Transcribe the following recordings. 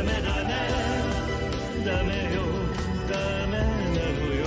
ダメよダメなのよ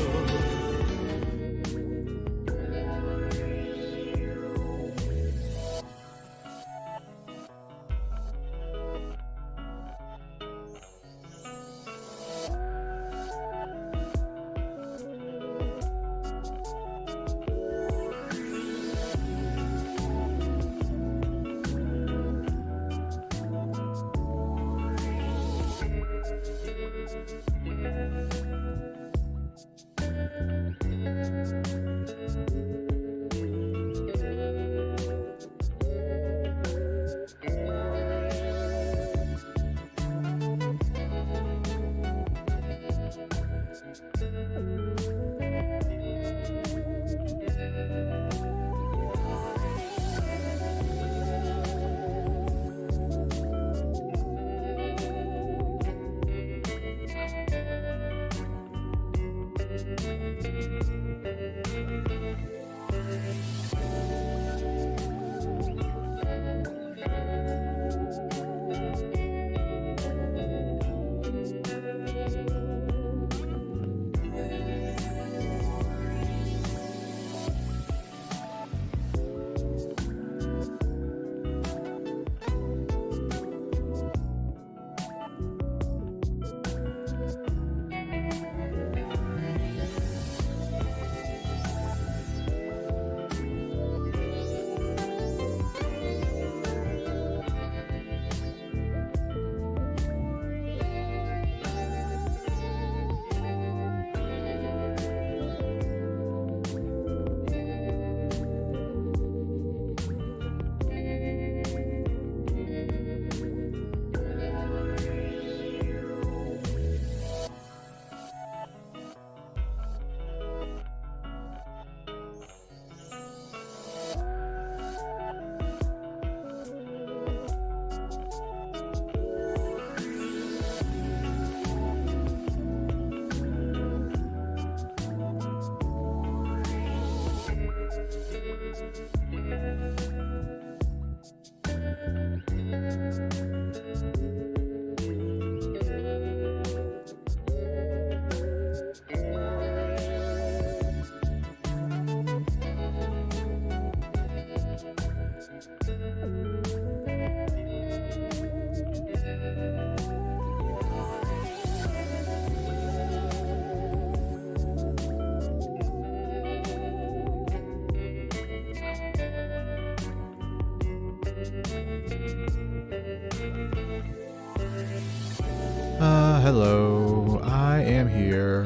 Hello, I am here.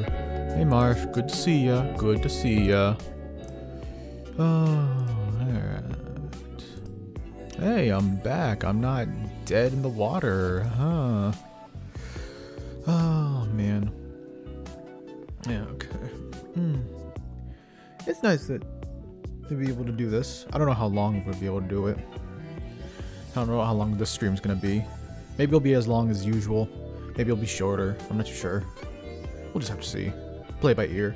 Hey Marsh, good to see ya, good to see ya. Oh, alright. Hey, I'm back, I'm not dead in the water, huh? Oh, man. Yeah, okay. It's nice to be able to do this. I don't know how long we'll be able to do it. I don't know how long this stream's gonna be. Maybe it'll be as long as usual. Maybe it'll be shorter. I'm not too sure. We'll just have to see. Play it by ear.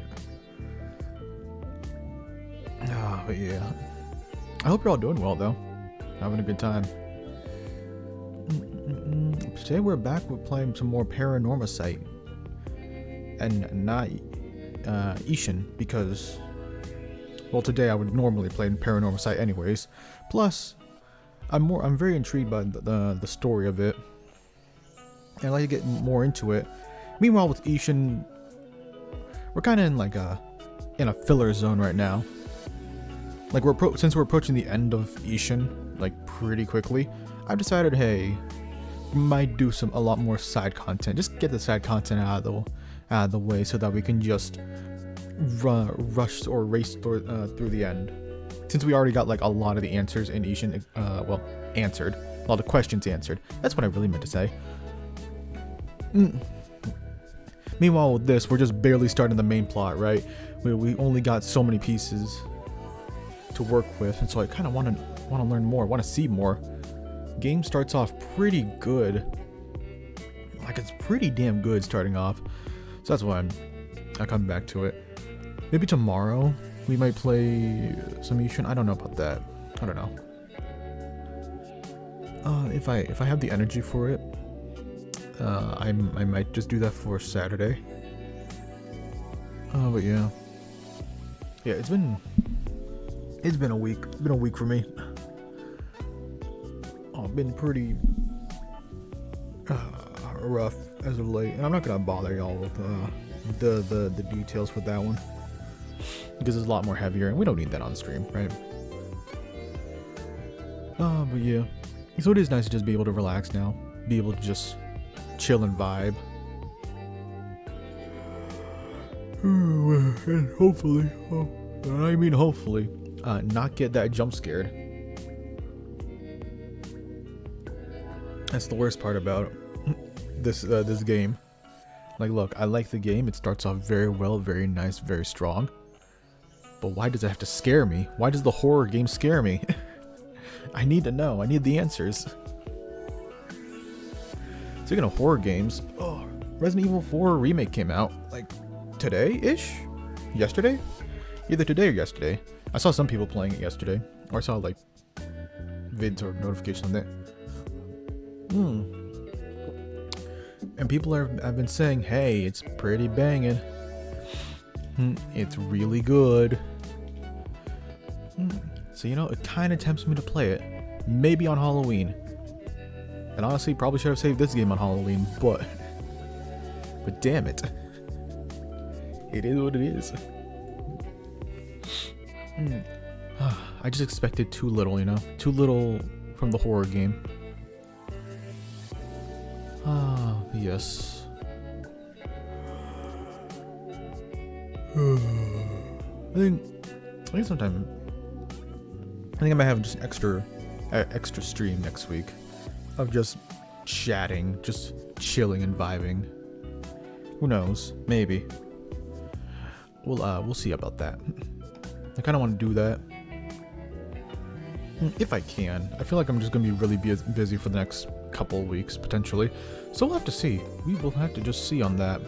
But yeah. I hope you're all doing well, though. Having a good time. Today we're back with playing some more Paranormasight. And not Ishin, because... Well, today I would normally play Paranormasight anyways. Plus, I'm very intrigued by the story of it. And I'd like to get more into it. Meanwhile, with Ishin, we're kind of in like in a filler zone right now. Like since we're approaching the end of Ishin, like pretty quickly, I've decided, hey, we might do a lot more side content. Just get the side content out of the way, so that we can just rush or race through the end. Since we already got like a lot of the answers in Ishin, well, answered, a lot of questions answered. That's what I really meant to say. Meanwhile, with this, we're just barely starting the main plot, right? We only got so many pieces to work with, and so I kind of want to learn more, want to see more. Game starts off pretty good, like it's pretty damn good starting off. So that's why I come back to it. Maybe tomorrow we might play some Ishin. I don't know about that. I don't know. If I have the energy for it. I might just do that for Saturday. But yeah, it's been a week. It's been a week for me. Been pretty rough as of late, and I'm not gonna bother y'all with the details with that one because it's a lot more heavier, and we don't need that on stream, right? But yeah, so it is nice to just be able to relax now, be able to just chill and vibe. And hopefully, not get that jump scared. That's the worst part about this game. Like, look, I like the game. It starts off very well, very nice, very strong. But why does it have to scare me? Why does the horror game scare me? I need to know. I need the answers. Speaking of horror games, Resident Evil 4 Remake came out, like, today-ish? Yesterday? Either today or yesterday. I saw some people playing it yesterday. Or I saw, like, vids or notifications on that. And people have been saying, hey, it's pretty banging. It's really good. So, you know, it kind of tempts me to play it. Maybe on Halloween. And honestly, probably should have saved this game on Halloween, but damn it. It is what it is. I just expected too little, you know? Too little from the horror game. Yes. I think sometime. I think I might have just an extra stream next week of just chatting, just chilling and vibing. Who knows? Maybe. We'll see about that. I kind of want to do that if I can. I feel like I'm just gonna be really busy for the next couple of weeks potentially, so we'll have to see. We will have to just see on that.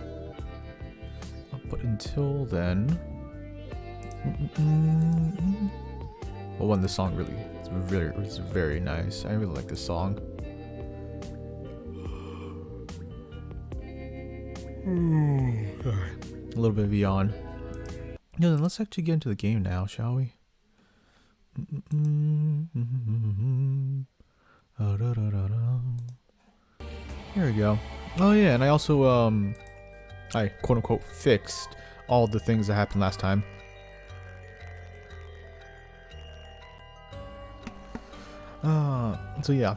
But until then, well, when the song really, it's very nice. I really like this song. A little bit of yawn. Yeah, then let's actually get into the game now, shall we? Here we go. Oh yeah, and I also I quote unquote fixed all the things that happened last time. So yeah,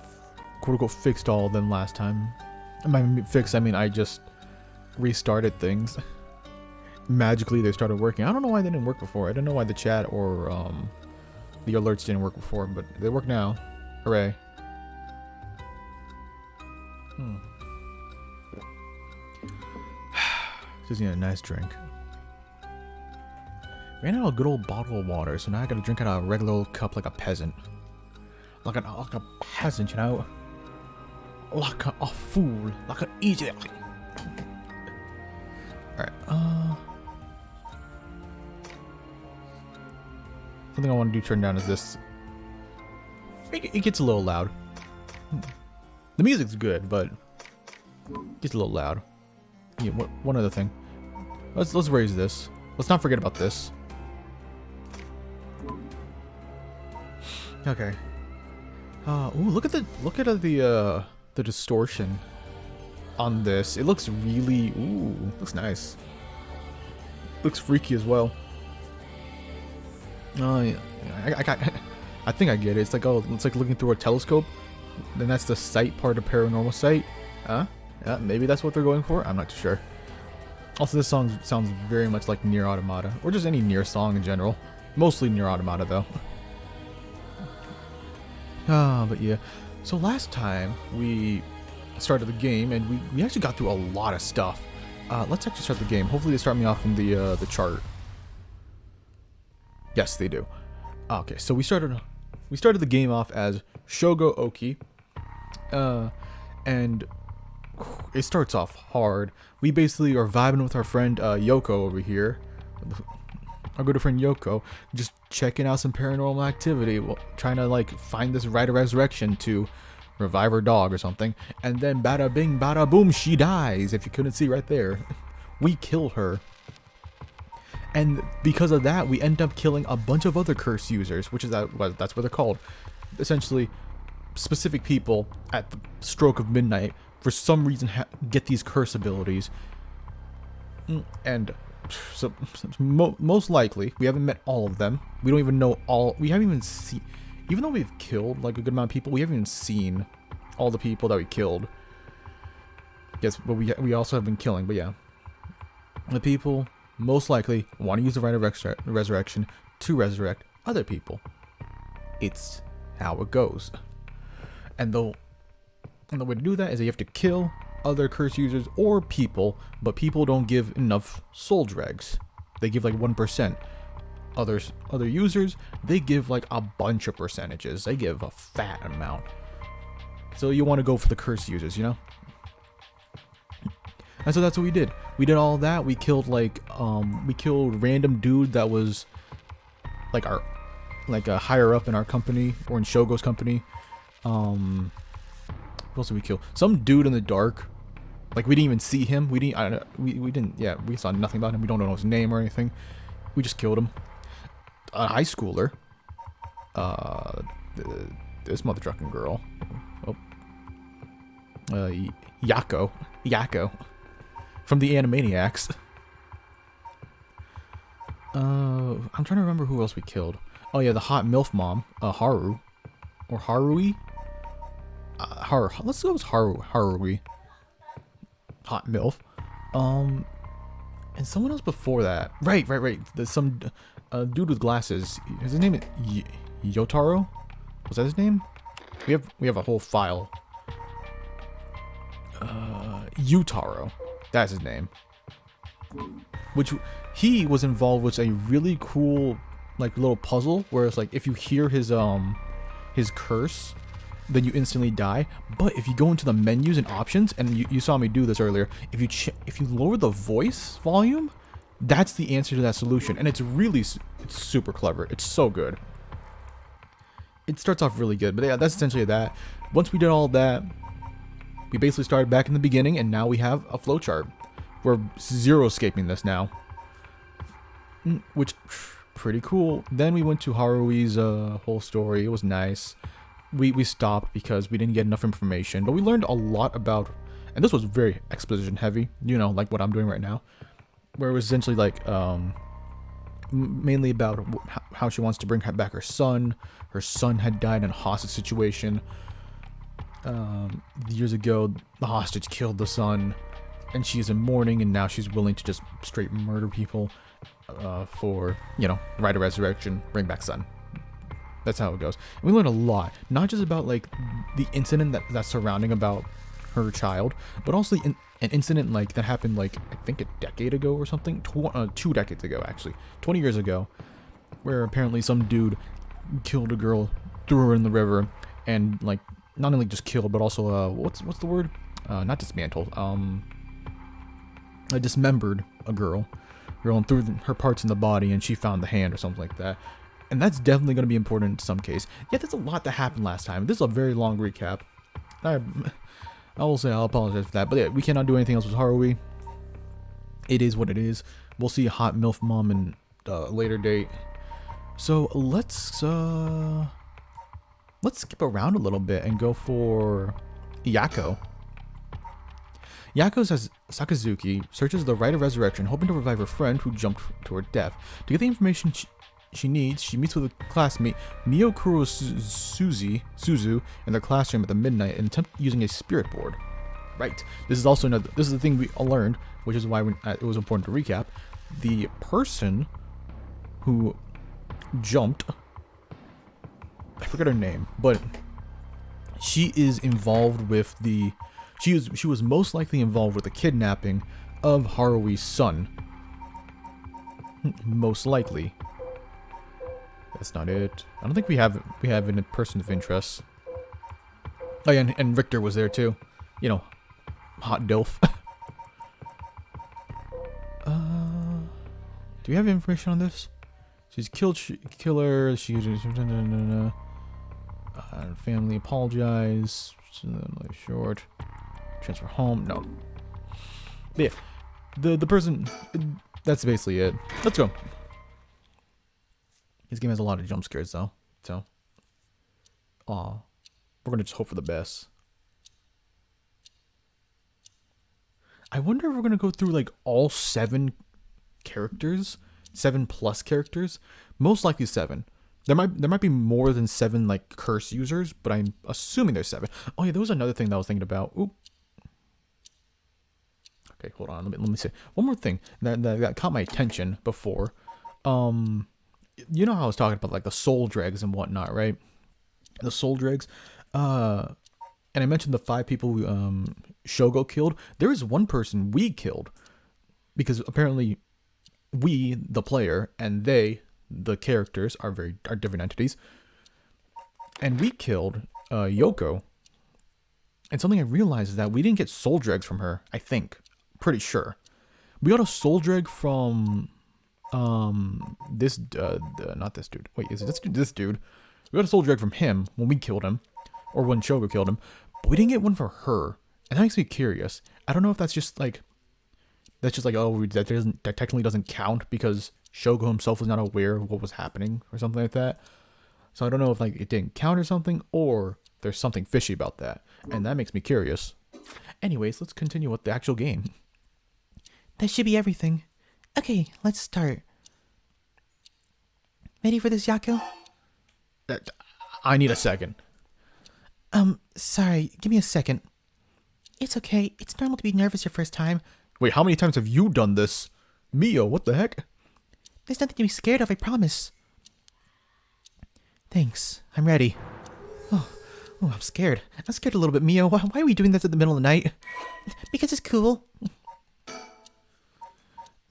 quote unquote fixed all of them last time. By fix, I mean I just restarted things. Magically they started working. I don't know why they didn't work before. I don't know why the chat or the alerts didn't work before, but they work now. Hooray. Just need a nice drink. Ran out of a good old bottle of water, so now I gotta drink out of a regular old cup like a peasant. Like a peasant, you know? Like a fool. Like an idiot. Alright, something I want to do turn down is this. It gets a little loud. The music's good, but it gets a little loud. Yeah, one other thing. Let's raise this. Let's not forget about this. Okay. Ooh, look at the distortion on this. It looks really looks nice. Looks freaky as well. Yeah, I think I get it. It's like looking through a telescope. Then that's the sight part of Paranormasight. Huh? Yeah, maybe that's what they're going for. I'm not too sure. Also, this song sounds very much like Nier Automata, or just any Nier song in general. Mostly Nier Automata, though. But yeah. So last time we started the game, and we actually got through a lot of stuff. Let's actually start the game. Hopefully, they start me off in the chart. Yes, they do. Okay, so we started the game off as Shogo Oki, and it starts off hard. We basically are vibing with our friend Yoko over here, our good friend Yoko, just checking out some paranormal activity, trying to like find this rite of resurrection to revive her dog or something, and then bada bing, bada boom, she dies. If you couldn't see right there, we kill her. And because of that, we end up killing a bunch of other curse users, which is that's what they're called. Essentially, specific people at the stroke of midnight, for some reason, get these curse abilities. And so most likely, we haven't met all of them. We don't even know all. We haven't even seen, even though we've killed like a good amount of people, we haven't even seen all the people that we killed. Yes, but we also have been killing. But yeah, the people most likely want to use the Rite of Resurrection to resurrect other people. It's how it goes. And the way to do that is that you have to kill other curse users or people, but people don't give enough soul dregs. They give like 1%. Other users, they give like a bunch of percentages. They give a fat amount. So you want to go for the curse users, you know? And so that's what we did. We did all that. We killed like we killed random dude that was like a higher up in our company or in Shogo's company. Who else did we kill? Some dude in the dark. Like we didn't even see him. We didn't. Yeah, we saw nothing about him. We don't know his name or anything. We just killed him. A high schooler. This mother trucking girl. Oh. Yako. From the Animaniacs. I'm trying to remember who else we killed. Oh yeah, the hot MILF mom, Haru. Or Harui? Let's go with Harui. Hot MILF. And someone else before that. Right. There's some dude with glasses. His name is Yotaro? Was that his name? We have a whole file. Yutaro. That's his name. Which he was involved with a really cool like little puzzle where it's like if you hear his curse, then you instantly die. But if you go into the menus and options, and you saw me do this earlier, if you lower the voice volume, that's the answer to that solution. And it's super clever. It's so good. It starts off really good, but yeah, that's essentially that. Once we did all that, we basically started back in the beginning, and now we have a flowchart. We're zero escaping this now, which pretty cool. Then we went to Harui's whole story. It was nice. We stopped because we didn't get enough information, but we learned a lot about, and this was very exposition heavy, you know, like what I'm doing right now, where it was essentially like mainly about how she wants to bring back her son. Her son had died in a hostage situation. Years ago, the hostage killed the son, and she's in mourning, and now she's willing to just straight murder people for, you know, Rite of Resurrection, bring back son. That's how it goes. And we learned a lot, not just about like the incident that's surrounding about her child, but also an incident like that happened like I think a decade ago or something, 2 decades ago actually, 20 years ago, where apparently some dude killed a girl, threw her in the river, and like not only just killed, but also what's the word? Not dismantled. I dismembered a girl and threw her parts in the body, and she found the hand or something like that. And that's definitely going to be important in some case. Yeah, there's a lot that happened last time. This is a very long recap. I will say I'll apologize for that. But yeah, we cannot do anything else with Harui. It is what it is. We'll see Hot MILF Mom in a later date. So let's skip around a little bit and go for Yako. Yako says Sakazuki searches the Rite of Resurrection, hoping to revive her friend who jumped to her death. To get the information she needs, she meets with a classmate, Miyokuro Suzu, in their classroom at the midnight and attempt using a spirit board. Right. This is also this is the thing we learned, which is why it was important to recap. The person who jumped, I forget her name, but she is involved with she was most likely involved with the kidnapping of Harui's son. Most likely. That's not it. I don't think we have a person of interest. Oh yeah, and Richter was there too. You know, hot dilf. Do we have information on this? She's killer. Family apologize. Short. Transfer home. No. But yeah. The person. That's basically it. Let's go. This game has a lot of jump scares though. So. Aw. We're gonna just hope for the best. I wonder if we're gonna go through like all 7 characters. 7+ characters. Most likely 7. There might be more than 7 like curse users, but I'm assuming there's 7. Oh yeah, there was another thing that I was thinking about. Oop. Okay, hold on. Let me say one more thing that caught my attention before. You know how I was talking about like the soul dregs and whatnot, right? The soul dregs. And I mentioned the 5 people Shogo killed. There is one person we killed because apparently we, the player, and they, the characters, are different entities. And we killed Yoko. And something I realized is that we didn't get soul dregs from her. I think, pretty sure, we got a soul dreg from this not this dude. Wait, is it this dude? We got a soul dreg from him when we killed him, or when Shogo killed him. But we didn't get one for her, and that makes me curious. I don't know if that's just like. Oh, that technically doesn't count because Shogo himself was not aware of what was happening or something like that. So I don't know if like it didn't count or something, or there's something fishy about that, and that makes me curious. Anyways, let's continue with the actual game. That should be everything. Okay, let's start. Ready for this, Yako? I need a second. Sorry, give me a second. It's okay. It's normal to be nervous your first time. Wait, how many times have you done this? Mio, what the heck? There's nothing to be scared of, I promise. Thanks. I'm ready. Oh, I'm scared. I'm scared a little bit, Mio. Why are we doing this at the middle of the night? Because it's cool.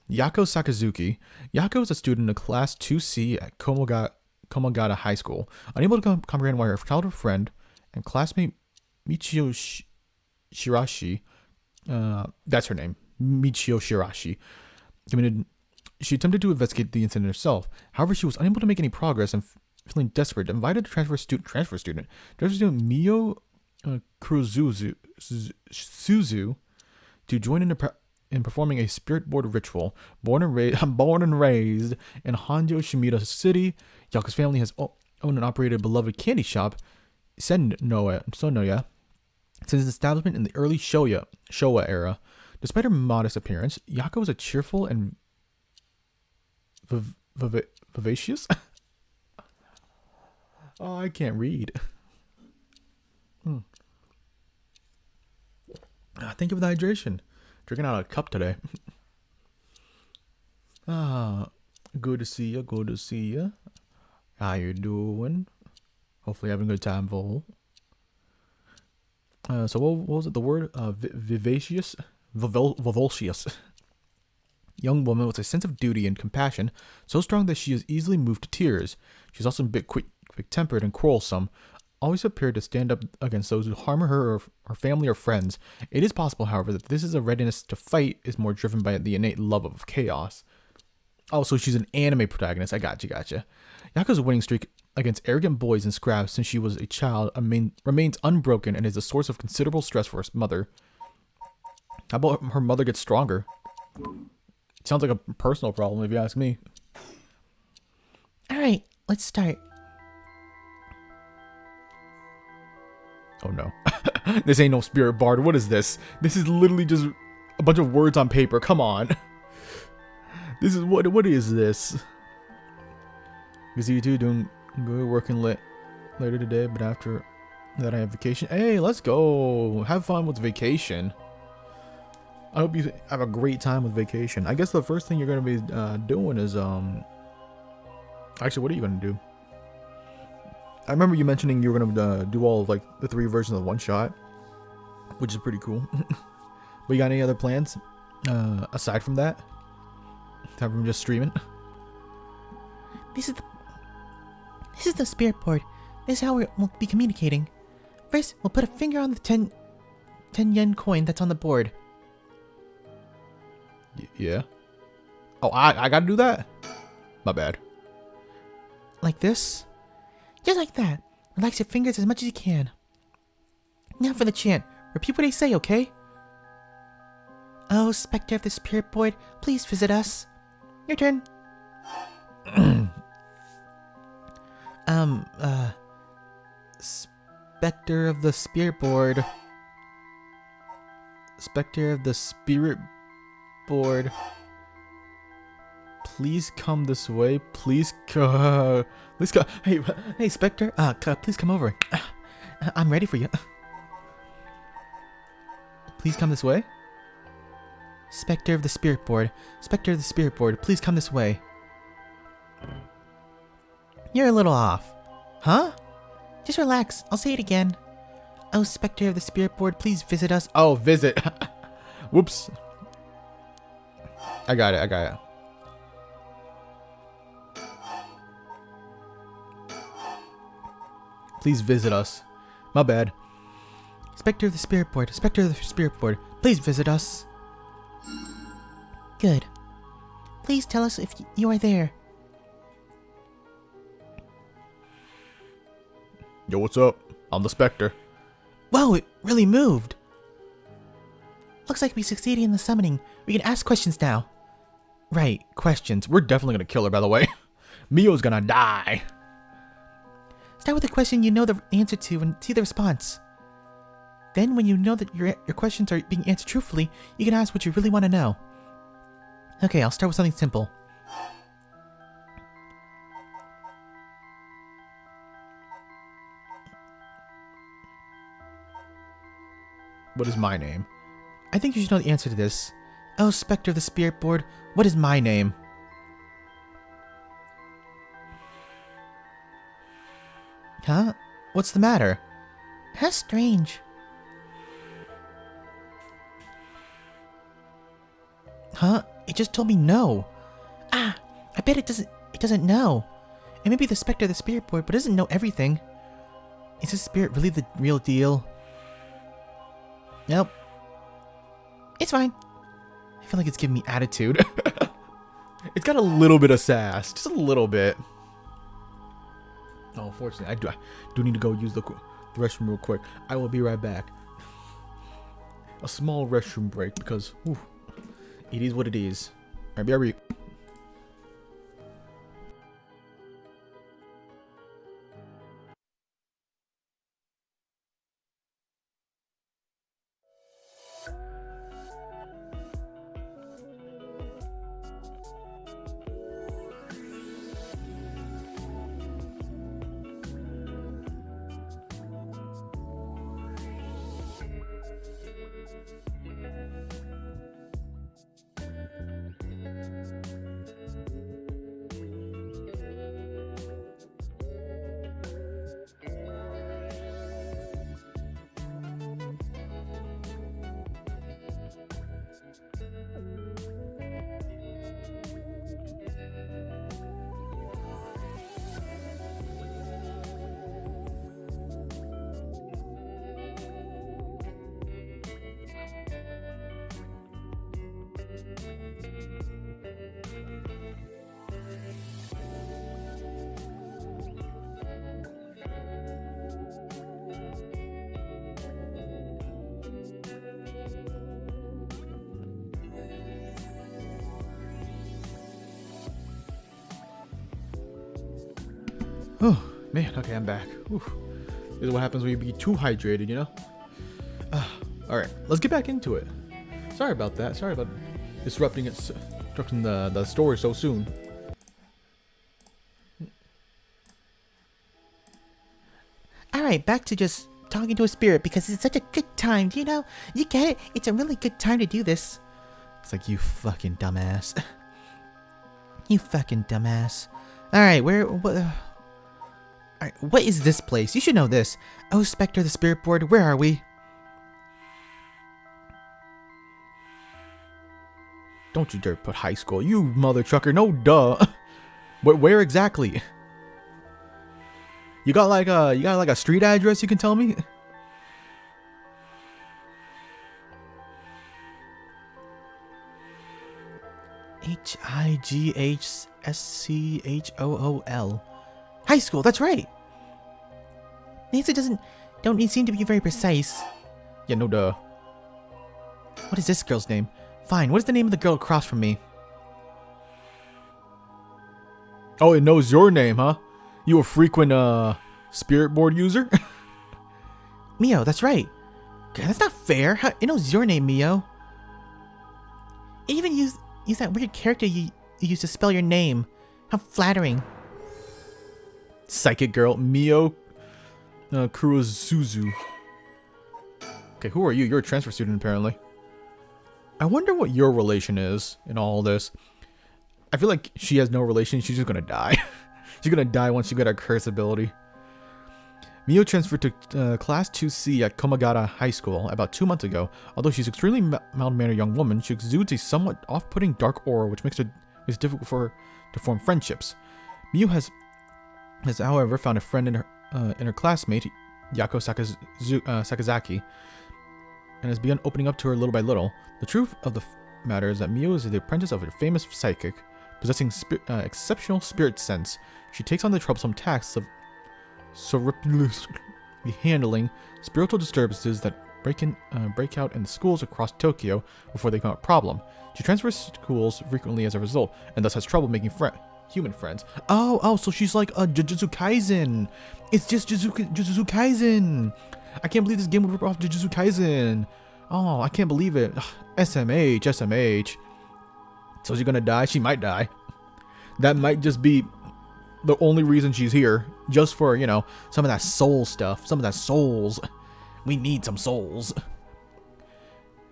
Yako Sakazuki. Yako is a student of Class 2C at Komagata High School. Unable to comprehend why her childhood friend and classmate Michio Shirashi, that's her name, Michio Shirashi, she attempted to investigate the incident herself. However, she was unable to make any progress and feeling desperate, invited transfer student Mio Suzu to join in performing a spirit board ritual. Born and raised in Hanjo Shimida City, Yako's family has owned and operated a beloved candy shop, Sonoya, since its establishment in the early Showa era. Despite her modest appearance, Yako is a cheerful and vivacious. Oh, I can't read. Thank you for the hydration. Drinking out of a cup today. Good to see you. Good to see you. How you doing? Hopefully having a good time, Vol. So what was it? The word vivacious, vivacious. Young woman with a sense of duty and compassion, so strong that she is easily moved to tears. She's also a bit quick-tempered and quarrelsome. Always prepared to stand up against those who harm her or her family or friends. It is possible, however, that this is a readiness to fight is more driven by the innate love of chaos. Oh, so she's an anime protagonist. I gotcha. Yako's winning streak against arrogant boys and scraps since she was a child remains unbroken and is a source of considerable stress for her mother. How about her mother gets stronger? Sounds like a personal problem, if you ask me. Alright, let's start. Oh no. This ain't no spirit bard. What is this? This is literally just a bunch of words on paper. Come on. This is what is this? You see you two doing good, working later today, but after that I have vacation. Hey, let's go. Have fun with vacation. I hope you have a great time with vacation. I guess the first thing you're going to be doing is actually, what are you going to do? I remember you mentioning you were going to do all of like the 3 versions of one shot, which is pretty cool. But you got any other plans aside from that? Have them just streaming? This is the spirit board. This is how we'll be communicating. First, we'll put a finger on the 10 yen coin that's on the board. Yeah. Oh, I gotta do that? My bad. Like this? Just like that. Relax your fingers as much as you can. Now for the chant. Repeat what I say, okay? Oh, Spectre of the Spirit Board, please visit us. Your turn. Spectre of the Spirit Board. Spectre of the Spirit Board. Please come this way. Please go. Please go. Hey, Spectre. Please come over. I'm ready for you. Please come this way. Spectre of the Spirit Board. Spectre of the Spirit Board. Please come this way. You're a little off. Huh? Just relax. I'll say it again. Oh, Spectre of the Spirit Board, please visit us. Oh, visit. Whoops. I got it. Please visit us. My bad. Spectre of the Spirit Board. Spectre of the Spirit Board, please visit us. Good. Please tell us if you are there. Yo, what's up? I'm the Spectre. Whoa, it really moved. Looks like we succeeded in the summoning. We can ask questions now. Right, questions. We're definitely gonna kill her, by the way. Mio's gonna die. Start with a question you know the answer to and see the response. Then, when you know that your questions are being answered truthfully, you can ask what you really want to know. Okay, I'll start with something simple. What is my name? I think you should know the answer to this. Oh, Spectre of the Spirit Board, what is my name? Huh? What's the matter? How strange. Huh? It just told me no. I bet it doesn't know. It may be the Spectre of the Spirit Board, but it doesn't know everything. Is this spirit really the real deal? Nope. It's fine. I feel like it's giving me attitude. It's got a little bit of sass. Just a little bit. Oh, unfortunately, I do need to go use the restroom real quick. I will be right back. A small restroom break because it is what it is. Alright, Oh, man. Okay, I'm back. Oof. This is what happens when you be too hydrated, you know? Alright, let's get back into it. Sorry about that. Sorry about disrupting the story so soon. Alright, back to just talking to a spirit because it's such a good time. Do you know? You get it? It's a really good time to do this. It's like, you fucking dumbass. You fucking dumbass. Alright, Alright, what is this place? You should know this. Oh, Spectre of the Spirit Board, where are we? Don't you dare put high school, you mother trucker. No, duh. Where exactly? You got like a street address you can tell me? Highschool. High school, that's right. The answer don't seem to be very precise. Yeah, no duh. What is this girl's name? Fine, what is the name of the girl across from me? Oh, it knows your name, huh? You a frequent, spirit board user? Mio, that's right. God, that's not fair. It knows your name, Mio. It even used that weird character you used to spell your name. How flattering. Psychic girl, Mio Kurozuzu. Okay, who are you? You're a transfer student, apparently. I wonder what your relation is in all this. I feel like she has no relation. She's just gonna die. She's gonna die once you get her curse ability. Mio transferred to Class 2C at Komagata High School about 2 months ago. Although she's an extremely mild-mannered young woman, she exudes a somewhat off-putting dark aura which makes it difficult for her to form friendships. Mio has however, found a friend in her classmate, Yako Sakazaki, and has begun opening up to her little by little. The truth of the matter is that Mio is the apprentice of a famous psychic, possessing exceptional spirit sense. She takes on the troublesome tasks of surreptitiously handling spiritual disturbances that break out in the schools across Tokyo before they become a problem. She transfers schools frequently as a result, and thus has trouble making human friends. Oh, so she's like a Jujutsu Kaisen. It's just Jujutsu Kaisen. I can't believe this game would rip off Jujutsu Kaisen. Oh, I can't believe it. Ugh, SMH. So she's gonna die? She might die. That might just be the only reason she's here. Just for, you know, some of that soul stuff. Some of that souls. We need some souls.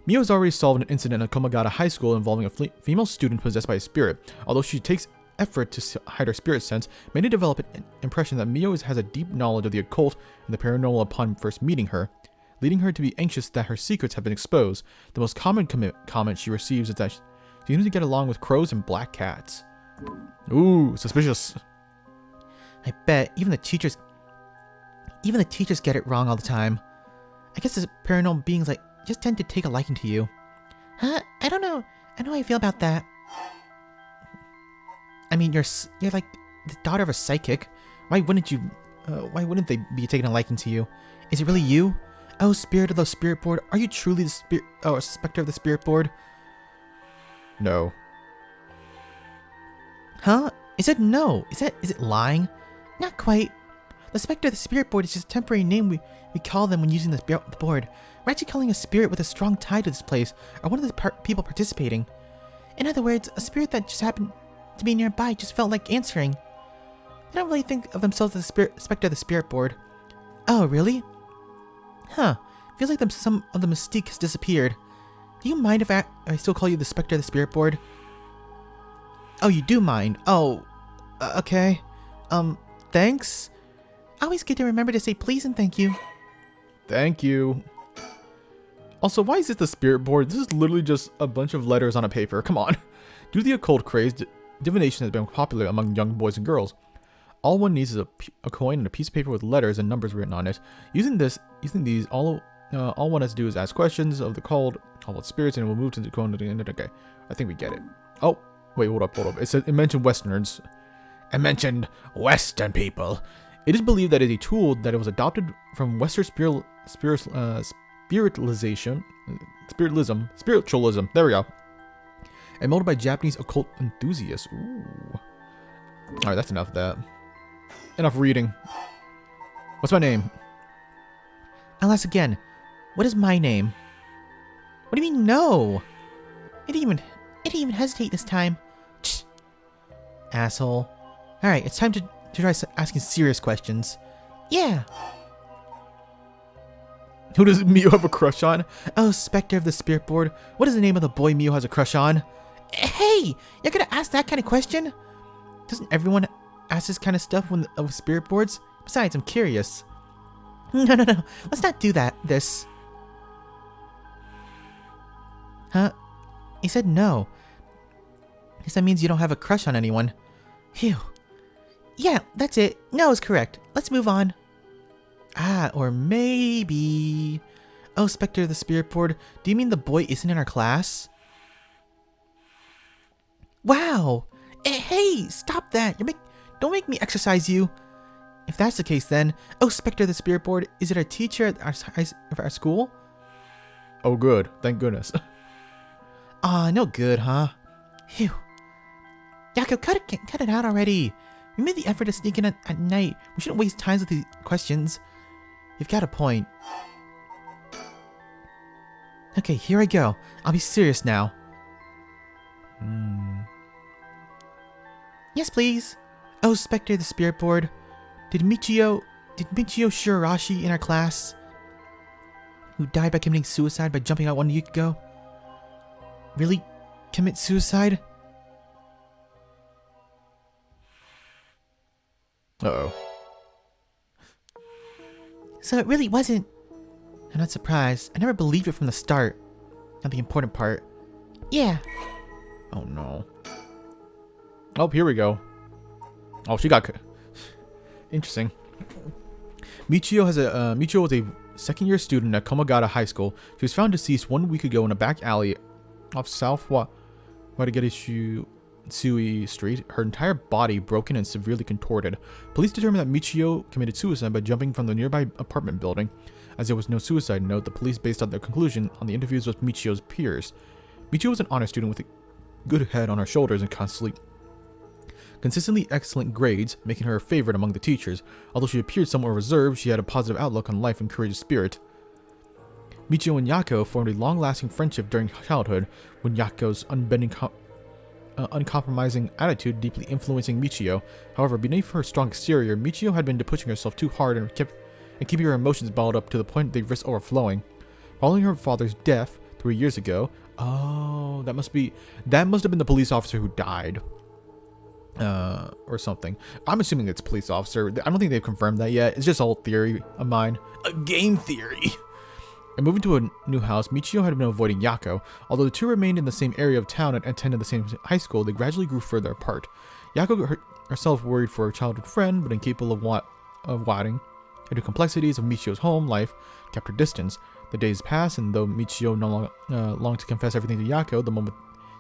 Mio has already solved an incident at Komagata High School involving a female student possessed by a spirit. Although she takes effort to hide her spirit sense, many develop an impression that Mio has a deep knowledge of the occult and the paranormal upon first meeting her, leading her to be anxious that her secrets have been exposed. The most common comment she receives is that she seems to get along with crows and black cats. Ooh, suspicious. I bet even the teachers get it wrong all the time. I guess the paranormal beings just tend to take a liking to you. Huh? I don't know. I know how I feel about that. I mean, you're like the daughter of a psychic. Why wouldn't they be taking a liking to you? Is it really you? Oh, spirit of the spirit board, are you truly the specter of the spirit board? No. Huh? Is it no? Is it lying? Not quite. The specter of the spirit board is just a temporary name we call them when using the board. We're actually calling a spirit with a strong tie to this place, or one of the people participating. In other words, a spirit that just happened to be nearby just felt like answering. They don't really think of themselves as the specter of the spirit board. Oh, really? Huh. Feels like some of the mystique has disappeared. Do you mind if I still call you the specter of the spirit board? Oh, you do mind? Oh, okay. Thanks? Always good to remember to say please and thank you. Thank you. Also, why is this the spirit board? This is literally just a bunch of letters on a paper. Come on. Due to the occult craze, divination has been popular among young boys and girls. All one needs is a coin and a piece of paper with letters and numbers written on it. Using these, all one has to do is ask questions of the called spirits, and it will move to the coin. Okay, I think we get it. Oh, wait, hold up. It mentioned Westerners. It mentioned Western people. It is believed that it is a tool that it was adopted from Western spiritualism. There we go. And molded by Japanese occult enthusiasts. Ooh. Alright, that's enough of that. Enough reading. What's my name? I'll ask again. What is my name? What do you mean, no? It didn't even hesitate this time. Tch. Asshole. Alright, it's time to try asking serious questions. Yeah. Who does Mio have a crush on? Oh, Spectre of the Spirit Board. What is the name of the boy Mio has a crush on? Hey! You're gonna ask that kind of question? Doesn't everyone ask this kind of stuff with spirit boards? Besides, I'm curious. No. Let's not do this. Huh? He said no. Guess that means you don't have a crush on anyone. Phew. Yeah, that's it. No is correct. Let's move on. Ah, or maybe... Oh, Spectre of the Spirit Board, do you mean the boy isn't in our class? Wow! Hey, stop that! Don't make me exercise you. If that's the case, then, oh, Spectre of the Spirit Board, is it our teacher at our school? Oh, good. Thank goodness. Ah, no good, huh? Phew. Yako, cut it out already. We made the effort to sneak in at night. We shouldn't waste time with these questions. You've got a point. Okay, here I go. I'll be serious now. Yes, please. Oh, Spectre of the Spirit Board. Did Michio Shirarashi in our class, who died by committing suicide by jumping out 1 week ago, really commit suicide? Uh-oh. So it really wasn't. I'm not surprised. I never believed it from the start. Not the important part. Yeah. Oh, no. Oh, here we go. Oh, she got... Interesting. Michio was a second-year student at Komagata High School. She was found deceased 1 week ago in a back alley off South Watageshi Tsui Street. Her entire body broken and severely contorted. Police determined that Michio committed suicide by jumping from the nearby apartment building. As there was no suicide note, the police based on their conclusion on the interviews with Michio's peers. Michio was an honor student with a good head on her shoulders and consistently excellent grades, making her a favorite among the teachers. Although she appeared somewhat reserved, she had a positive outlook on life and courageous spirit. Michio and Yako formed a long-lasting friendship during childhood, when Yako's unbending, uncompromising attitude deeply influencing Michio. However, beneath her strong exterior, Michio had been pushing herself too hard and keeping her emotions bottled up to the point they risked overflowing. Following her father's death 3 years ago, oh, that must have been the police officer who died. Or something. I'm assuming it's a police officer. I don't think they've confirmed that yet. It's just all theory of mine. A game theory. And moving to a new house, Michio had been avoiding Yako. Although the two remained in the same area of town and attended the same high school, they gradually grew further apart. Yako herself worried for her childhood friend, but incapable of waiting due to complexities of Michio's home life, kept her distance. The days passed, and though Michio no longed to confess everything to Yako, the moment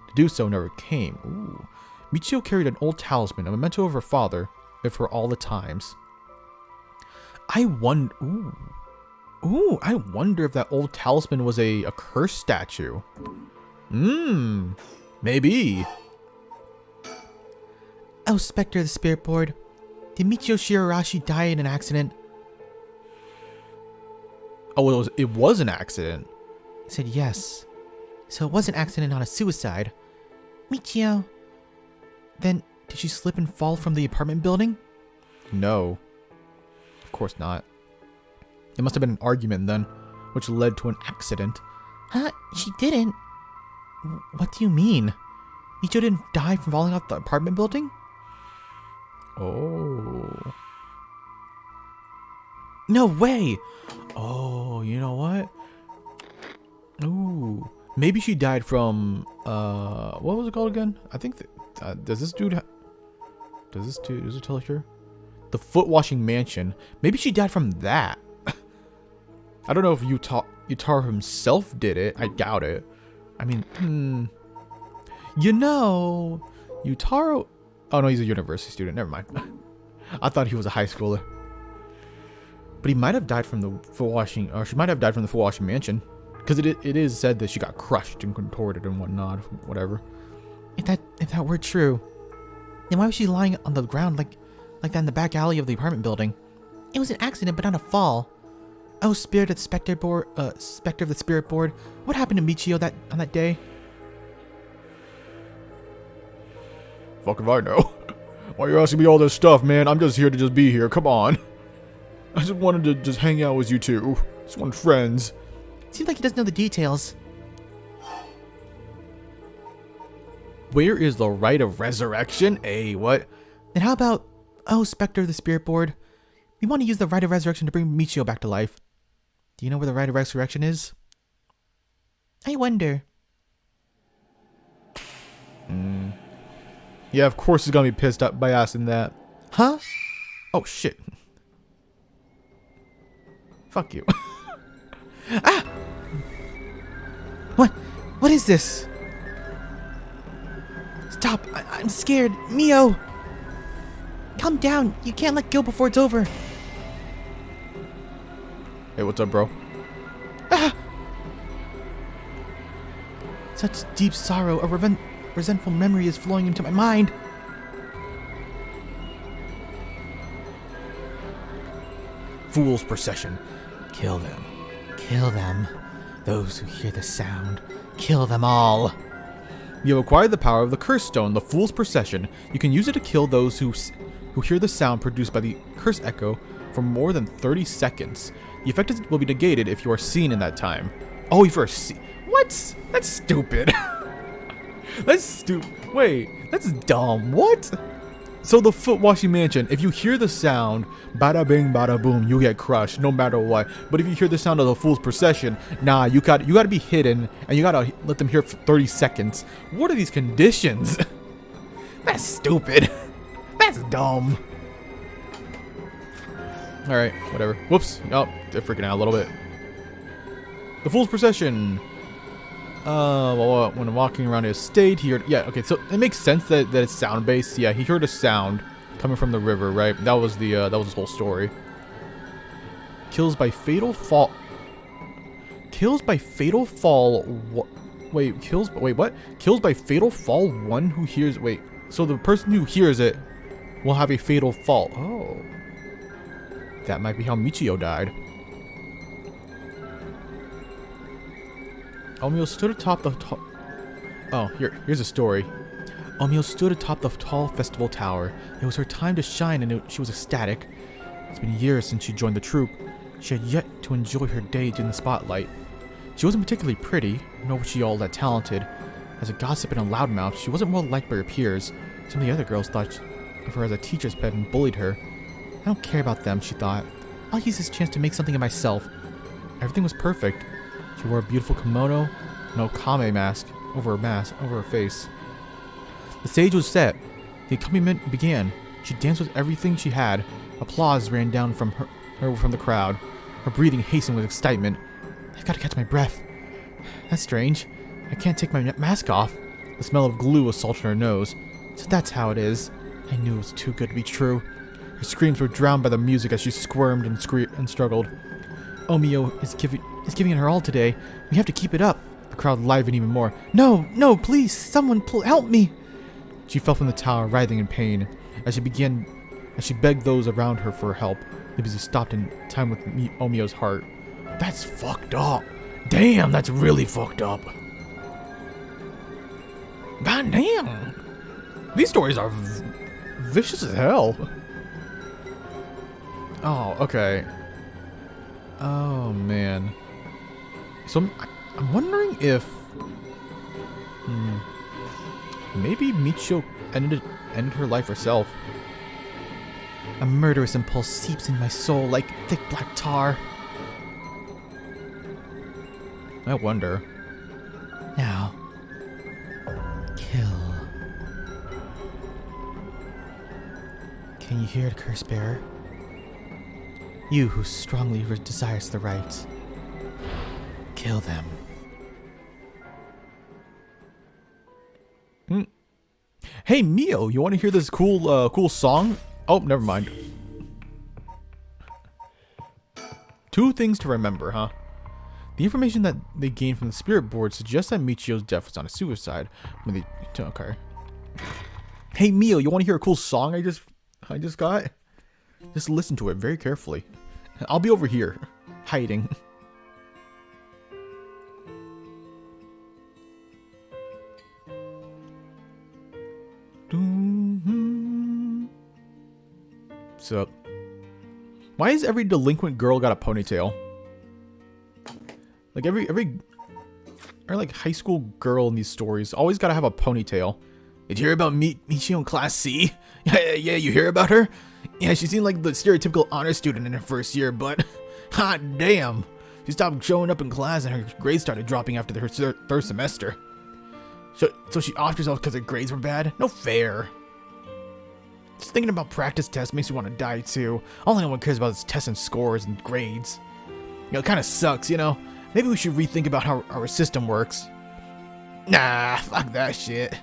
to do so never came. Ooh. Michio carried an old talisman, a memento of her father, with her all the times. I wonder if that old talisman was a cursed statue. Maybe. Oh, Spectre of the Spirit Board. Did Michio Shirarashi die in an accident? Oh, it was an accident. I said yes. So it was an accident, not a suicide. Michio. Then, did she slip and fall from the apartment building? No. Of course not. It must have been an argument then, which led to an accident. Huh? She didn't. What do you mean? Michio didn't die from falling off the apartment building? Oh. No way! Oh, you know what? Ooh. Maybe she died from, what was it called again? I think does this dude tell us here? The foot washing mansion. Maybe she died from that. I don't know if Yutaro himself did it. I doubt it. I mean, you know, Yutaro. Oh no, he's a university student. Never mind. I thought he was a high schooler. But he might have died from the foot washing, or she might have died from the foot washing mansion, because it is said that she got crushed and contorted and whatnot, whatever. If that were true, then why was she lying on the ground like that in the back alley of the apartment building? It was an accident, but not a fall. Oh, Spectre of the Spirit Board. What happened to Michio on that day? Fuck if I know. Why are you asking me all this stuff, man? I'm just here to just be here. Come on. I just wanted to just hang out with you two. Just want friends. Seems like he doesn't know the details. Where is the rite of resurrection? What? Then how about, oh, Spectre of the Spirit Board? We want to use the rite of resurrection to bring Michio back to life. Do you know where the rite of resurrection is? I wonder. Yeah, of course he's gonna be pissed up by asking that. Huh? Oh, shit. Fuck you. Ah! What is this? Stop! I'm scared. Mio! Calm down. You can't let go before it's over. Hey, what's up, bro? Ah! Such deep sorrow, a resentful memory is flowing into my mind. Fool's procession. Kill them. Kill them. Those who hear the sound. Kill them all. You have acquired the power of the Curse Stone, the Fool's Procession. You can use it to kill those who hear the sound produced by the Curse Echo for more than 30 seconds. The effect will be negated if you are seen in that time. Oh, if you're seen. What? That's stupid. That's stupid. Wait, that's dumb. What? So the Foot Washing Mansion, if you hear the sound, bada bing, bada boom, you get crushed no matter what. But if you hear the sound of the Fool's Procession, nah, you gotta be hidden and you gotta let them hear for 30 seconds. What are these conditions? That's stupid. That's dumb. All right, whatever. Whoops. Oh, they're freaking out a little bit. The Fool's Procession. Well, when walking around his estate, he heard. Yeah, okay, so it makes sense that it's sound based. Yeah, he heard a sound coming from the river, right? That was his whole story. Kills by fatal fall. Kills by fatal fall. Wait, what? Kills by fatal fall. One who hears. Wait, so the person who hears it will have a fatal fall. Oh, that might be how Michio died. Omio stood atop the here's a story. Omio stood atop the tall festival tower. It was her time to shine and she was ecstatic. It's been years since she joined the troupe. She had yet to enjoy her day in the spotlight. She wasn't particularly pretty, nor was she all that talented. As a gossip and a loudmouth, she wasn't well liked by her peers. Some of the other girls thought of her as a teacher's pet and bullied her. I don't care about them, she thought. I'll use this chance to make something of myself. Everything was perfect. She wore a beautiful kimono, an okame mask over her face. The stage was set. The accompaniment began. She danced with everything she had. Applause ran down from her from the crowd. Her breathing hastened with excitement. I've got to catch my breath. That's strange. I can't take my mask off. The smell of glue assaulted her nose. So that's how it is. I knew it was too good to be true. Her screams were drowned by the music as she squirmed and struggled. Omio is giving it her all today. We have to keep it up. The crowd livened even more. No, please, someone help me. She fell from the tower, writhing in pain. As she begged those around her for help, maybe she stopped in time with Omio's heart. That's fucked up. Damn, that's really fucked up. God damn. These stories are vicious as hell. Oh, okay. Oh, man. So I'm wondering if maybe Michio ended her life herself. A murderous impulse seeps in my soul like thick black tar. I wonder. Now, kill. Can you hear it, Curse Bearer? You who strongly desires the right. Kill them. Hey, Mio, you want to hear this cool song? Oh, never mind. 2 things to remember, huh? The information that they gained from the spirit board suggests that Michio's death was not a suicide. Okay. Hey, Mio, you want to hear a cool song I just got? Just listen to it very carefully. I'll be over here, hiding. So, why has every delinquent girl got a ponytail? Like every like high school girl in these stories always gotta have a ponytail. Did you hear about Michio in Class C? Yeah, you hear about her? Yeah, she seemed like the stereotypical honor student in her first year, but hot damn, she stopped showing up in class and her grades started dropping after her third semester. So she offed herself because her grades were bad? No fair. Just thinking about practice tests makes me want to die too. All anyone cares about is tests and scores and grades. You know, it kind of sucks, you know? Maybe we should rethink about how our system works. Nah, fuck that shit.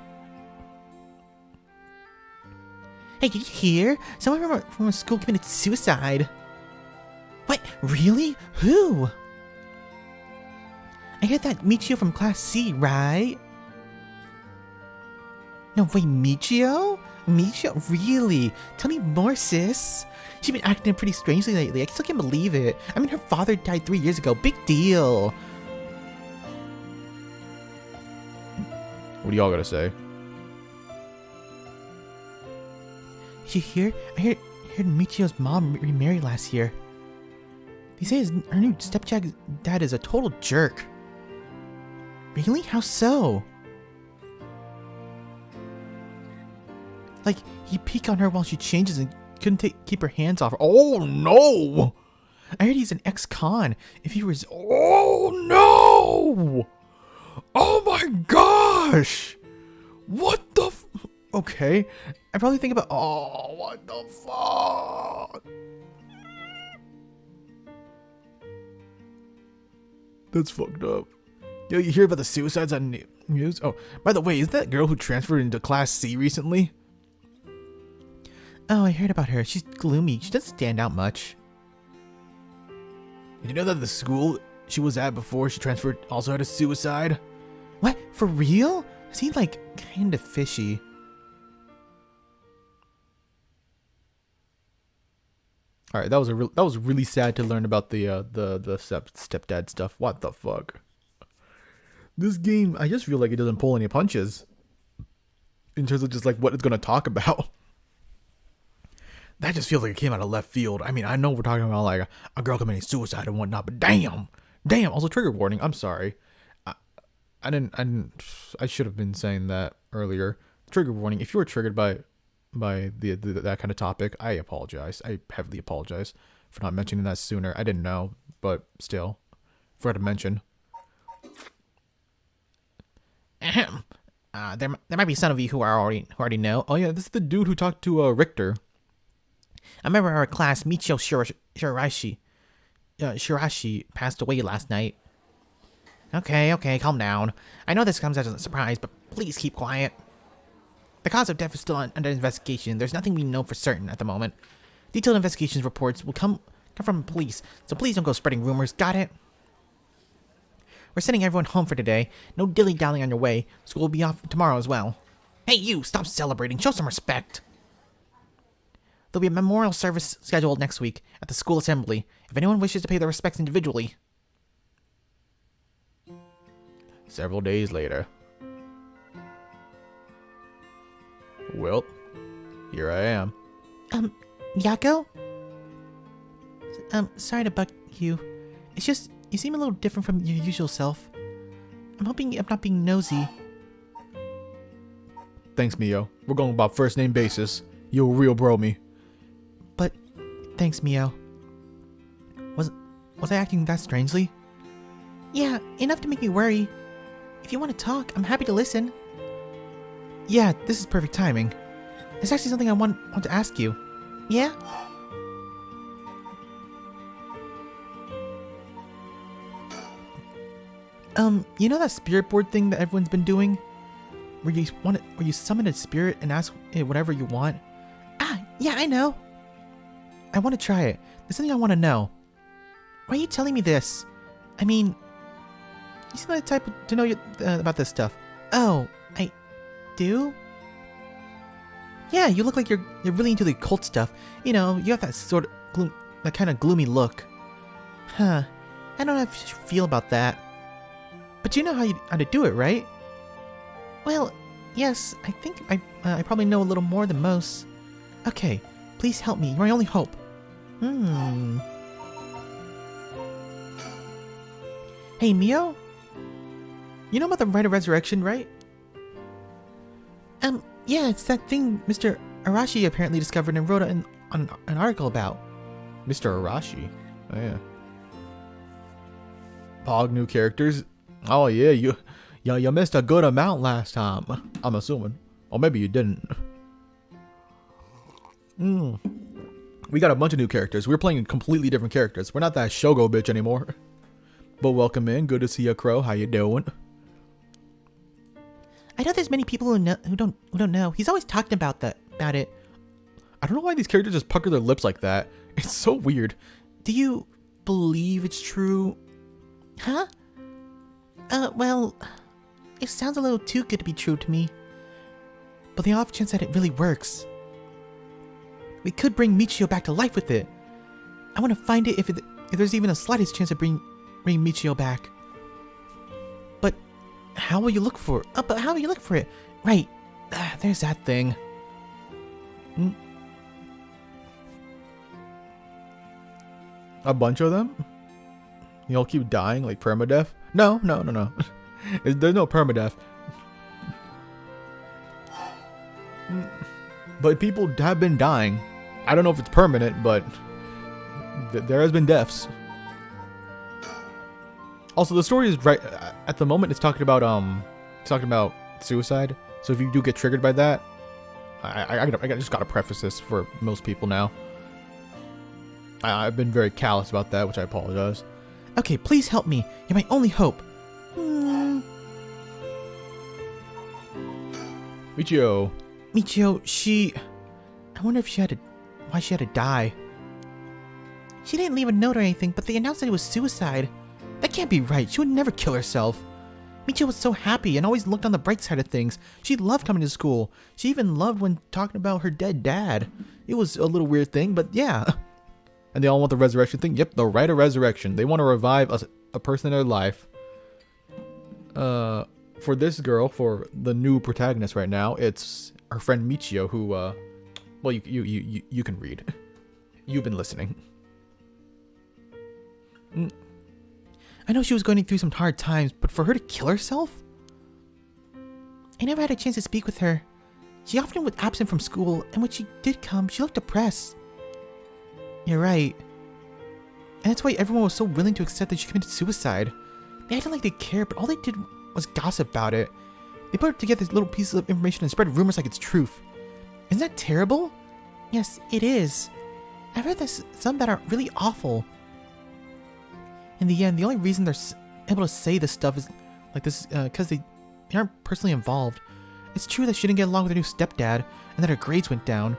Hey, did you hear? Someone from our school committed suicide. What? Really? Who? I heard that Michio from Class C, right? No, wait, Michio? Michio? Really? Tell me more, sis. She's been acting pretty strangely lately. I still can't believe it. I mean, her father died 3 years ago. Big deal. What do y'all gotta say? Did you hear? I heard Michio's mom remarried last year. They say her new stepdad is a total jerk. Really? How so? Like, he peeked on her while she changes and couldn't keep her hands off her. Oh no! I heard he's an ex-con. If he was... Oh no! Oh my gosh! What the okay. I probably think about... Oh, what the fuck? That's fucked up. Yo, you hear about the suicides on news? Oh, by the way, is that girl who transferred into Class C recently? Oh, I heard about her. She's gloomy. She doesn't stand out much. Did you know that the school she was at before she transferred also had a suicide? What? For real? Seemed like kind of fishy. All right, that was really sad to learn about the stepdad stuff. What the fuck? This game, I just feel like it doesn't pull any punches in terms of just like what it's gonna talk about. That just feels like it came out of left field. I mean, I know we're talking about like a girl committing suicide and whatnot, but damn. Also, trigger warning. I'm sorry. I should have been saying that earlier. Trigger warning. If you were triggered by that kind of topic, I apologize. I heavily apologize for not mentioning that sooner. I didn't know, but still, forgot to mention. Ahem. There might be some of you who already know. Oh yeah, this is the dude who talked to Richter. I remember our class, Michio Shirashi passed away last night. Okay, calm down. I know this comes as a surprise, but please keep quiet. The cause of death is still under investigation. There's nothing we know for certain at the moment. Detailed investigations reports will come from police, so please don't go spreading rumors, got it? We're sending everyone home for today. No dilly-dallying on your way. School will be off tomorrow as well. Hey you, stop celebrating. Show some respect. There'll be a memorial service scheduled next week at the school assembly, if anyone wishes to pay their respects individually. Several days later. Well, here I am. Yako? Sorry to bug you. It's just, you seem a little different from your usual self. I'm hoping I'm not being nosy. Thanks, Mio. We're going about first name basis. You're a real bro, me. But, thanks, Mio. Was I acting that strangely? Yeah, enough to make me worry. If you want to talk, I'm happy to listen. Yeah, this is perfect timing. There's actually something I want to ask you. Yeah? You know that spirit board thing that everyone's been doing? Where you summon a spirit and ask it whatever you want? Ah, yeah, I know. I want to try it. There's something I want to know. Why are you telling me this? I mean, you seem like the type to know about this stuff. Oh, I do? Yeah, you look like you're really into the occult stuff. You know, you have that sort of that kind of gloomy look. Huh. I don't know how you feel about that. But you know how to do it, right? Well, yes, I think I probably know a little more than most. Okay, please help me. You're my only hope. Hey, Mio? You know about the Rite of Resurrection, right? Yeah, it's that thing Mr. Arashi apparently discovered and wrote an article about. Mr. Arashi? Oh, yeah. Pog new characters? Oh, yeah, you missed a good amount last time, I'm assuming. Or maybe you didn't. We got a bunch of new characters. We're playing completely different characters. We're not that Shogo bitch anymore. But welcome in. Good to see you, Crow. How you doing? I know there's many people who don't know. He's always talking about it. I don't know why these characters just pucker their lips like that. It's so weird. Do you believe it's true? Huh? Well, it sounds a little too good to be true to me. But the off chance that it really works, we could bring Michio back to life with it. I want to find it if there's even a slightest chance of bring Michio back. But how will you look for it? But how will you look for it? Right, there's that thing. A bunch of them? You'll keep dying like permadeath? No. There's no permadeath. But people have been dying. I don't know if it's permanent, but there has been deaths. Also, the story is right at the moment. It's talking about suicide. So if you do get triggered by that, I just gotta preface this for most people now. I've been very callous about that, which I apologize. Okay, please help me. You're my only hope. Michio, I wonder if why she had to die. She didn't leave a note or anything, but they announced that it was suicide. That can't be right. She would never kill herself. Michio was so happy and always looked on the bright side of things. She loved coming to school. She even loved when talking about her dead dad. It was a little weird thing, but yeah. And they all want the resurrection thing? Yep, the right of resurrection. They want to revive a person in their life. For this girl, for the new protagonist right now, it's her friend Michio, who, well, you can read. You've been listening. I know she was going through some hard times, but for her to kill herself? I never had a chance to speak with her. She often was absent from school, and when she did come, she looked depressed. You're right. And that's why everyone was so willing to accept that she committed suicide. They acted like they cared, but all they did was gossip about it. They put together little pieces of information and spread rumors like it's truth. Isn't that terrible? Yes, it is. I've heard there's some that are really awful. In the end, the only reason they're able to say this stuff is like this because they aren't personally involved. It's true that she didn't get along with her new stepdad and that her grades went down.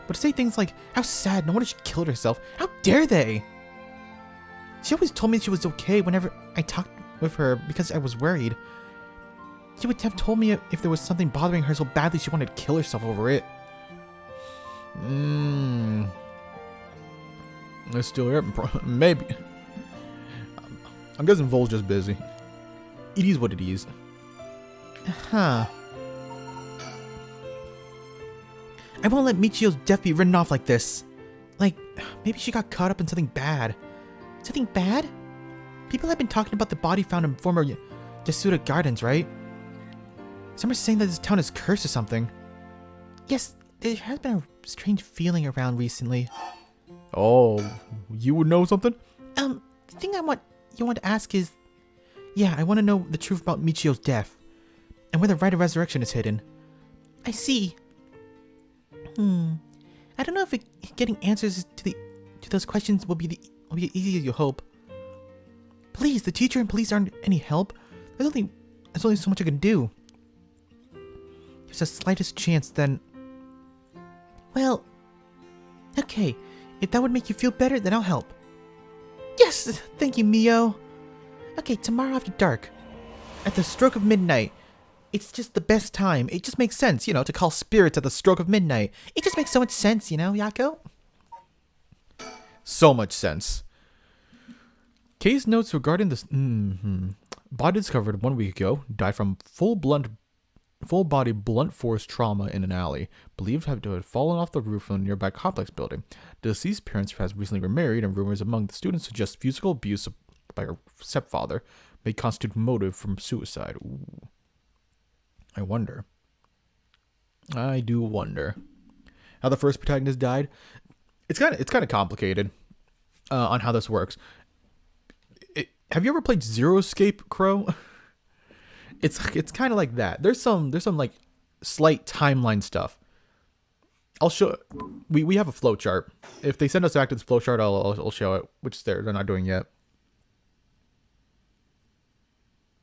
But to say things like, how sad, no wonder she killed herself, how dare they? She always told me she was okay whenever I talked with her because I was worried. She would have told me if there was something bothering her so badly she wanted to kill herself over it. It's still here. Maybe. I'm guessing Vol's just busy. It is what it is. Huh. I won't let Michio's death be written off like this. Like, maybe she got caught up in something bad. Something bad? People have been talking about the body found in former Yasuda Gardens, right? Some are saying that this town is cursed or something. Yes, there has been a strange feeling around recently. Oh, you would know something? The thing you want to ask is... Yeah, I want to know the truth about Michio's death. And where the rite of resurrection is hidden. I see. I don't know if getting answers to those questions will be as easy as you hope. Please, the teacher and police aren't any help. There's only so much I can do. There's the slightest chance, then... Well... Okay, if that would make you feel better, then I'll help. Yes! Thank you, Mio! Okay, tomorrow after dark. At the stroke of midnight. It's just the best time. It just makes sense, to call spirits at the stroke of midnight. It just makes so much sense, Yako? So much sense. Case notes regarding this... Body discovered 1 week ago. Died from full-body blunt force trauma in an alley. Believed to have fallen off the roof from a nearby complex building. The deceased parents has recently remarried, and rumors among the students suggest physical abuse by her stepfather may constitute motive from suicide. Ooh. I do wonder how the first protagonist died. It's kind of complicated on how this works. Have you ever played Zero Escape, Crow? It's kind of like that. There's some like slight timeline stuff. I'll show. We have a flowchart. If they send us back to this flowchart, I'll show it, which they're not doing yet.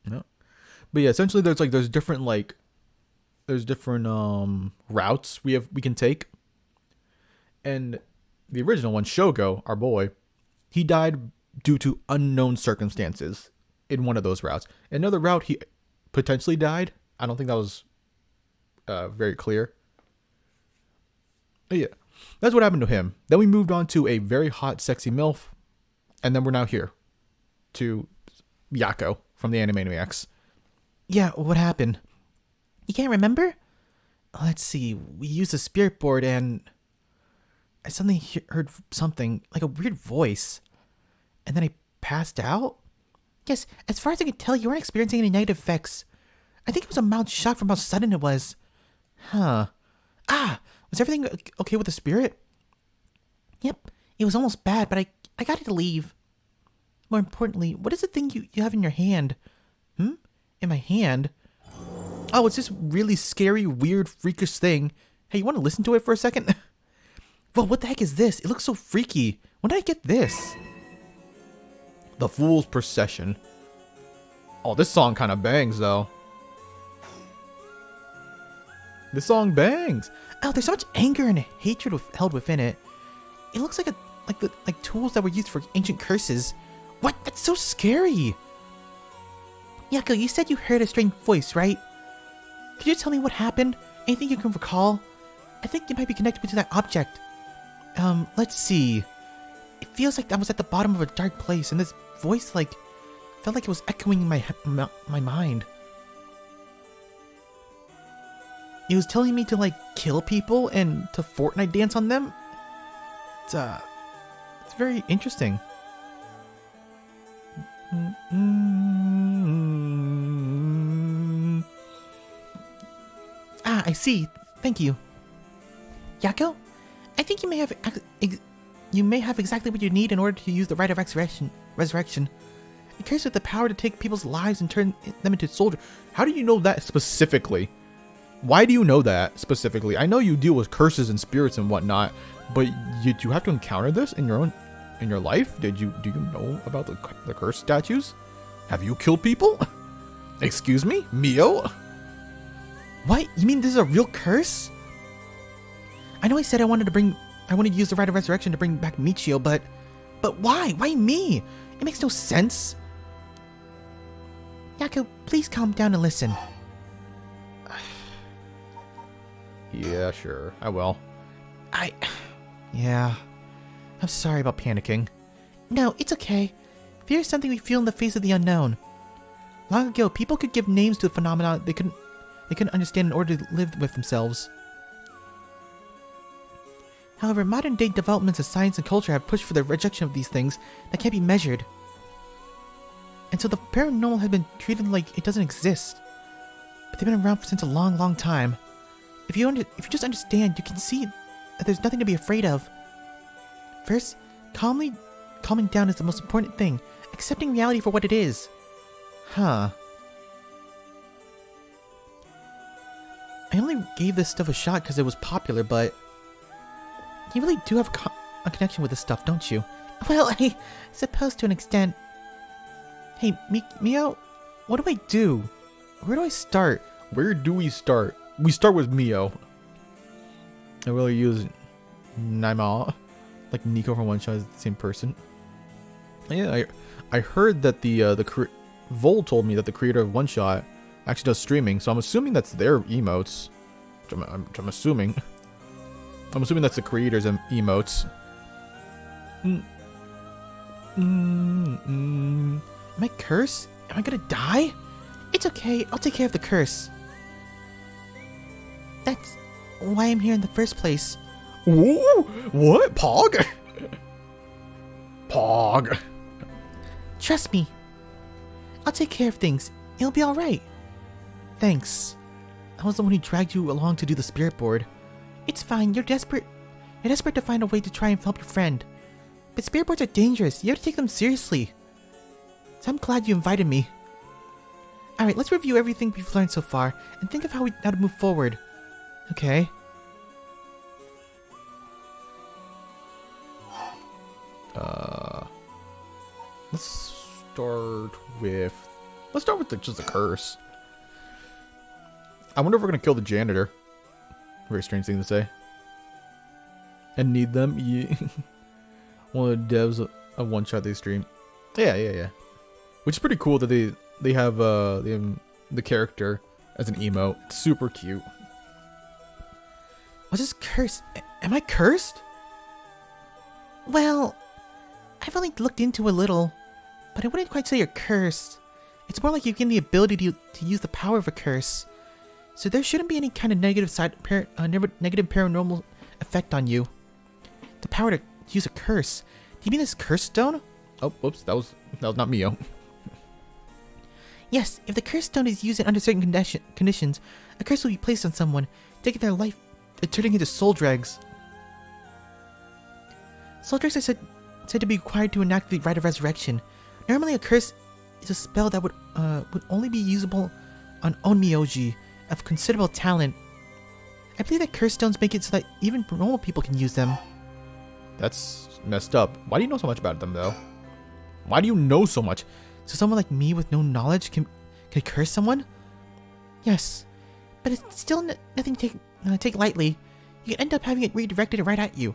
No, but yeah, essentially there's different routes we can take. And the original one, Shogo, our boy, he died due to unknown circumstances in one of those routes. Another route, he potentially died. I don't think that was very clear. But yeah, that's what happened to him. Then we moved on to a very hot, sexy MILF. And then we're now here to Yako from the Animaniacs. Yeah, what happened? You can't remember? Let's see. We used a spirit board and I suddenly heard something, like a weird voice. And then I passed out? Yes, as far as I can tell, you weren't experiencing any negative effects. I think it was a mild shock from how sudden it was. Huh. Was everything okay with the spirit? Yep, it was almost bad, but I got it to leave. More importantly, what is the thing you have in your hand? In my hand? Oh, it's this really scary, weird, freakish thing. Hey, you want to listen to it for a second? Well, what the heck is this? It looks so freaky. When did I get this? The Fool's Procession. Oh, this song kind of bangs, though. This song bangs. Oh, there's so much anger and hatred held within it. It looks like like tools that were used for ancient curses. What? That's so scary. Yako, you said you heard a strange voice, right? Could you tell me what happened? Anything you can recall? I think it might be connected to that object. Let's see. It feels like I was at the bottom of a dark place, and this voice, felt like it was echoing in my mind. It was telling me to, kill people and to Fortnite dance on them. It's very interesting. I see. Thank you. Yako? I think you may have exactly what you need in order to use the rite of resurrection. It carries with the power to take people's lives and turn them into soldiers. How do you know that specifically? Why do you know that specifically? I know you deal with curses and spirits and whatnot, but you have to encounter this in your life? Do you know about the curse statues? Have you killed people? Excuse me, Mio? What? You mean this is a real curse? I know I said I wanted to use the rite of resurrection to bring back Michio, but why? Why me? It makes no sense. Yako, please calm down and listen. Yeah, sure. I will. Yeah. I'm sorry about panicking. No, it's okay. Fear is something we feel in the face of the unknown. Long ago, people could give names to the phenomena they couldn't understand in order to live with themselves. However, modern-day developments of science and culture have pushed for the rejection of these things that can't be measured. And so the paranormal has been treated like it doesn't exist. But they've been around since a long, long time. If you just understand, you can see that there's nothing to be afraid of. First, calming down is the most important thing. Accepting reality for what it is. Huh. I only gave this stuff a shot because it was popular, but you really do have a connection with this stuff, don't you? Well, I suppose to an extent. Hey, Mio, what do I do? Where do I start? Where do we start? We start with Mio. I really use Naima, like Nico from One Shot is the same person. Yeah, I heard that Vol told me that the creator of One Shot actually does streaming, so I'm assuming that's their emotes. I'm assuming. I'm assuming that's the creators' emotes. Am I cursed? Am I gonna die? It's okay, I'll take care of the curse. That's why I'm here in the first place. Ooh, what? Pog? Pog. Trust me. I'll take care of things. It'll be alright. Thanks. I was the one who dragged you along to do the spirit board. It's fine, you're desperate. You're desperate to find a way to try and help your friend. But spirit boards are dangerous. You have to take them seriously. So I'm glad you invited me. Alright, let's review everything we've learned so far and think of how to move forward. Okay. Let's start with just the curse. I wonder if we're gonna kill the janitor. Very strange thing to say. and need them. Yeah. One of the devs of One Shot they stream. Yeah. Which is pretty cool that they have the character as an emote. It's super cute. What's this curse? Am I cursed? Well, I've only looked into a little, but I wouldn't quite say you're cursed. It's more like you gain the ability to use the power of a curse. So there shouldn't be any kind of negative negative paranormal effect on you. The power to use a curse. Do you mean this curse stone? Oh, whoops, that was not Mio. Yes, if the curse stone is used under certain conditions, a curse will be placed on someone, taking their life and turning into soul dregs. Soul dregs are said to be required to enact the rite of resurrection. Normally, a curse is a spell that would only be usable on Onmyoji of considerable talent. I believe that curse stones make it so that even normal people can use them. That's messed up. Why do you know so much about them, though? Why do you know so much? So someone like me with no knowledge can curse someone? Yes, but it's still nothing to take lightly. You can end up having it redirected right at you.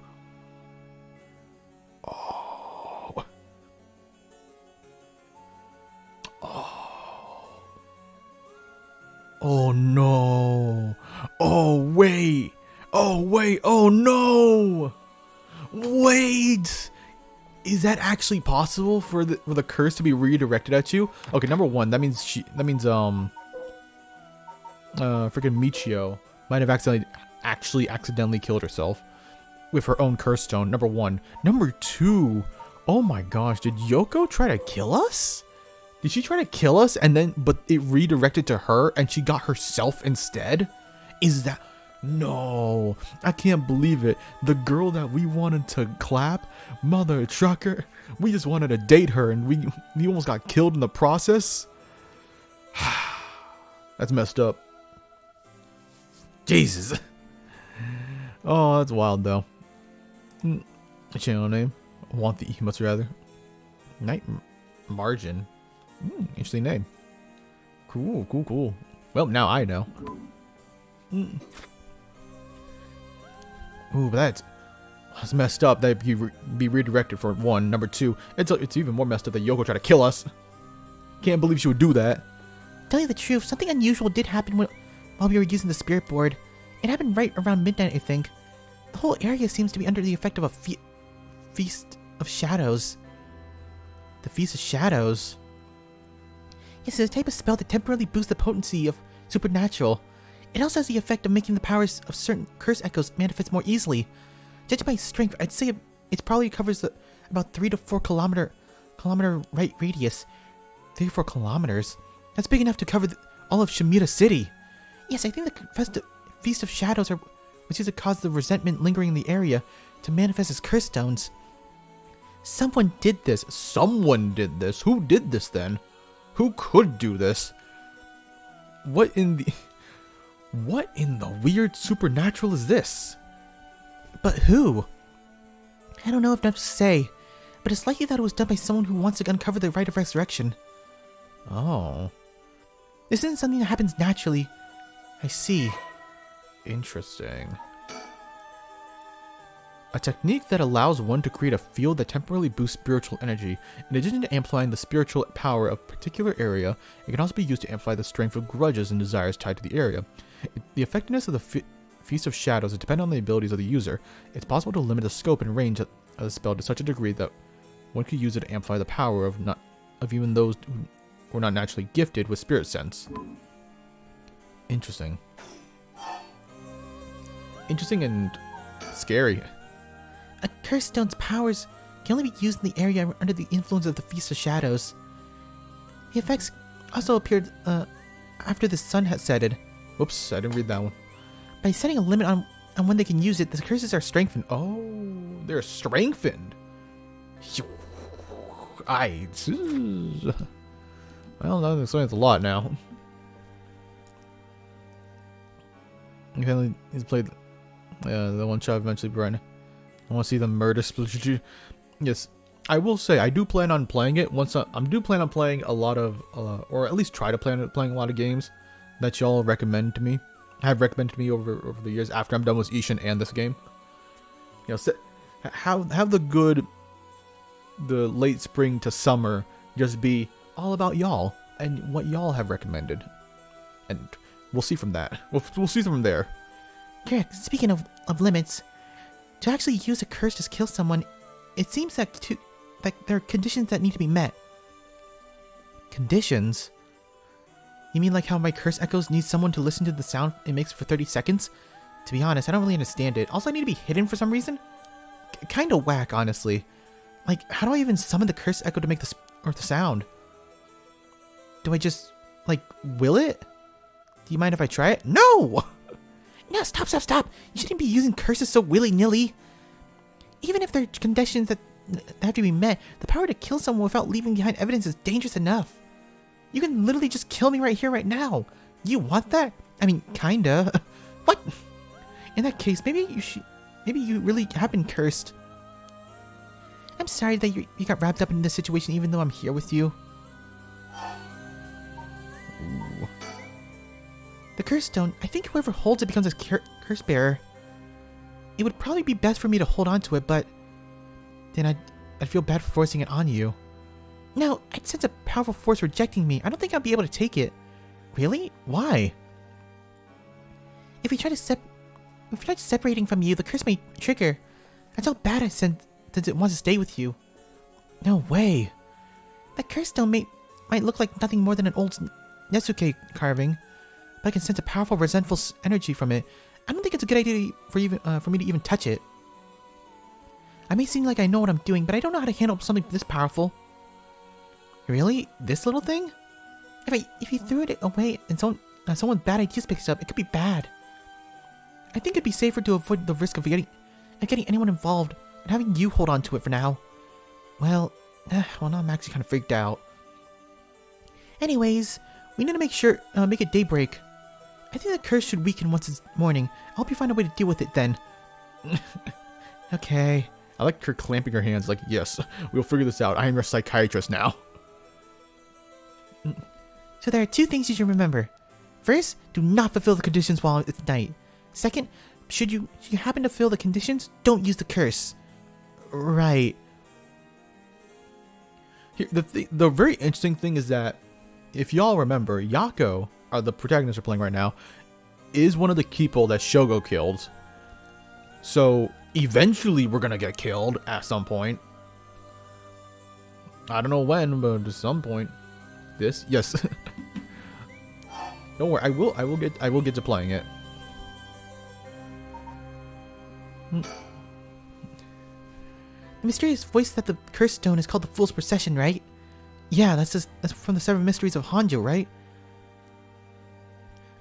Oh no. Oh wait. Oh no. Wait. Is that actually possible for the curse to be redirected at you? Okay, number one, that means freaking Michio might have accidentally killed herself with her own curse stone. Number one. Number two, oh my gosh, did Yoko try to kill us? Did she try to kill us but it redirected to her and she got herself instead? Is that... No, I can't believe it. The girl that we wanted to clap, mother trucker, we just wanted to date her and we almost got killed in the process. That's messed up. Jesus. Oh, that's wild though. Channel name. I want the emotes rather. Night Margin. Interesting name. Cool. Well, now I know. Ooh, but that's messed up. That be redirected for one. Number two, it's even more messed up that Yoko tried to kill us. Can't believe she would do that. Tell you the truth, something unusual did happen while we were using the spirit board. It happened right around midnight, I think. The whole area seems to be under the effect of a feast of shadows. The Feast of Shadows? Yes, it's a type of spell that temporarily boosts the potency of supernatural. It also has the effect of making the powers of certain curse echoes manifest more easily. Judged by strength, I'd say it probably covers about 3 to 4 kilometer radius. 3 or 4 kilometers? That's big enough to cover all of Shimura City. Yes, I think the Feast of Shadows was used to cause the resentment lingering in the area to manifest as curse stones. Someone did this. Someone did this. Who did this then? Who could do this? What in the weird supernatural is this? But who? I don't know enough to say, but it's likely that it was done by someone who wants to uncover the rite of resurrection. Oh. This isn't something that happens naturally. I see. Interesting. A technique that allows one to create a field that temporarily boosts spiritual energy. In addition to amplifying the spiritual power of a particular area, it can also be used to amplify the strength of grudges and desires tied to the area. The effectiveness of the Feast of Shadows is dependent on the abilities of the user. It's possible to limit the scope and range of the spell to such a degree that one could use it to amplify the power of even those who are not naturally gifted with spirit sense. Interesting. Interesting and scary. A curse stone's powers can only be used in the area under the influence of the Feast of Shadows. The effects also appeared after the sun had setted. Whoops, I didn't read that one. By setting a limit on when they can use it, the curses are strengthened. Oh, they're strengthened. Well, that explains a lot now. He's played the one shot eventually, Brian. I want to see them murder Split. Yes, I will say I do plan on playing it. I do plan on playing a lot of, or at least try to plan on playing a lot of games that y'all recommend to me. Have recommended to me over the years after I'm done with Ishin and this game. You know, have the late spring to summer just be all about y'all and what y'all have recommended, and we'll see from that. We'll see from there. Correct. Speaking of limits, to actually use a curse to kill someone, it seems that there are conditions that need to be met. Conditions? You mean like how my curse echoes need someone to listen to the sound it makes for 30 seconds? To be honest, I don't really understand it. Also, I need to be hidden for some reason? Kinda whack, honestly. Like, how do I even summon the curse echo to make the sound? Do I just, like, will it? Do you mind if I try it? No! No, stop. You shouldn't be using curses so willy-nilly. Even if there are conditions that have to be met, the power to kill someone without leaving behind evidence is dangerous enough. You can literally just kill me right here, right now. You want that? I mean, kinda. What? In that case, maybe you really have been cursed. I'm sorry that you got wrapped up in this situation even though I'm here with you. Ooh. The curse stone, I think whoever holds it becomes a curse bearer. It would probably be best for me to hold on to it, but then I'd feel bad for forcing it on you. No, I'd sense a powerful force rejecting me. I don't think I'll be able to take it. Really? Why? If we try separating from you, the curse may trigger. That's how bad I sense since it wants to stay with you. No way. That curse stone might look like nothing more than an old Nesuke carving, but I can sense a powerful, resentful energy from it. I don't think it's a good idea for me to even touch it. I may seem like I know what I'm doing, but I don't know how to handle something this powerful. Really? This little thing? If you threw it away and someone's bad ideas picks it up, it could be bad. I think it'd be safer to avoid the risk of getting anyone involved and having you hold on to it for now. Well, now I'm actually kind of freaked out. Anyways, we need to make it daybreak. I think the curse should weaken once it's morning. I hope you find a way to deal with it then. Okay. I like her clamping her hands like, yes, we'll figure this out. I am your psychiatrist now. So there are two things you should remember. First, do not fulfill the conditions while it's night. Second, should you happen to fulfill the conditions, don't use the curse. Right. Here, the very interesting thing is that, if y'all remember, Yako, the protagonist we're playing right now, is one of the people that Shogo killed. So, eventually we're gonna get killed at some point. I don't know when, but at some point. Yes. Don't worry, I will get to playing it. The mysterious voice that the curse stone is called the Fool's Procession, right? Yeah, that's from the Seven Mysteries of Hanjo, right?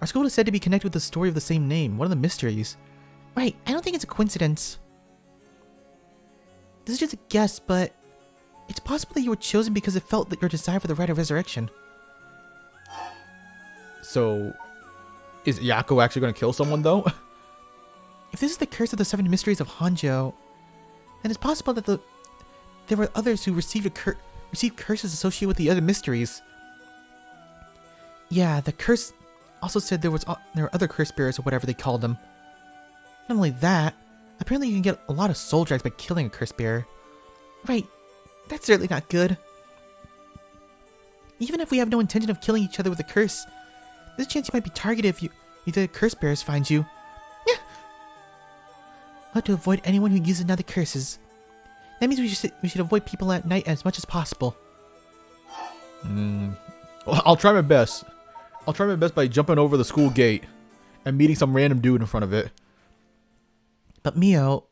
Our school is said to be connected with the story of the same name, one of the mysteries. Right, I don't think it's a coincidence. This is just a guess, but it's possible that you were chosen because it felt that your desire for the right of resurrection. So, is Yako actually going to kill someone, though? If this is the curse of the Seven Mysteries of Hanjo, then it's possible that there were others who received curses associated with the other mysteries. Yeah, the curse also said there were other curse bearers or whatever they called them. Not only that, apparently you can get a lot of soul drags by killing a curse bearer. Right, that's certainly not good. Even if we have no intention of killing each other with a curse, there's a chance you might be targeted if the curse bearers find you. Yeah. We'll have to avoid anyone who uses another curses. That means we should avoid people at night as much as possible. Well, I'll try my best. I'll try my best by jumping over the school gate and meeting some random dude in front of it. But Mio,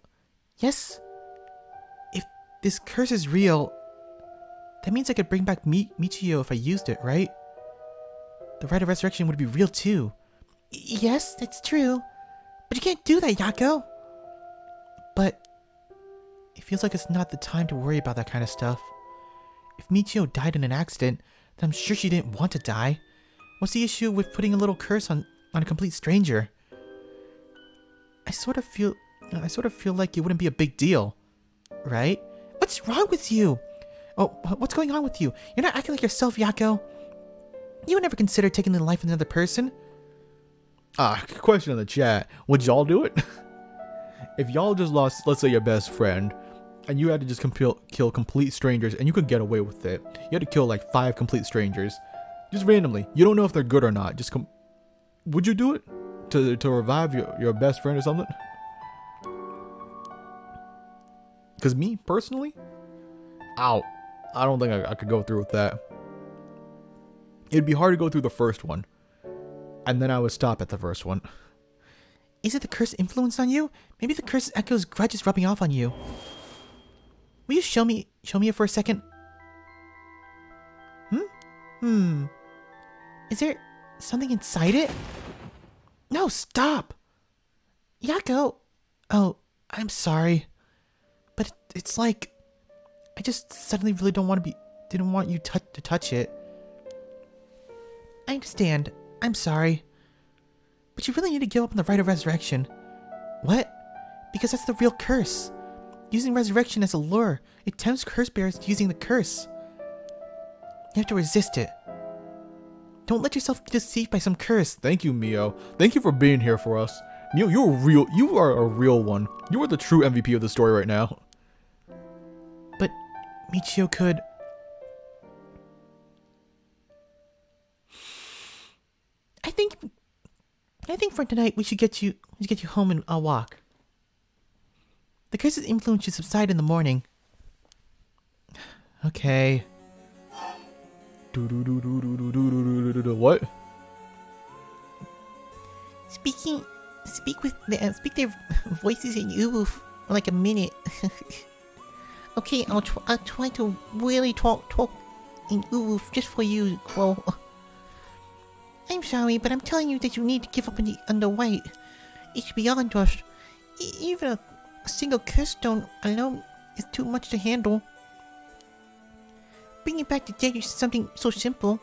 yes? If this curse is real, that means I could bring back Michio if I used it, right? The rite of resurrection would be real too. Yes, that's true. But you can't do that, Yako. But it feels like it's not the time to worry about that kind of stuff. If Michio died in an accident, then I'm sure she didn't want to die. What's the issue with putting a little curse on a complete stranger? I sort of feel like it wouldn't be a big deal, right? What's wrong with you? Oh, what's going on with you? You're not acting like yourself, Yako. You would never consider taking the life of another person. Question in the chat. Would y'all do it? if y'all just lost, let's say, your best friend, and you had to just kill complete strangers, and you could get away with it. You had to kill like 5 complete strangers, just randomly. You don't know if they're good or not. Just would you do it to revive your best friend or something? Because me personally, I don't think I could go through with that. It'd be hard to go through the first one, and then I would stop at the first one. Is it the curse influence on you? Maybe the curse echo's grudge is rubbing off on you. Will you show me it for a second? Is there something inside it? No, stop! Yako! Oh, I'm sorry. But it's like, I just suddenly really didn't want you to touch it. I understand. I'm sorry. But you really need to give up on the rite of resurrection. What? Because that's the real curse. Using resurrection as a lure, it tempts curse bearers to using the curse. You have to resist it. Don't let yourself be deceived by some curse. Thank you, Mio. Thank you for being here for us. Mio, you are a real one. You are the true MVP of the story right now. But Michio could... I think for tonight we should get you home and I'll walk. The curse's influence should subside in the morning. Okay. What? Speak their voices in Uwu for like a minute. Okay, I'll try to really talk in Uwu just for you, Quo. I'm sorry, but I'm telling you that you need to give up on the white. It's beyond us. Even a single curse stone alone is too much to handle. Bringing back the dead is something so simple.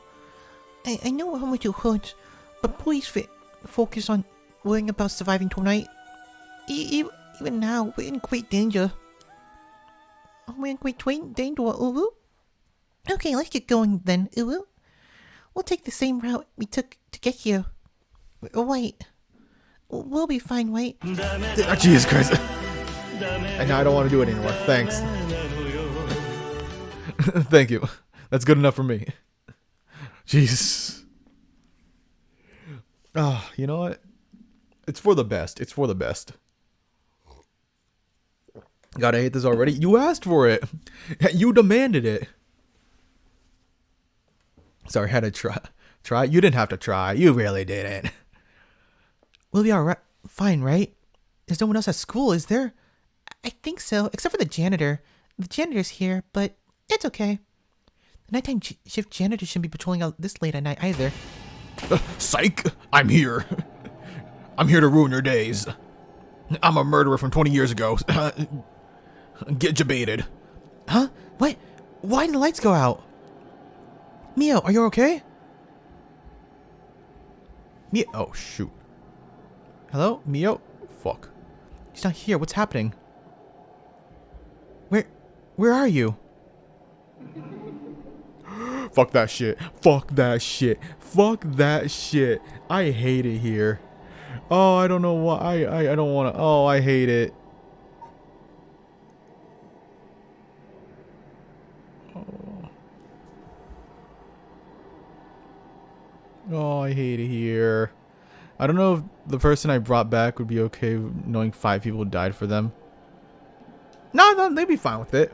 I know how much it hurts, but please focus on worrying about surviving tonight. Even now, we're in great danger. We're in great danger, Uwu. Okay, let's get going then, Uwu. We'll take the same route we took to get here. Wait. We'll be fine, wait. Oh, Jesus Christ. And now I don't want to do it anymore. Thanks. Thank you. That's good enough for me. Jesus. Ah, you know what? It's for the best. It's for the best. God, I hate this already. You asked for it. You demanded it. Sorry, I had to try. You didn't have to try. You really didn't. We'll be alright. Fine, right? There's no one else at school, is there? I think so, except for the janitor. The janitor's here, but it's okay. The nighttime shift janitor shouldn't be patrolling out this late at night either. Psych! I'm here. I'm here to ruin your days. I'm a murderer from 20 years ago. Get jebaited. Huh? What? Why did the lights go out? Mio, are you okay? Mio. Oh, shoot. Hello? Mio? Fuck. He's not here. What's happening? Where are you? Fuck that shit. Fuck that shit. Fuck that shit. I hate it here. Oh, I don't know why. I don't want to. Oh, I hate it. Oh, I hate it here. I don't know if the person I brought back would be okay knowing 5 people died for them. No, they'd be fine with it.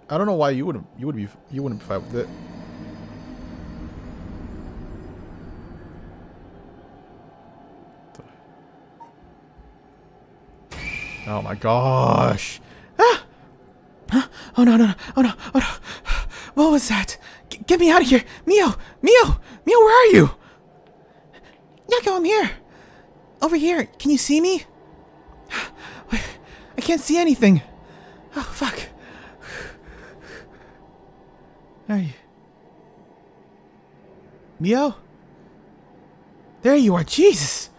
I don't know why you wouldn't be fine with it. Oh my gosh. Ah! Oh no. What was that? Get me out of here. Mio, where are you? Yako, I'm here. Over here. Can you see me? I can't see anything. Oh, fuck. Where are you? Mio? There you are. Jesus.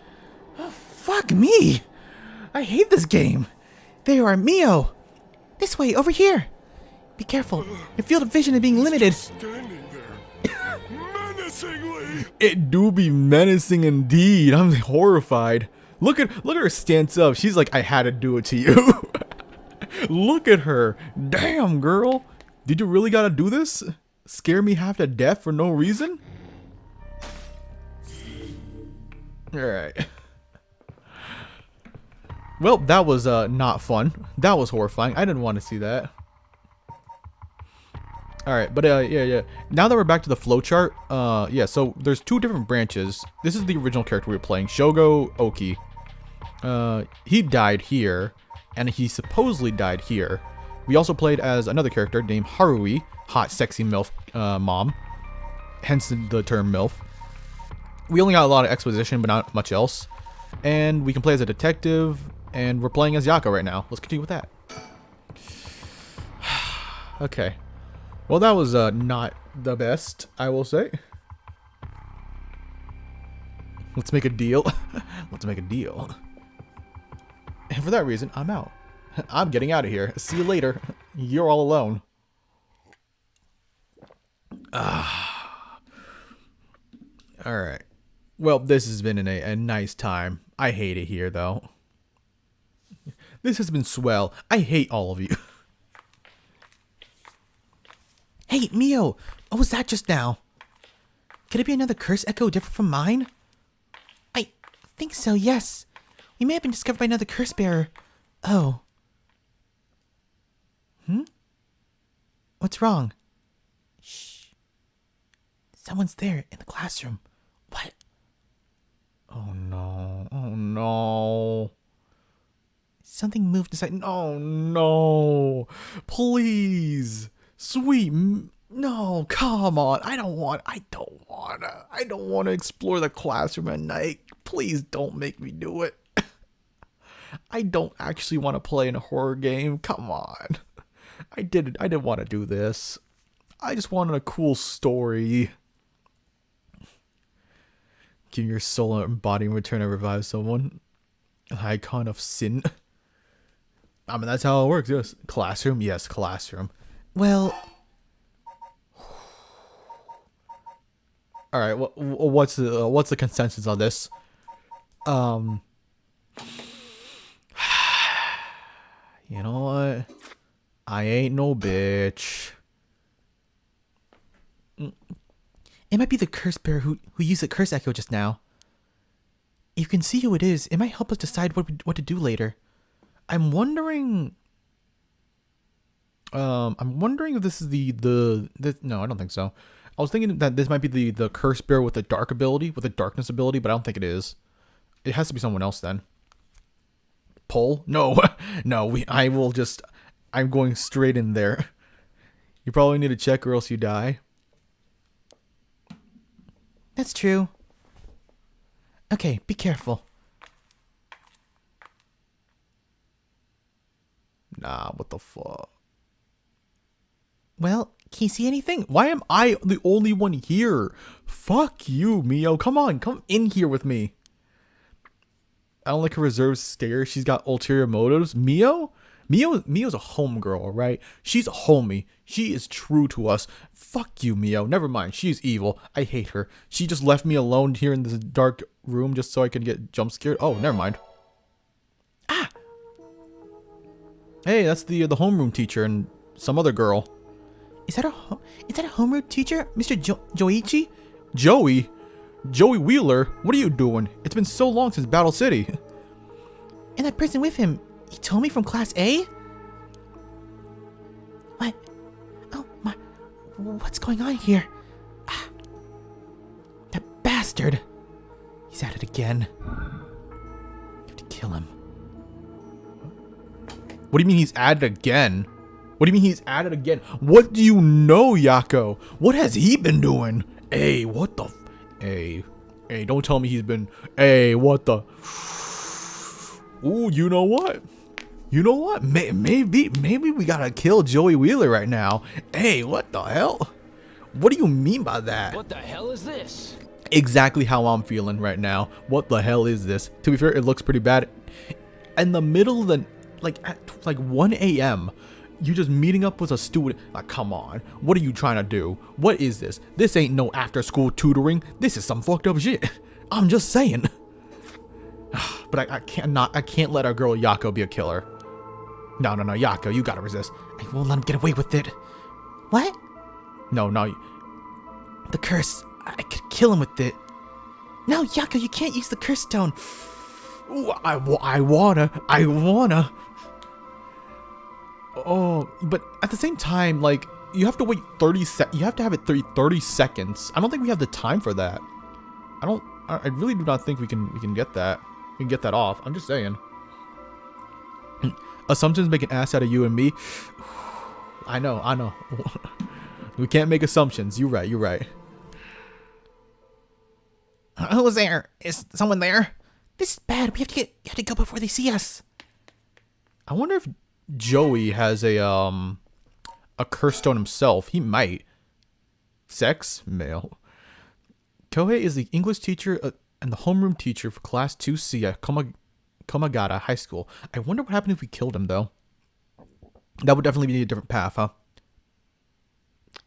Oh, fuck me. I hate this game. There you are, Mio. This way, over here. Be careful. Your field of vision is being limited. Standing there, menacingly. It do be menacing indeed. I'm horrified. Look at her stance up. She's like, I had to do it to you. Look at her. Damn, girl. Did you really gotta do this? Scare me half to death for no reason? Alright. Well, that was not fun. That was horrifying. I didn't want to see that. Alright, but yeah. Now that we're back to the flowchart, yeah, so there's two different branches. This is the original character we were playing, Shogo Oki. He died here, and he supposedly died here. We also played as another character named Harui, hot, sexy MILF mom. Hence the term MILF. We only got a lot of exposition, but not much else. And we can play as a detective, and we're playing as Yako right now. Let's continue with that. Okay. Well, that was not the best, I will say. Let's make a deal. Let's make a deal. And for that reason, I'm out. I'm getting out of here. See you later. You're all alone. Alright. Well, this has been a nice time. I hate it here, though. This has been swell. I hate all of you. Hey, Mio! What was that just now? Could it be another curse echo different from mine? I think so, yes. We may have been discovered by another curse bearer. Oh. What's wrong? Shh. Someone's there in the classroom. What? Oh no. Oh no. Something moved inside. Oh no. Please. Sweet. No, come on. I don't want to explore the classroom at night. Please don't make me do it. I don't actually want to play in a horror game. Come on. I didn't want to do this. I just wanted a cool story. Give your soul and body in return and revive someone. An icon of sin. I mean, that's how it works. Yes. Classroom? Yes, classroom. Well... Alright, what's the consensus on this? You know what? I ain't no bitch. It might be the curse bearer who used the curse echo just now. If you can see who it is, it might help us decide what to do later. I'm wondering if this is no, I don't think so. I was thinking that this might be the curse bearer with the dark ability, with the darkness ability, but I don't think it is. It has to be someone else then. Pull? No. No, I'm going straight in there. You probably need to check or else you die. That's true. Okay, be careful. Nah, what the fuck? Well, can you see anything? Why am I the only one here? Fuck you, Mio. Come on, come in here with me. I don't like her reserved stare. She's got ulterior motives. Mio's a homegirl, alright? She's a homie. She is true to us. Fuck you, Mio. Never mind. She's evil. I hate her. She just left me alone here in this dark room just so I can get jump scared. Oh, never mind. Ah! Hey, that's the homeroom teacher and some other girl. Is that a homeroom teacher, Mr. Joichi? Joey Wheeler? What are you doing? It's been so long since Battle City. And that person with him, he told me from Class A? What? Oh my, what's going on here? Ah, that bastard. He's at it again. You have to kill him. What do you mean he's at it again? What do you mean he's at it again? What do you know, Yako? What has he been doing? Hey, what the... Hey, don't tell me he's been... Hey, what the... Ooh, you know what? You know what? Maybe we gotta kill Joey Wheeler right now. Hey, what the hell? What do you mean by that? What the hell is this? Exactly how I'm feeling right now. What the hell is this? To be fair, it looks pretty bad. In the middle of the... At 1 a.m., you just meeting up with a student. Like, come on. What are you trying to do? What is this? This ain't no after school tutoring. This is some fucked up shit. I'm just saying. but I can't let our girl Yako be a killer. No, Yako, you gotta resist. I won't let him get away with it. What? No. The curse. I could kill him with it. No, Yako, you can't use the curse stone. Ooh, I wanna. Oh, but at the same time, like, you have to wait 30 seconds. You have to have it 30 seconds. I don't think we have the time for that. I really do not think we can get that. We can get that off. I'm just saying. Assumptions make an ass out of you and me. I know. We can't make assumptions. You're right. Who's there? Is someone there? This is bad. We have to go before they see us. I wonder if Joey has a curse stone himself. He might. Sex? Male. Kohei is the English teacher and the homeroom teacher for Class 2C at Komagata High School. I wonder what happened if we killed him, though. That would definitely be a different path, huh?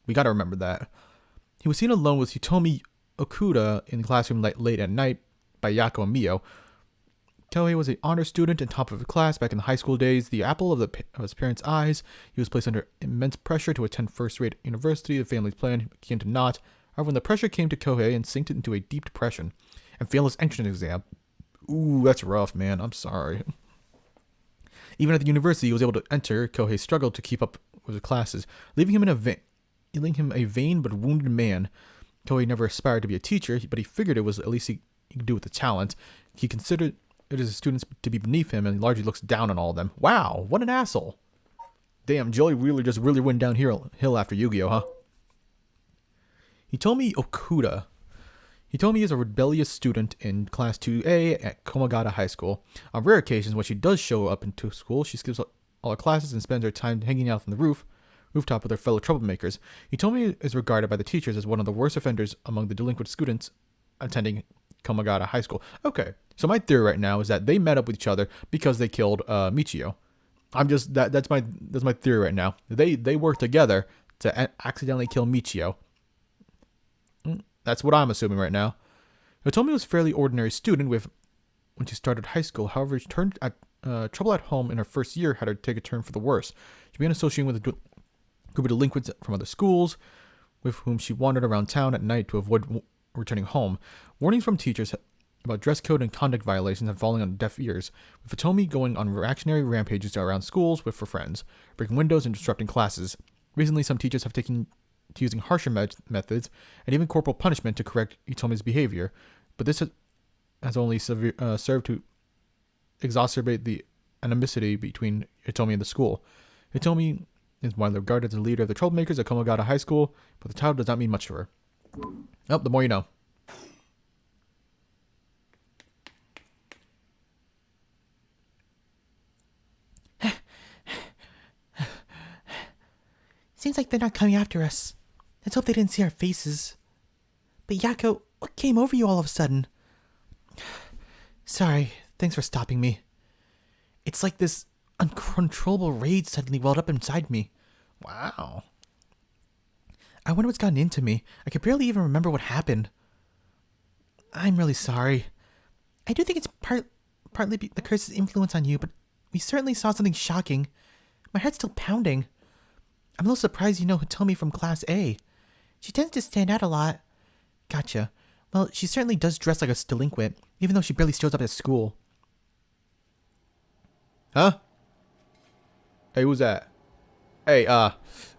We gotta remember that. He was seen alone with Hitomi Okuda in the classroom late at night by Yako and Mio. Kohei was an honor student and top of his class back in the high school days. The apple of his parents' eyes, he was placed under immense pressure to attend first-rate university. The family's plan came to naught. However, when the pressure came to Kohei and sank into a deep depression and failed his entrance exam. Ooh, that's rough, man. I'm sorry. Even at the university he was able to enter, Kohei struggled to keep up with his classes, leaving him a vain but wounded man. Kohei never aspired to be a teacher, but he figured it was at least he could do with the talent. He considered his students to be beneath him, and he largely looks down on all of them. Wow, what an asshole. Damn, Joey really went downhill after Yu-Gi-Oh, huh? Hitomi Okuda. Hitomi is a rebellious student in Class 2A at Komagata High School. On rare occasions, when she does show up into school, she skips all her classes and spends her time hanging out on the rooftop with her fellow troublemakers. Hitomi is regarded by the teachers as one of the worst offenders among the delinquent students attending Komagata High School. Okay, so my theory right now is that they met up with each other because they killed Michio. That's my theory right now. They worked together to accidentally kill Michio. That's what I'm assuming right now. Hitomi was a fairly ordinary student when she started high school. However, she turned trouble at home in her first year had her take a turn for the worse. She began associating with a group of delinquents from other schools, with whom she wandered around town at night to avoid returning home. Warnings from teachers about dress code and conduct violations have fallen on deaf ears, with Hitomi going on reactionary rampages around schools with her friends, breaking windows and disrupting classes. Recently, some teachers have taken to using harsher methods and even corporal punishment to correct Hitomi's behavior, but this has only served to exacerbate the animosity between Hitomi and the school. Hitomi is widely regarded as the leader of the troublemakers at Komagata High School, but the title does not mean much to her. Oh, the more you know. Seems like they're not coming after us. Let's hope they didn't see our faces. But Yako, what came over you all of a sudden? Sorry, thanks for stopping me. It's like this uncontrollable rage suddenly welled up inside me. Wow. I wonder what's gotten into me. I could barely even remember what happened. I'm really sorry. I do think it's partly the curse's influence on you, but we certainly saw something shocking. My heart's still pounding. I'm a little surprised you know Hitomi from Class A. She tends to stand out a lot. Gotcha. Well, she certainly does dress like a delinquent, even though she barely shows up at school. Huh? Hey, who's that? Hey,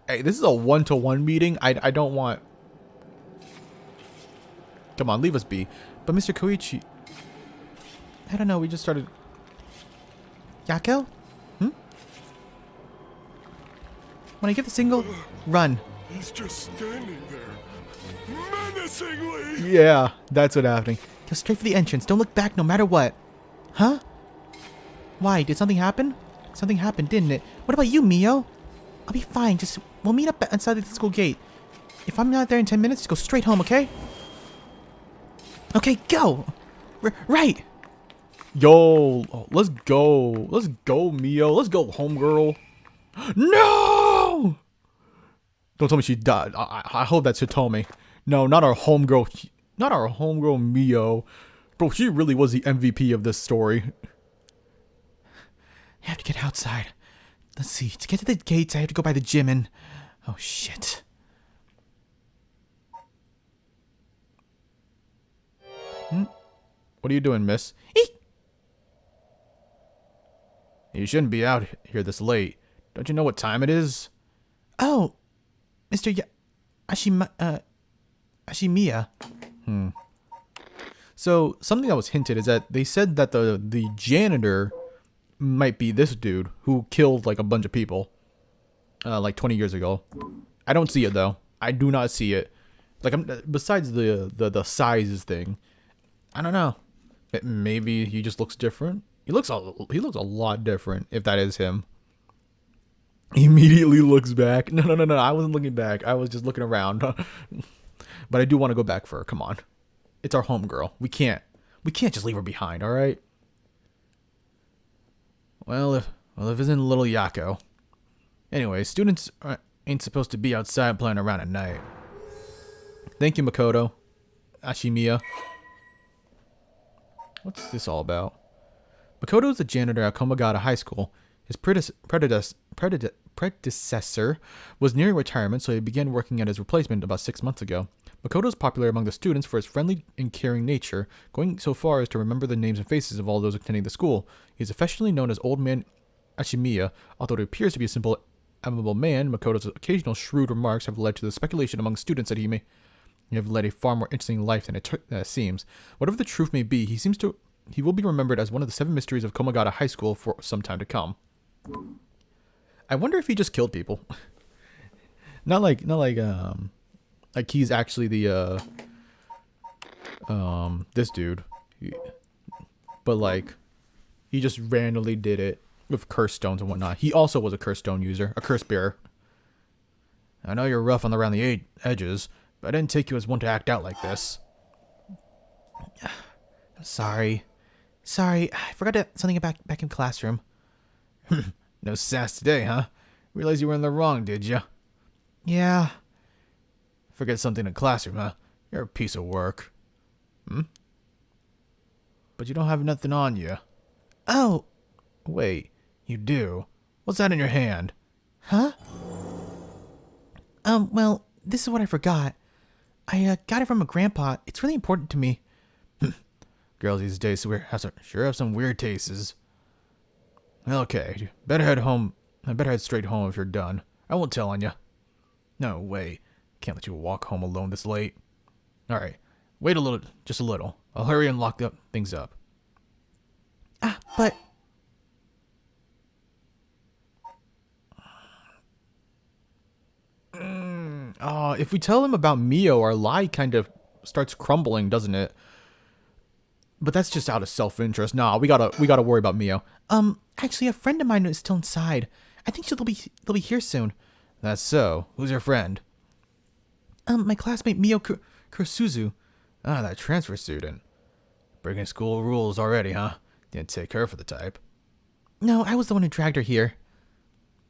this is a one-to-one meeting. I don't want... Come on, leave us be. But Mr. Koichi... I don't know, we just started... Yako? When I give the signal, run. He's just standing there, menacingly. Yeah, that's what's happening. Go straight for the entrance. Don't look back no matter what. Huh? Why? Did something happen? Something happened, didn't it? What about you, Mio? I'll be fine. We'll meet up outside the school gate. If I'm not there in 10 minutes, go straight home, okay? Okay, go! Right! Yo, let's go. Let's go, Mio. Let's go, homegirl. No! Don't tell me she died. I hope that's Hitomi. No, not our homegirl. Not our homegirl Mio. Bro, she really was the MVP of this story. I have to get outside. Let's see. To get to the gates, I have to go by the gym and... Oh, shit. What are you doing, miss? Eek! You shouldn't be out here this late. Don't you know what time it is? Oh, Mr. Ashimiya. So, something that was hinted is that they said that the janitor might be this dude who killed like a bunch of people like 20 years ago. I don't see it though. I do not see it. Like, besides the sizes thing, I don't know. Maybe he just looks different. He looks a lot different if that is him. He immediately looks back. No. I wasn't looking back. I was just looking around. But I do want to go back for her. Come on. It's our homegirl. We can't just leave her behind, all right? Well, if it's in little Yako. Anyway, students ain't supposed to be outside playing around at night. Thank you, Makoto. Ashimiya. What's this all about? Makoto is the janitor at Komagata High School. His predecessor was nearing retirement, so he began working at his replacement about 6 months ago. Makoto is popular among the students for his friendly and caring nature, going so far as to remember the names and faces of all those attending the school. He is affectionately known as Old Man Ashimiya. Although he appears to be a simple, amiable man, Makoto's occasional shrewd remarks have led to the speculation among students that he may have led a far more interesting life than it seems. Whatever the truth may be, he will be remembered as one of the 7 mysteries of Komagata High School for some time to come. I wonder if he just killed people. not like he's actually the this dude. But like he just randomly did it with curse stones and whatnot. He also was a curse stone user, a curse bearer. I know you're rough around the edges, but I didn't take you as one to act out like this. I'm sorry. Sorry, I forgot something back in classroom. No sass today, huh? Realize you were in the wrong, did ya? Yeah. Forget something in classroom, huh? You're a piece of work. But you don't have nothing on you. Oh. Wait, you do? What's that in your hand? Huh? Well, this is what I forgot. I got it from a grandpa. It's really important to me. Girls these days sure have some weird tastes. Okay, better head home. I better head straight home if you're done. I won't tell on you. No way. Can't let you walk home alone this late. Alright, wait a little, just a little. I'll hurry and lock things up. But... If we tell him about Mio, our lie kind of starts crumbling, doesn't it? But that's just out of self-interest. Nah, we gotta worry about Mio. Actually, a friend of mine is still inside. I think they'll be here soon. That's so. Who's your friend? My classmate Mio Kurosuzu. Ah, that transfer student. Breaking school rules already, huh? Didn't take her for the type. No, I was the one who dragged her here.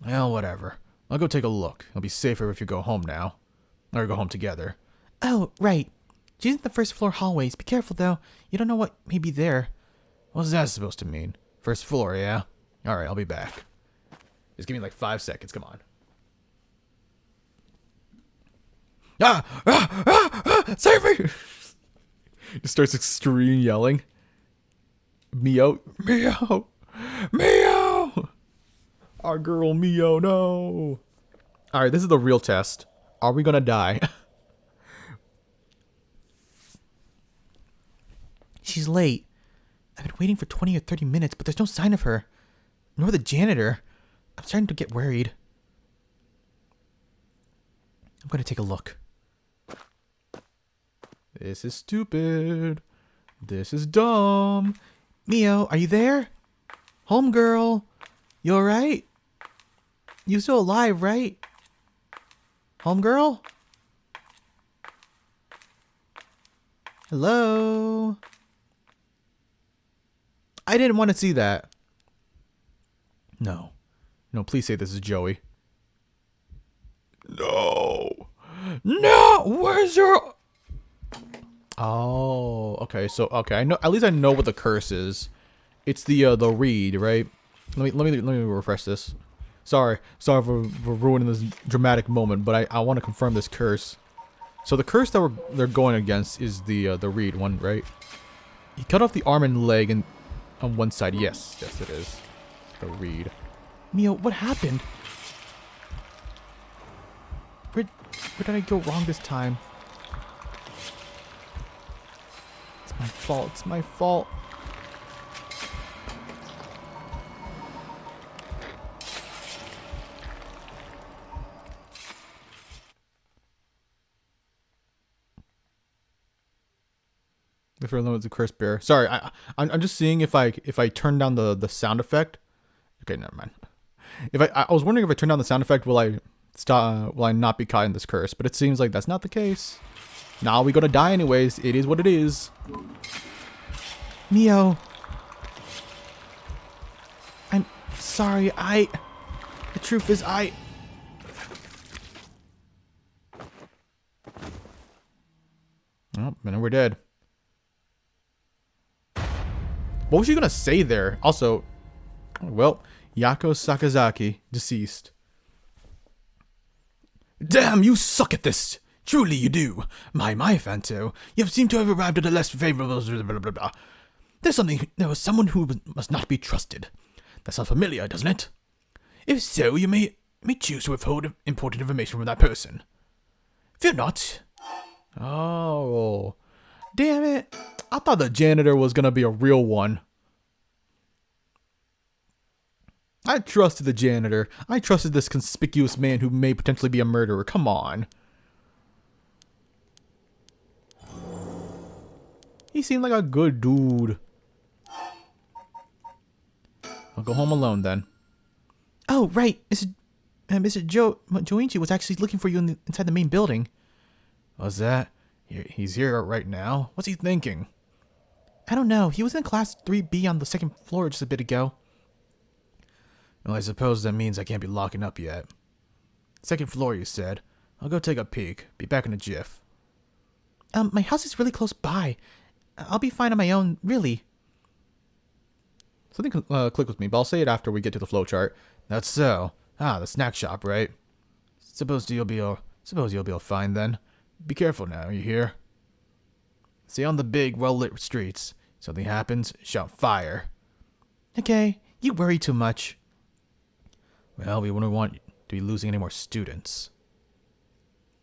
Well, whatever. I'll go take a look. It'll be safer if you go home now. Or go home together. Oh, right. She's in the first floor hallways. Be careful, though. You don't know what may be there. What's that supposed to mean? First floor, yeah? Alright, I'll be back. Just give me like 5 seconds, come on. Save me! He starts extreme yelling. Mio! Our girl Mio, no! Alright, this is the real test. Are we gonna die? She's late. I've been waiting for 20 or 30 minutes, but there's no sign of her. Nor the janitor. I'm starting to get worried. I'm gonna take a look. This is stupid. This is dumb. Mio, are you there? Homegirl. You alright? You still alive, right? Homegirl? Hello? I didn't want to see that. No. No, please say this is Joey. No. No! Where's your... Oh, okay. So okay, I know. At least I know what the curse is. It's the reed, right? Let me refresh this. Sorry for ruining this dramatic moment, but I want to confirm this curse. So the curse that they're going against is the reed one, right? He cut off the arm and leg and on one side. Yes, it is. The reed. Mio, what happened? Where did I go wrong this time? It's my fault. It's my fault. If you're alone with the curse bearer. Sorry, I'm just seeing if I turn down the sound effect. Okay, never mind. If I was wondering if I turn down the sound effect, will I stop? Will I not be caught in this curse? But it seems like that's not the case. Now we gonna die anyways. It is what it is. Mio. I'm sorry. The truth is Oh, and then we're dead. What was you gonna say there? Also, well, Yako Sakazaki, deceased. Damn, you suck at this. Truly you do. My Fanto, you seem to have arrived at a less favorable... Blah, blah, blah. There was someone who must not be trusted. That sounds familiar, doesn't it? If so, you may choose to withhold important information from that person. Fear not. Oh, damn it. I thought the janitor was gonna be a real one. I trusted the janitor. I trusted this conspicuous man who may potentially be a murderer. Come on. He seemed like a good dude. I'll go home alone then. Oh, right. Mr. Joichi was actually looking for you inside the main building. What's that? He's here right now? What's he thinking? I don't know. He was in class 3B on the second floor just a bit ago. Well, I suppose that means I can't be locking up yet. Second floor, you said. I'll go take a peek. Be back in a jiff. My house is really close by. I'll be fine on my own, really. Something clicked with me, but I'll say it after we get to the flowchart. That's so. Ah, the snack shop, right? Suppose you'll be all fine then. Be careful now, you hear? Stay on the big, well-lit streets. Something happens, shout fire. Okay, you worry too much. Well, we wouldn't want to be losing any more students.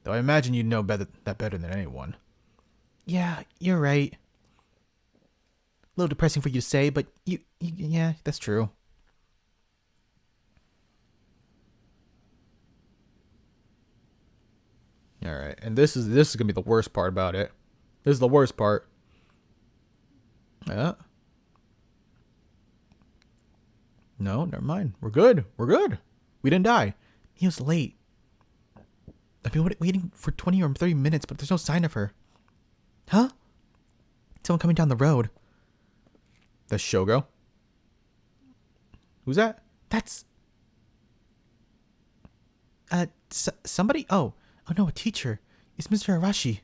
Though I imagine you'd know better than anyone. Yeah, you're right. A little depressing for you to say, but yeah, that's true. All right, and this is gonna be the worst part about it. This is the worst part. No, never mind. We're good. We didn't die. He was late. I've been waiting for 20 or 30 minutes, but there's no sign of her. Huh? Someone coming down the road. That's Shogo. Who's that? That's... somebody? Oh no, a teacher. It's Mr. Arashi.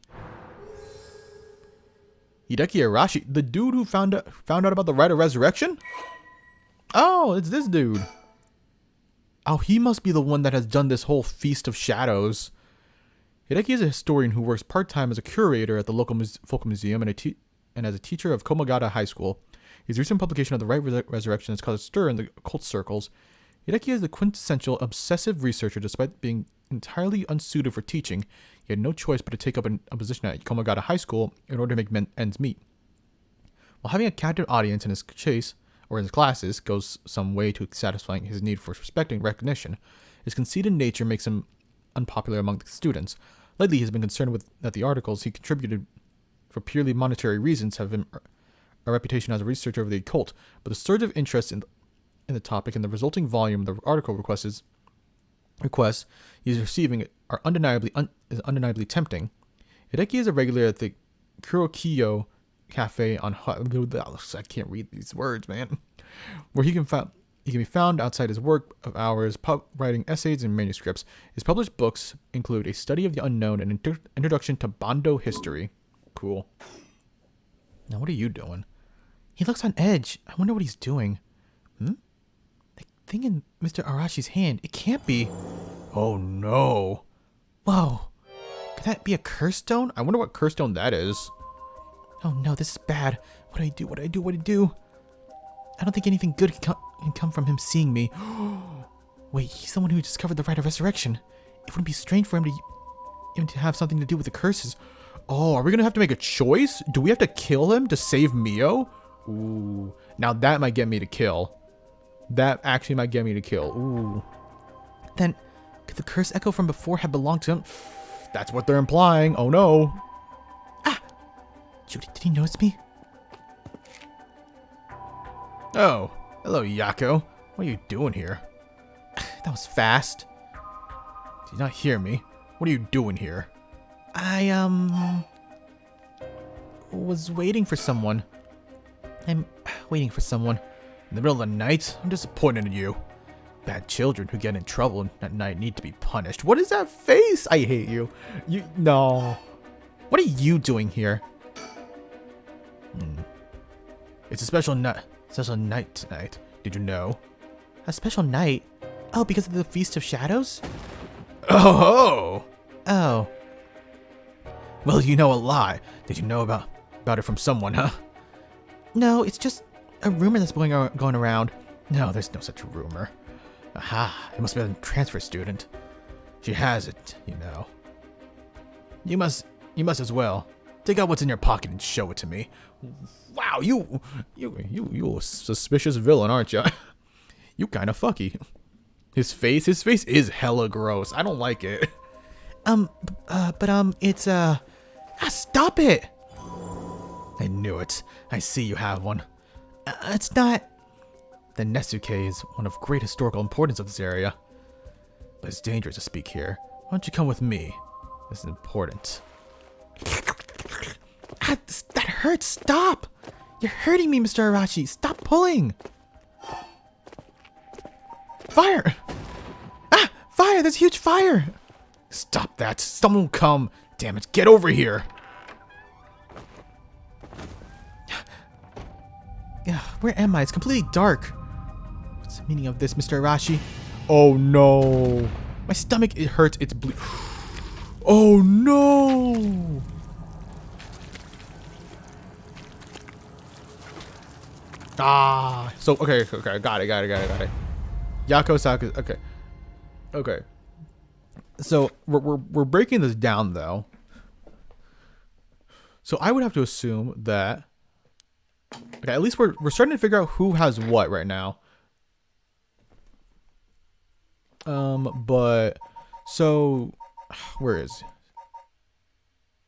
Hideki Arashi? The dude who found out about the Rite of Resurrection? Oh, it's this dude. Oh, he must be the one that has done this whole Feast of Shadows. Hideki is a historian who works part-time as a curator at the local folk museum and as a teacher of Komagata High School. His recent publication of the Rite of Resurrection has caused a stir in the occult circles. Hideki is the quintessential obsessive researcher. Despite being entirely unsuited for teaching, he had no choice but to take up a position at Komagata High School in order to make ends meet. While having a captive audience in his classes goes some way to satisfying his need for respect and recognition, his conceited nature makes him unpopular among the students. Lately, he has been concerned that the articles he contributed for purely monetary reasons have him a reputation as a researcher of the occult, but the surge of interest in the topic and the resulting volume of the article requests he is receiving are undeniably tempting. Hideki is a regular at the Kurokiyo Cafe on I can't read these words, man. Where he can be found outside his work of hours, writing essays and manuscripts. His published books include A Study of the Unknown and Introduction to Bando History. cool. Now, what are you doing? He looks on edge. I wonder what he's doing. The thing in Mr. Arashi's hand. It can't be. Oh, no. Whoa. Could that be a curse stone? I wonder what curse stone that is. Oh no, this is bad. What do I do? What do I do? What do I do? I don't think anything good can come from him seeing me. Wait, he's the one who discovered the rite of resurrection. It wouldn't be strange for him to have something to do with the curses. Oh, are we gonna have to make a choice? Do we have to kill him to save Mio? Ooh. Now that might get me to kill. That actually might get me to kill. Ooh. Then, could the curse echo from before have belonged to him? That's what they're implying. Oh no. Ah! Judy, did he notice me? Oh. Hello, Yako. What are you doing here? That was fast. Did you not hear me? What are you doing here? I, was waiting for someone. I'm waiting for someone. In the middle of the night? I'm disappointed in you. Bad children who get in trouble at night need to be punished. What is that face? I hate you. No. What are you doing here? It's a special night tonight. Did you know? A special night? Oh, because of the Feast of Shadows? Oh. Oh. Well, you know a lot. Did you know about it from someone, huh? No, it's just a rumor that's going around. No, there's no such rumor. Aha, it must be a transfer student. She has it, you know. You must as well. Take out what's in your pocket and show it to me. Wow, you a suspicious villain, aren't you? You kind of fucky. His face is hella gross. I don't like it. It's stop it! I knew it. I see you have one. It's not. The Nesuke is one of great historical importance of this area. But it's dangerous to speak here. Why don't you come with me? This is important. That hurts. Stop! You're hurting me, Mr. Arashi. Stop pulling! Fire! Ah! Fire! There's huge fire! Stop that. Someone will come. Damn it. Get over here. Where am I? It's completely dark. What's the meaning of this, Mr. Arashi? Oh no. My stomach, it hurts. It's Oh no. Ah. So, okay. Got it. Yako Saka. Okay. So, we're breaking this down, though. So, I would have to assume that... Okay, at least we're starting to figure out who has what right now. But... So... Where is...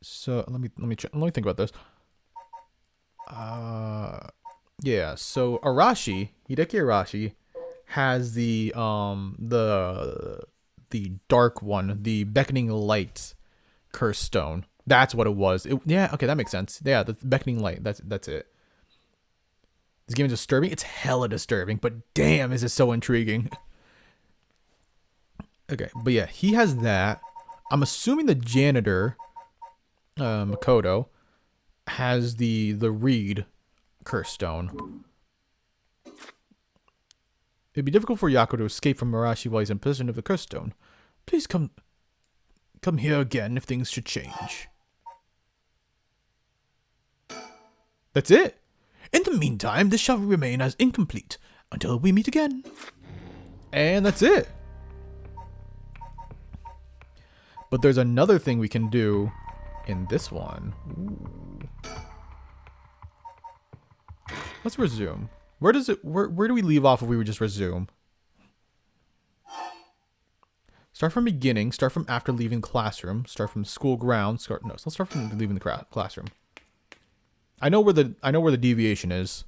So, let me check. Let me think about this. Yeah, so Hideki Arashi has the dark one, the beckoning light curse stone. That's what it was. Yeah, okay, that makes sense. Yeah, the beckoning light. That's it. This game is disturbing. It's hella disturbing, but damn, is it so intriguing. Okay, but yeah, he has that. I'm assuming the janitor, Makoto, has the reed curse stone. It'd be difficult for Yako to escape from Arashi while he's in possession of the curse stone. Please come here again if things should change. That's it. In the meantime, this shall remain as incomplete until we meet again. And that's it. But there's another thing we can do in this one. Ooh. Let's resume. Where do we leave off if we would just resume? Start from beginning, start from after leaving classroom, start from school grounds, so let's start from leaving the classroom. I know where the deviation is.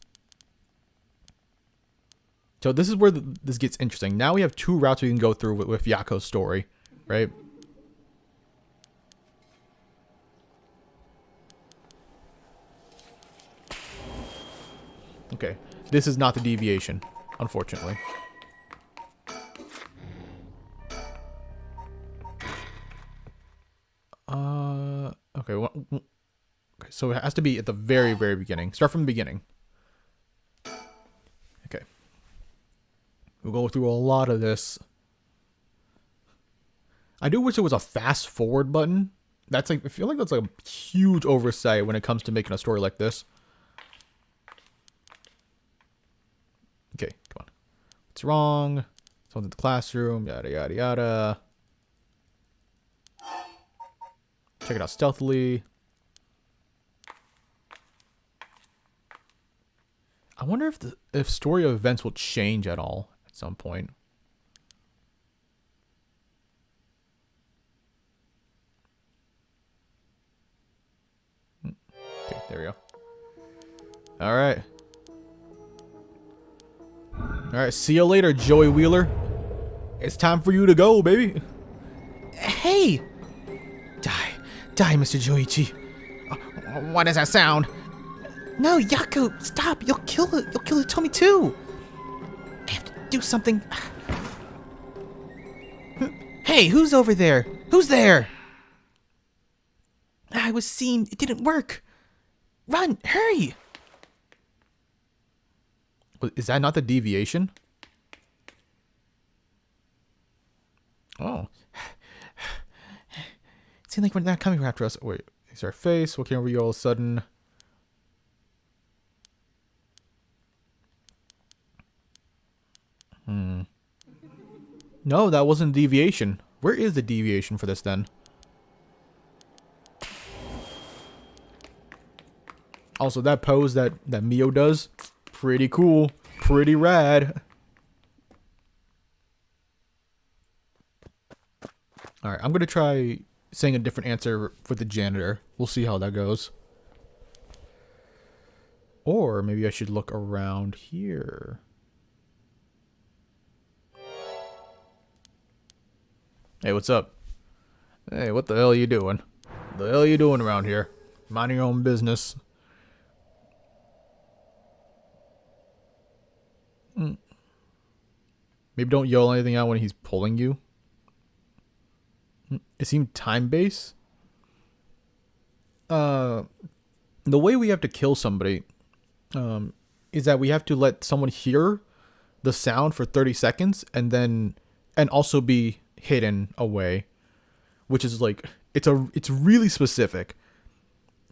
So this is where this gets interesting. Now we have two routes we can go through with Yako's story, right? Okay, this is not the deviation, unfortunately. Okay, Okay, so it has to be at the very, very beginning. Start from the beginning. Okay. We'll go through a lot of this. I do wish there was a fast forward button. That's like, I feel like that's like a huge oversight when it comes to making a story like this. Okay, come on. What's wrong? Someone's in the classroom, yada, yada, yada. Check it out stealthily. I wonder if story of events will change at all at some point. Okay, there we go. All right. All right, see you later, Joey Wheeler. It's time for you to go, baby. Hey! Die, Mr. Joichi. What does that sound? No, Yako, stop! You'll kill Tommy too. I have to do something. Hey, who's over there? Who's there? I was seen. It didn't work. Run! Hurry! Is that not the deviation? Oh. It seems like we're not coming after us. Wait, is our face? What can we all of a sudden? No, that wasn't deviation. Where is the deviation for this then? Also, that pose that Mio does, pretty cool, pretty rad. All right, I'm gonna try saying a different answer for the janitor. We'll see how that goes. Or maybe I should look around here. Hey, what's up? Hey, what the hell are you doing? What the hell are you doing around here? Minding your own business. Maybe don't yell anything out when he's pulling you. It seemed time-based. The way we have to kill somebody is that we have to let someone hear the sound for 30 seconds and also be hidden away, which is like it's really specific.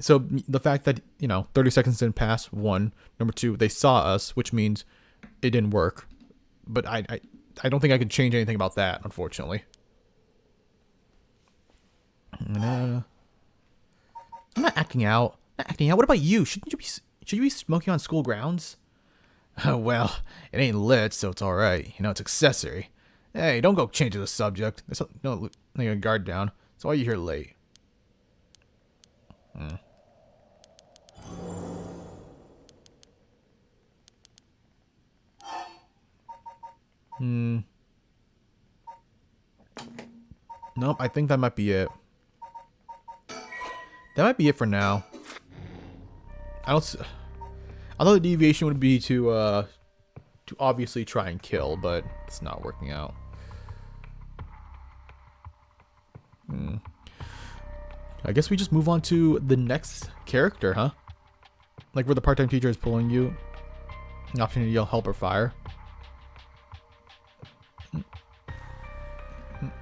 So the fact that 30 seconds didn't pass, one. Number two, they saw us, which means it didn't work. But I don't think I can change anything about that, unfortunately. I'm not acting out. What about you? Should you be smoking on school grounds? Well, it ain't lit, so it's all right. It's accessory. Hey, don't go changing the subject. No, lay your guard down. So why are you here late? Nope, I think that might be it. That might be it for now. I thought the deviation would be to obviously try and kill, but it's not working out. I guess we just move on to the next character, huh? Like where the part-time teacher is pulling you. An opportunity to yell help or fire.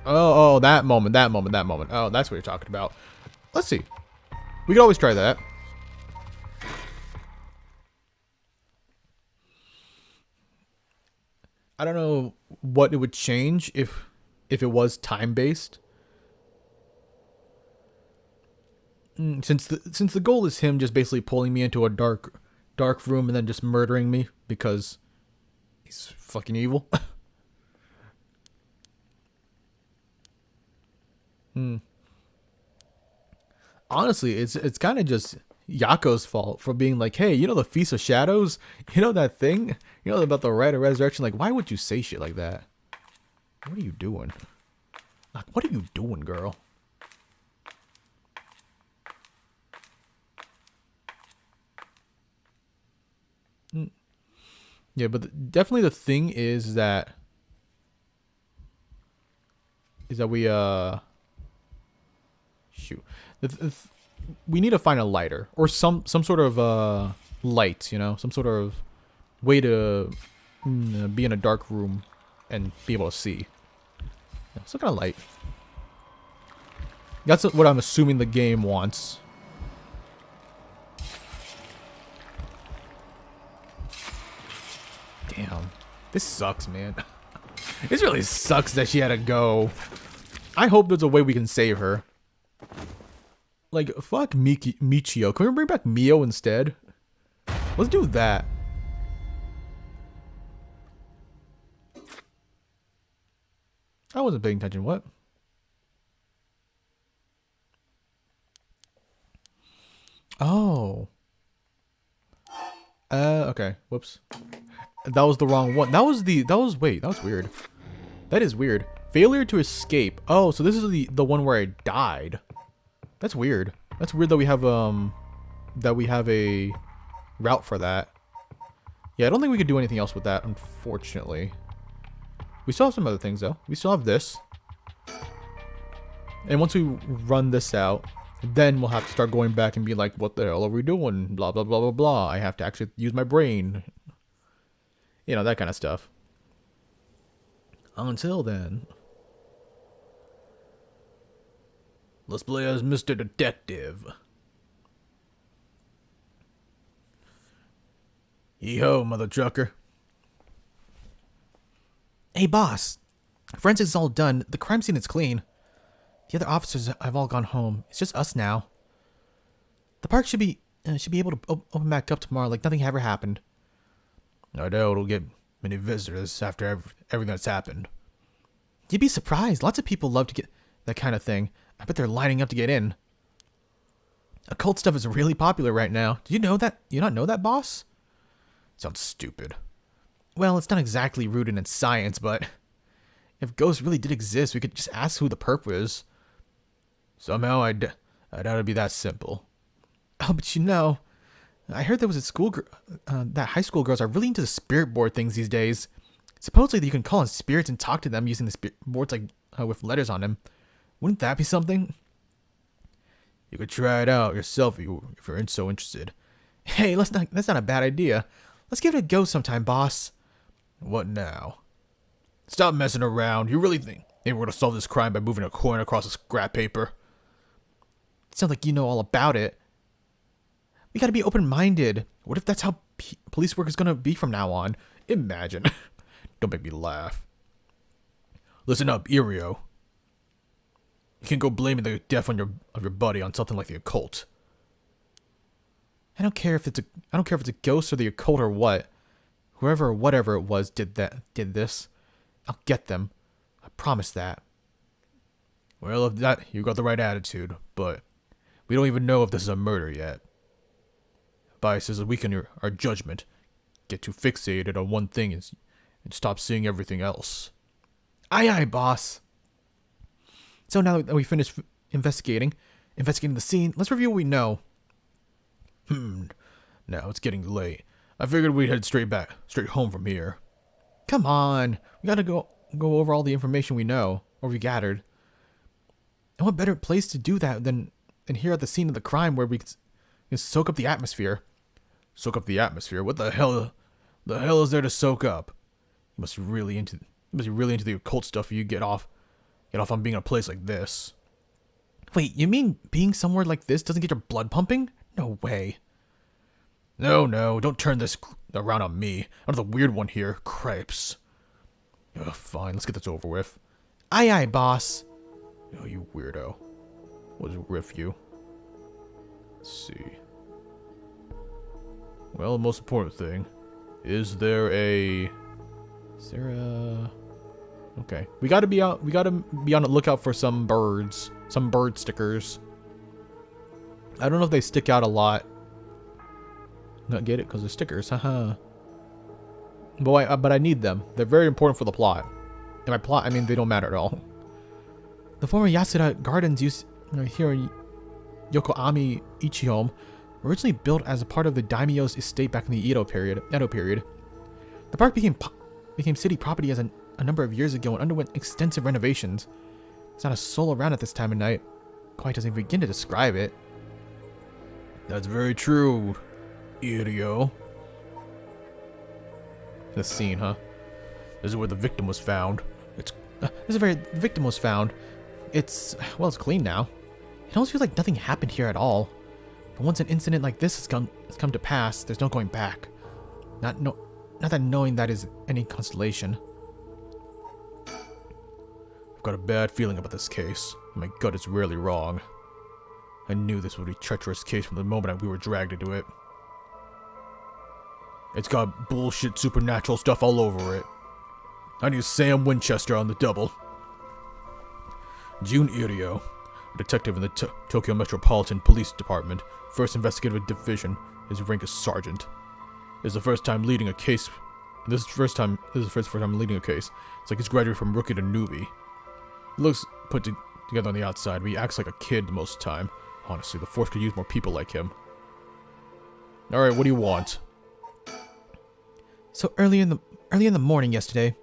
Oh, that moment. Oh, that's what you're talking about. Let's see. We could always try that. I don't know what it would change if it was time-based. Since the goal is him just basically pulling me into a dark room and then just murdering me because he's fucking evil. Honestly, it's kind of just Yako's fault for being like, hey, the Feast of Shadows? That thing? About the Rite of Resurrection? Like, why would you say shit like that? What are you doing? Like, what are you doing, girl? Yeah, but definitely the thing is that we shoot. we need to find a lighter or some sort of light, you know, some sort of way to be in a dark room and be able to see. Yeah, some kind of light. That's what I'm assuming the game wants. Damn. This sucks, man. This really sucks that she had to go. I hope there's a way we can save her. Like, fuck Michio. Can we bring back Mio instead? Let's do that. I wasn't paying attention. What? Oh. Okay. Whoops. That was the wrong one. Wait, that was weird. That is weird. Failure to escape. Oh, so this is the one where I died. That's weird. That's weird that we have a route for that. Yeah, I don't think we could do anything else with that, unfortunately. We still have some other things though. We still have this. And once we run this out, then we'll have to start going back and be like, what the hell are we doing? Blah, blah, blah, blah, blah. I have to actually use my brain. You know, that kind of stuff. Until then, let's play as Mr. Detective. Yee-ho, mother trucker. Hey, boss. Forensics is all done. The crime scene is clean. The other officers have all gone home. It's just us now. The park should be able to open back up tomorrow like nothing ever happened. I doubt it'll get many visitors after everything that's happened. You'd be surprised. Lots of people love to get that kind of thing. I bet they're lining up to get in. Occult stuff is really popular right now. Did you know that? You not know that, boss? Sounds stupid. Well, it's not exactly rooted in science, but if ghosts really did exist, we could just ask who the perp is. Somehow I doubt it'd be that simple. Oh, but you know, I heard there was a school that high school girls are really into the spirit board things these days. Supposedly you can call on spirits and talk to them using the spirit boards like with letters on them. Wouldn't that be something? You could try it out yourself if you're so interested. Hey, that's not a bad idea. Let's give it a go sometime, boss. What now? Stop messing around. You really think we're gonna solve this crime by moving a coin across a scrap paper? It sounds like you know all about it. We gotta be open-minded. What if that's how police work is gonna be from now on? Imagine. Don't make me laugh. Listen up, Irio. You can't go blaming the death of your buddy on something like the occult. I don't care if it's a ghost or the occult or what. Whoever or whatever it was did this. I'll get them. I promise that. Well, if that you got the right attitude, but we don't even know if this is a murder yet. Biases weaken our judgment. Get too fixated on one thing and stop seeing everything else. Aye, aye, boss. So now that we finished investigating the scene, let's review what we know. Now it's getting late. I figured we'd head straight home from here. Come on, we gotta go over all the information we know, or we gathered. And what better place to do that than here at the scene of the crime where we can soak up the atmosphere. Soak up the atmosphere? What the hell? The hell is there to soak up? You must be really into the occult stuff. You get off on being in a place like this. Wait, you mean being somewhere like this doesn't get your blood pumping? No way. No, don't turn this around on me. I'm the weird one here. Cripes. Fine, let's get this over with. Aye, aye, boss. Oh, you weirdo. What's with you? Let's see. Well, the most important thing. Is there a... Okay. We gotta be on the lookout for some birds. Some bird stickers. I don't know if they stick out a lot. Not get it? Because they're stickers. Haha. But I need them. They're very important for the plot. And my plot, I mean, they don't matter at all. The former Yasuda Gardens used here in Yokoami Ichihome were originally built as a part of the daimyo's estate back in the Edo period. The park became city property as a number of years ago and underwent extensive renovations. There's not a soul around at this time of night. Quite doesn't even begin to describe it. That's very true, Irio. This scene, huh? This is where the victim was found. This is where the victim was found. It's clean now. It almost feels like nothing happened here at all. But once an incident like this has come to pass, there's no going back. Not that knowing that is any consolation. I've got a bad feeling about this case. My gut is rarely wrong. I knew this would be a treacherous case from the moment we were dragged into it. It's got bullshit supernatural stuff all over it. I need Sam Winchester on the double. Jun Irio, a detective in the Tokyo Metropolitan Police Department, 1st Investigative Division. His rank is sergeant. This is the first time leading a case. This is the first time leading a case. It's like he's graduated from rookie to newbie. He looks put together on the outside, but he acts like a kid most of the time. Honestly, the force could use more people like him. Alright, what do you want? So early in the morning yesterday,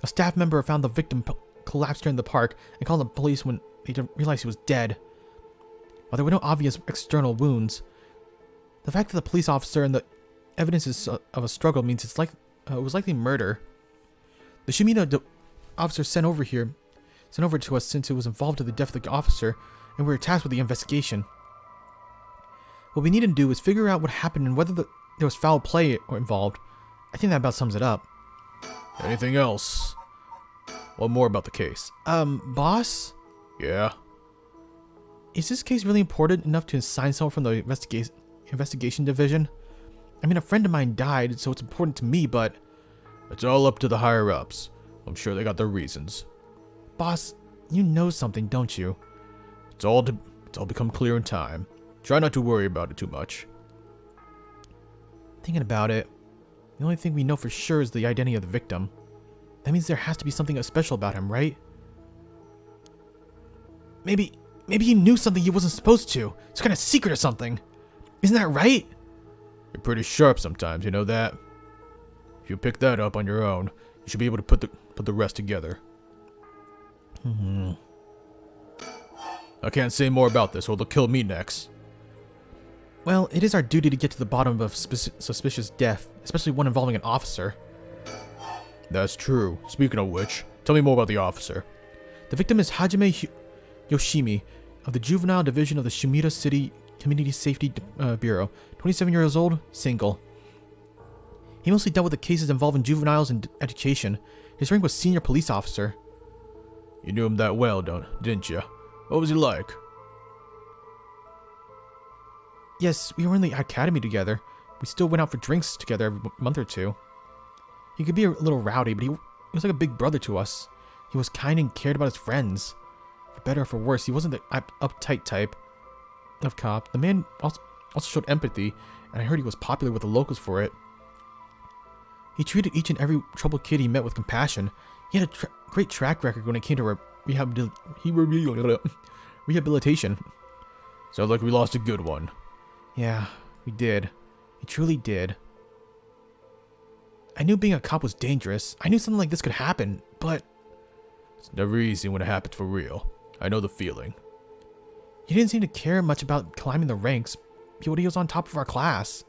a staff member found the victim collapsed during the park and called the police when they realized he was dead. While there were no obvious external wounds, the fact that the police officer and the evidence of a struggle means it was likely murder. The Shumida officer sent over to us since it was involved in the death of the officer, and we were tasked with the investigation. What we need to do is figure out what happened and whether there was foul play involved. I think that about sums it up. Anything else? What more about the case? Boss? Yeah? Is this case really important enough to assign someone from the investigation division? I mean, a friend of mine died, so it's important to me, but... It's all up to the higher-ups. I'm sure they got their reasons. Boss, you know something, don't you? It's all become clear in time. Try not to worry about it too much. Thinking about it, the only thing we know for sure is the identity of the victim. That means there has to be something special about him, right? Maybe he knew something he wasn't supposed to. It's kind of secret or something. Isn't that right? You're pretty sharp sometimes, you know that? If you pick that up on your own, you should be able to put the rest together. I can't say more about this or they'll kill me next. Well, it is our duty to get to the bottom of suspicious death, especially one involving an officer. That's true. Speaking of which, tell me more about the officer. The victim is Hajime Yoshimi of the Juvenile Division of the Shumida City Community Safety Bureau. 27 years old, single. He mostly dealt with the cases involving juveniles and education. His rank was senior police officer. You knew him that well, didn't you? What was he like? Yes, we were in the academy together. We still went out for drinks together every month or two. He could be a little rowdy, but he was like a big brother to us. He was kind and cared about his friends. For better or for worse, he wasn't the uptight type of cop. The man also showed empathy, and I heard he was popular with the locals for it. He treated each and every troubled kid he met with compassion. He had a great track record when it came to rehabilitation. Sounds like we lost a good one. Yeah, we did. We truly did. I knew being a cop was dangerous. I knew something like this could happen, but... It's never easy when it happens for real. I know the feeling. He didn't seem to care much about climbing the ranks, but he was on top of our class.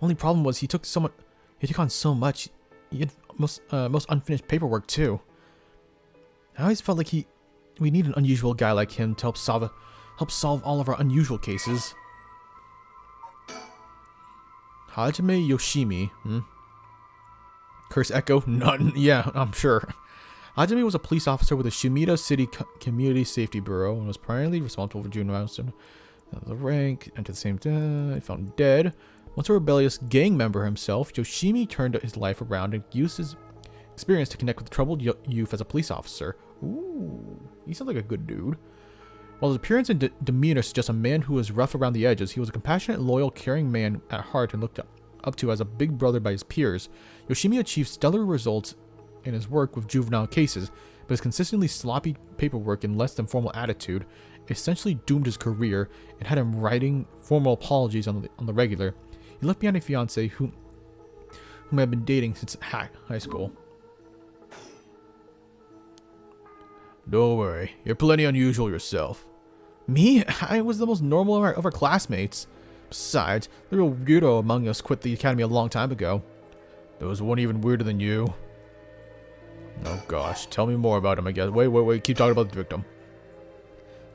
Only problem was he took on so much. He had most unfinished paperwork too. I always felt like we need an unusual guy like him to help solve all of our unusual cases. Hajime Yoshimi, Curse echo? None. Yeah, I'm sure. Hajime was a police officer with the Shumida City Community Safety Bureau and was primarily responsible for juveniles. The rank, and at the same time, found dead. Once a rebellious gang member himself, Yoshimi turned his life around and used his experience to connect with troubled youth as a police officer. Ooh, he sounds like a good dude. While his appearance and demeanor suggest a man who was rough around the edges, he was a compassionate, loyal, caring man at heart and looked up to as a big brother by his peers. Yoshimi achieved stellar results in his work with juvenile cases, but his consistently sloppy paperwork and less than formal attitude essentially doomed his career and had him writing formal apologies on the regular. He left behind a fiancée whom had been dating since high school. Don't worry, you're plenty unusual yourself. Me? I was the most normal of our classmates. Besides, the real weirdo among us quit the academy a long time ago. There was one even weirder than you. Oh gosh, tell me more about him, I guess. Wait, keep talking about the victim.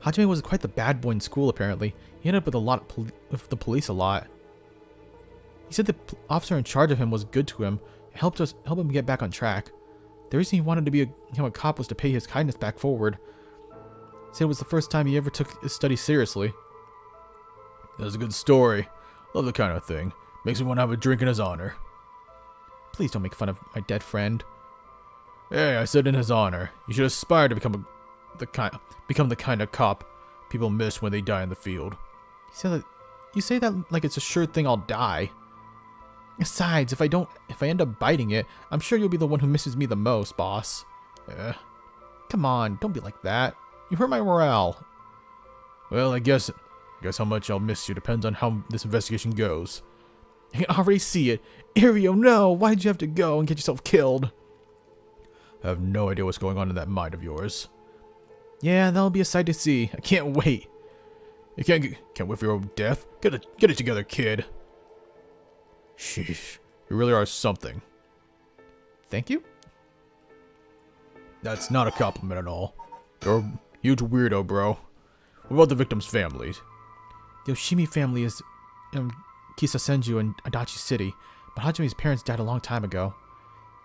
Hajime was quite the bad boy in school, apparently. He ended up with with the police a lot. He said the officer in charge of him was good to him, help him get back on track. The reason he wanted to become a cop was to pay his kindness back forward. He said it was the first time he ever took his studies seriously. That's a good story. Love the kind of thing. Makes me want to have a drink in his honor. Please don't make fun of my dead friend. Hey, I said in his honor. You should aspire to become the kind of cop people miss when they die in the field. You say that like it's a sure thing I'll die. Besides, if I end up biting it, I'm sure you'll be the one who misses me the most, boss. Come on, don't be like that. You hurt my morale. Well, I guess how much I'll miss you depends on how this investigation goes. I can already see it. Irio, no! Why'd you have to go and get yourself killed? I have no idea what's going on in that mind of yours. Yeah, that'll be a sight to see. I can't wait. You can't wait for your own death? Get it together, kid. Sheesh. You really are something. Thank you? That's not a compliment at all. You're a huge weirdo, bro. What about the victim's families? The Yoshimi family is in Kisasenju in Adachi City, but Hajime's parents died a long time ago.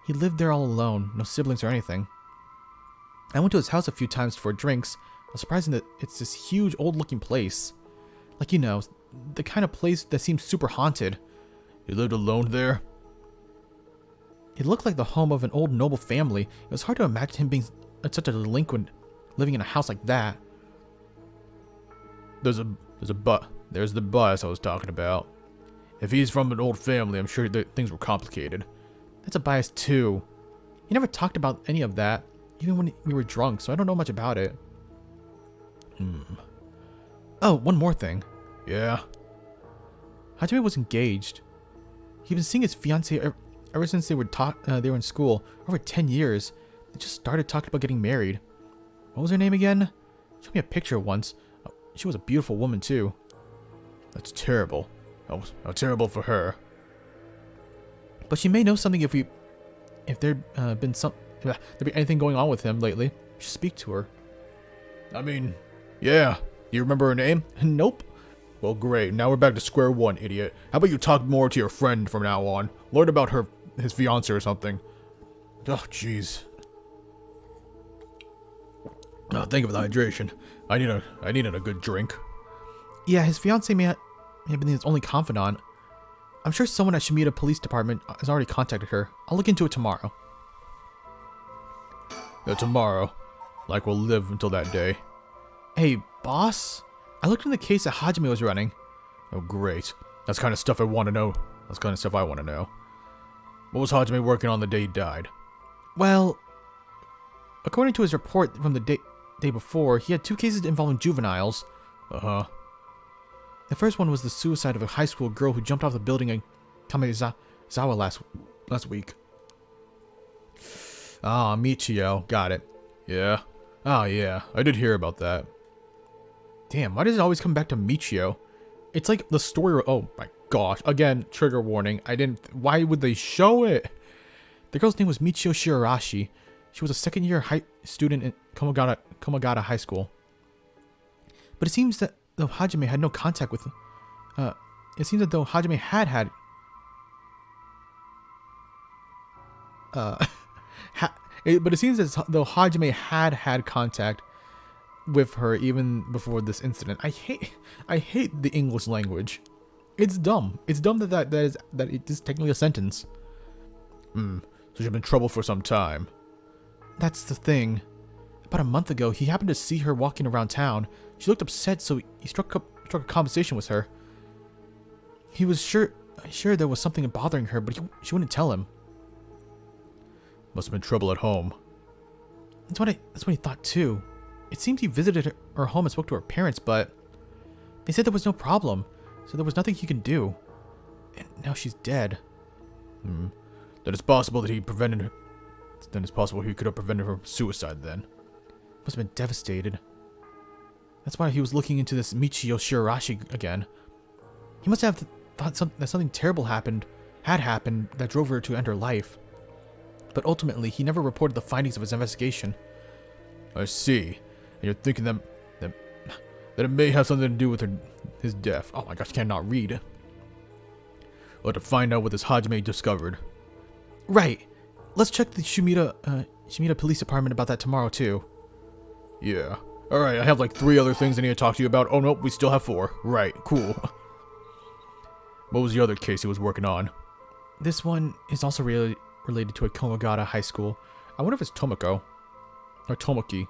He lived there all alone, no siblings or anything. I went to his house a few times for drinks. It was surprising that it's this huge old-looking place. Like, you know, the kind of place that seems super haunted. You lived alone there? It looked like the home of an old noble family. It was hard to imagine him being such a delinquent living in a house like that. There's the bias I was talking about. If he's from an old family, I'm sure that things were complicated. That's a bias too. He never talked about any of that, even when we were drunk, so I don't know much about it. Oh, one more thing. Yeah? Hajime was engaged. He'd been seeing his fiancée ever since they were in school, over 10 years. They just started talking about getting married. What was her name again? She showed me a picture once. She was a beautiful woman too. That's terrible. How terrible for her. But she may know something if there'd been anything going on with him lately. We should speak to her. I mean, yeah. Do you remember her name? Nope. Well, great. Now we're back to square one, idiot. How about you talk more to your friend from now on? Learn about his fiancé or something. Oh, jeez. Oh, thank you for the hydration. I needed a good drink. Yeah, his fiancé may have been his only confidant. I'm sure someone at Shimida Police Department has already contacted her. I'll look into it tomorrow. Yeah, tomorrow. Like we'll live until that day. Hey, boss? I looked into the case that Hajime was running. Oh, great. That's kind of stuff I want to know. That's kind of stuff I want to know. What was Hajime working on the day he died? Well, according to his report from the day before, he had 2 cases involving juveniles. Uh-huh. The first one was the suicide of a high school girl who jumped off the building in Kamezawa last week. Ah, Michio. Got it. Yeah. Ah, yeah. I did hear about that. Damn, why does it always come back to Michio? It's like the story... Oh my gosh. Again, trigger warning. Why would they show it? The girl's name was Michio Shirarashi. She was a second-year student in Komagata High School. But it seems that though Hajime had no contact with... it seems that though Hajime had... but it seems as though Hajime had contact with her even before this incident. I hate the English language. It's dumb. It's dumb that it is technically a sentence. So she's been in trouble for some time. That's the thing. About a month ago, he happened to see her walking around town. She looked upset, so he struck a conversation with her. He was sure there was something bothering her, but she wouldn't tell him. Must have been trouble at home. That's what he thought too. It seemed he visited her home and spoke to her parents, but they said there was no problem, so there was nothing he could do. And now she's dead. Then it's possible that he prevented her. Then it's possible he could have prevented her suicide then. Must have been devastated. That's why he was looking into this Michio Shirarashi again. He must have thought that something terrible had happened that drove her to end her life. But ultimately, he never reported the findings of his investigation. I see. And you're thinking that it may have something to do with his death. Oh my gosh, cannot read. Well, to find out what this Hajime discovered. Right. Let's check the Shimida Police Department about that tomorrow, too. Yeah. Alright, I have like 3 other things I need to talk to you about. Oh, nope, we still have 4. Right, cool. What was the other case he was working on? This one is also related to a Komagata high school. I wonder if it's Tomoko. Or Tomoki.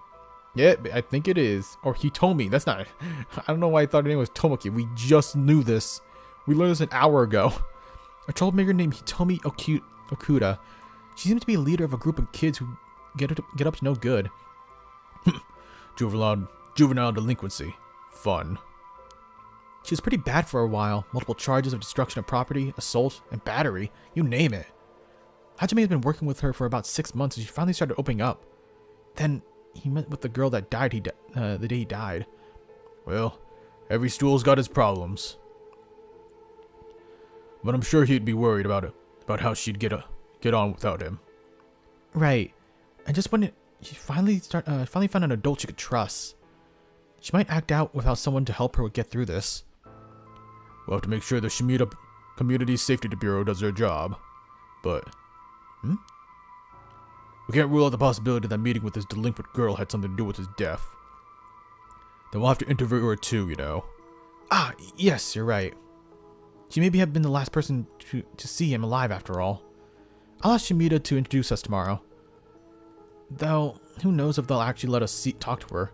Yeah, I think it is. Or Hitomi. That's not... I don't know why I thought her name was Tomoki. We just knew this. We learned this an hour ago. A troublemaker named Hitomi Okuda. She seems to be a leader of a group of kids who get up to no good. Juvenile delinquency. Fun. She was pretty bad for a while. Multiple charges of destruction of property, assault, and battery. You name it. Hajime has been working with her for about 6 months, and she finally started opening up. Then he met with the girl that died the day he died. Well, every stool's got its problems. But I'm sure he'd be worried about how she'd get on without him. Right. And just when she finally found an adult she could trust, she might act out without someone to help her get through this. We'll have to make sure the Shimida Community Safety Bureau does their job. But, we can't rule out the possibility that meeting with this delinquent girl had something to do with his death. Then we'll have to interview her too, you know. Ah, yes, you're right. She maybe have been the last person to see him alive after all. I'll ask Shimida to introduce us tomorrow. Though, who knows if they'll actually let us talk to her.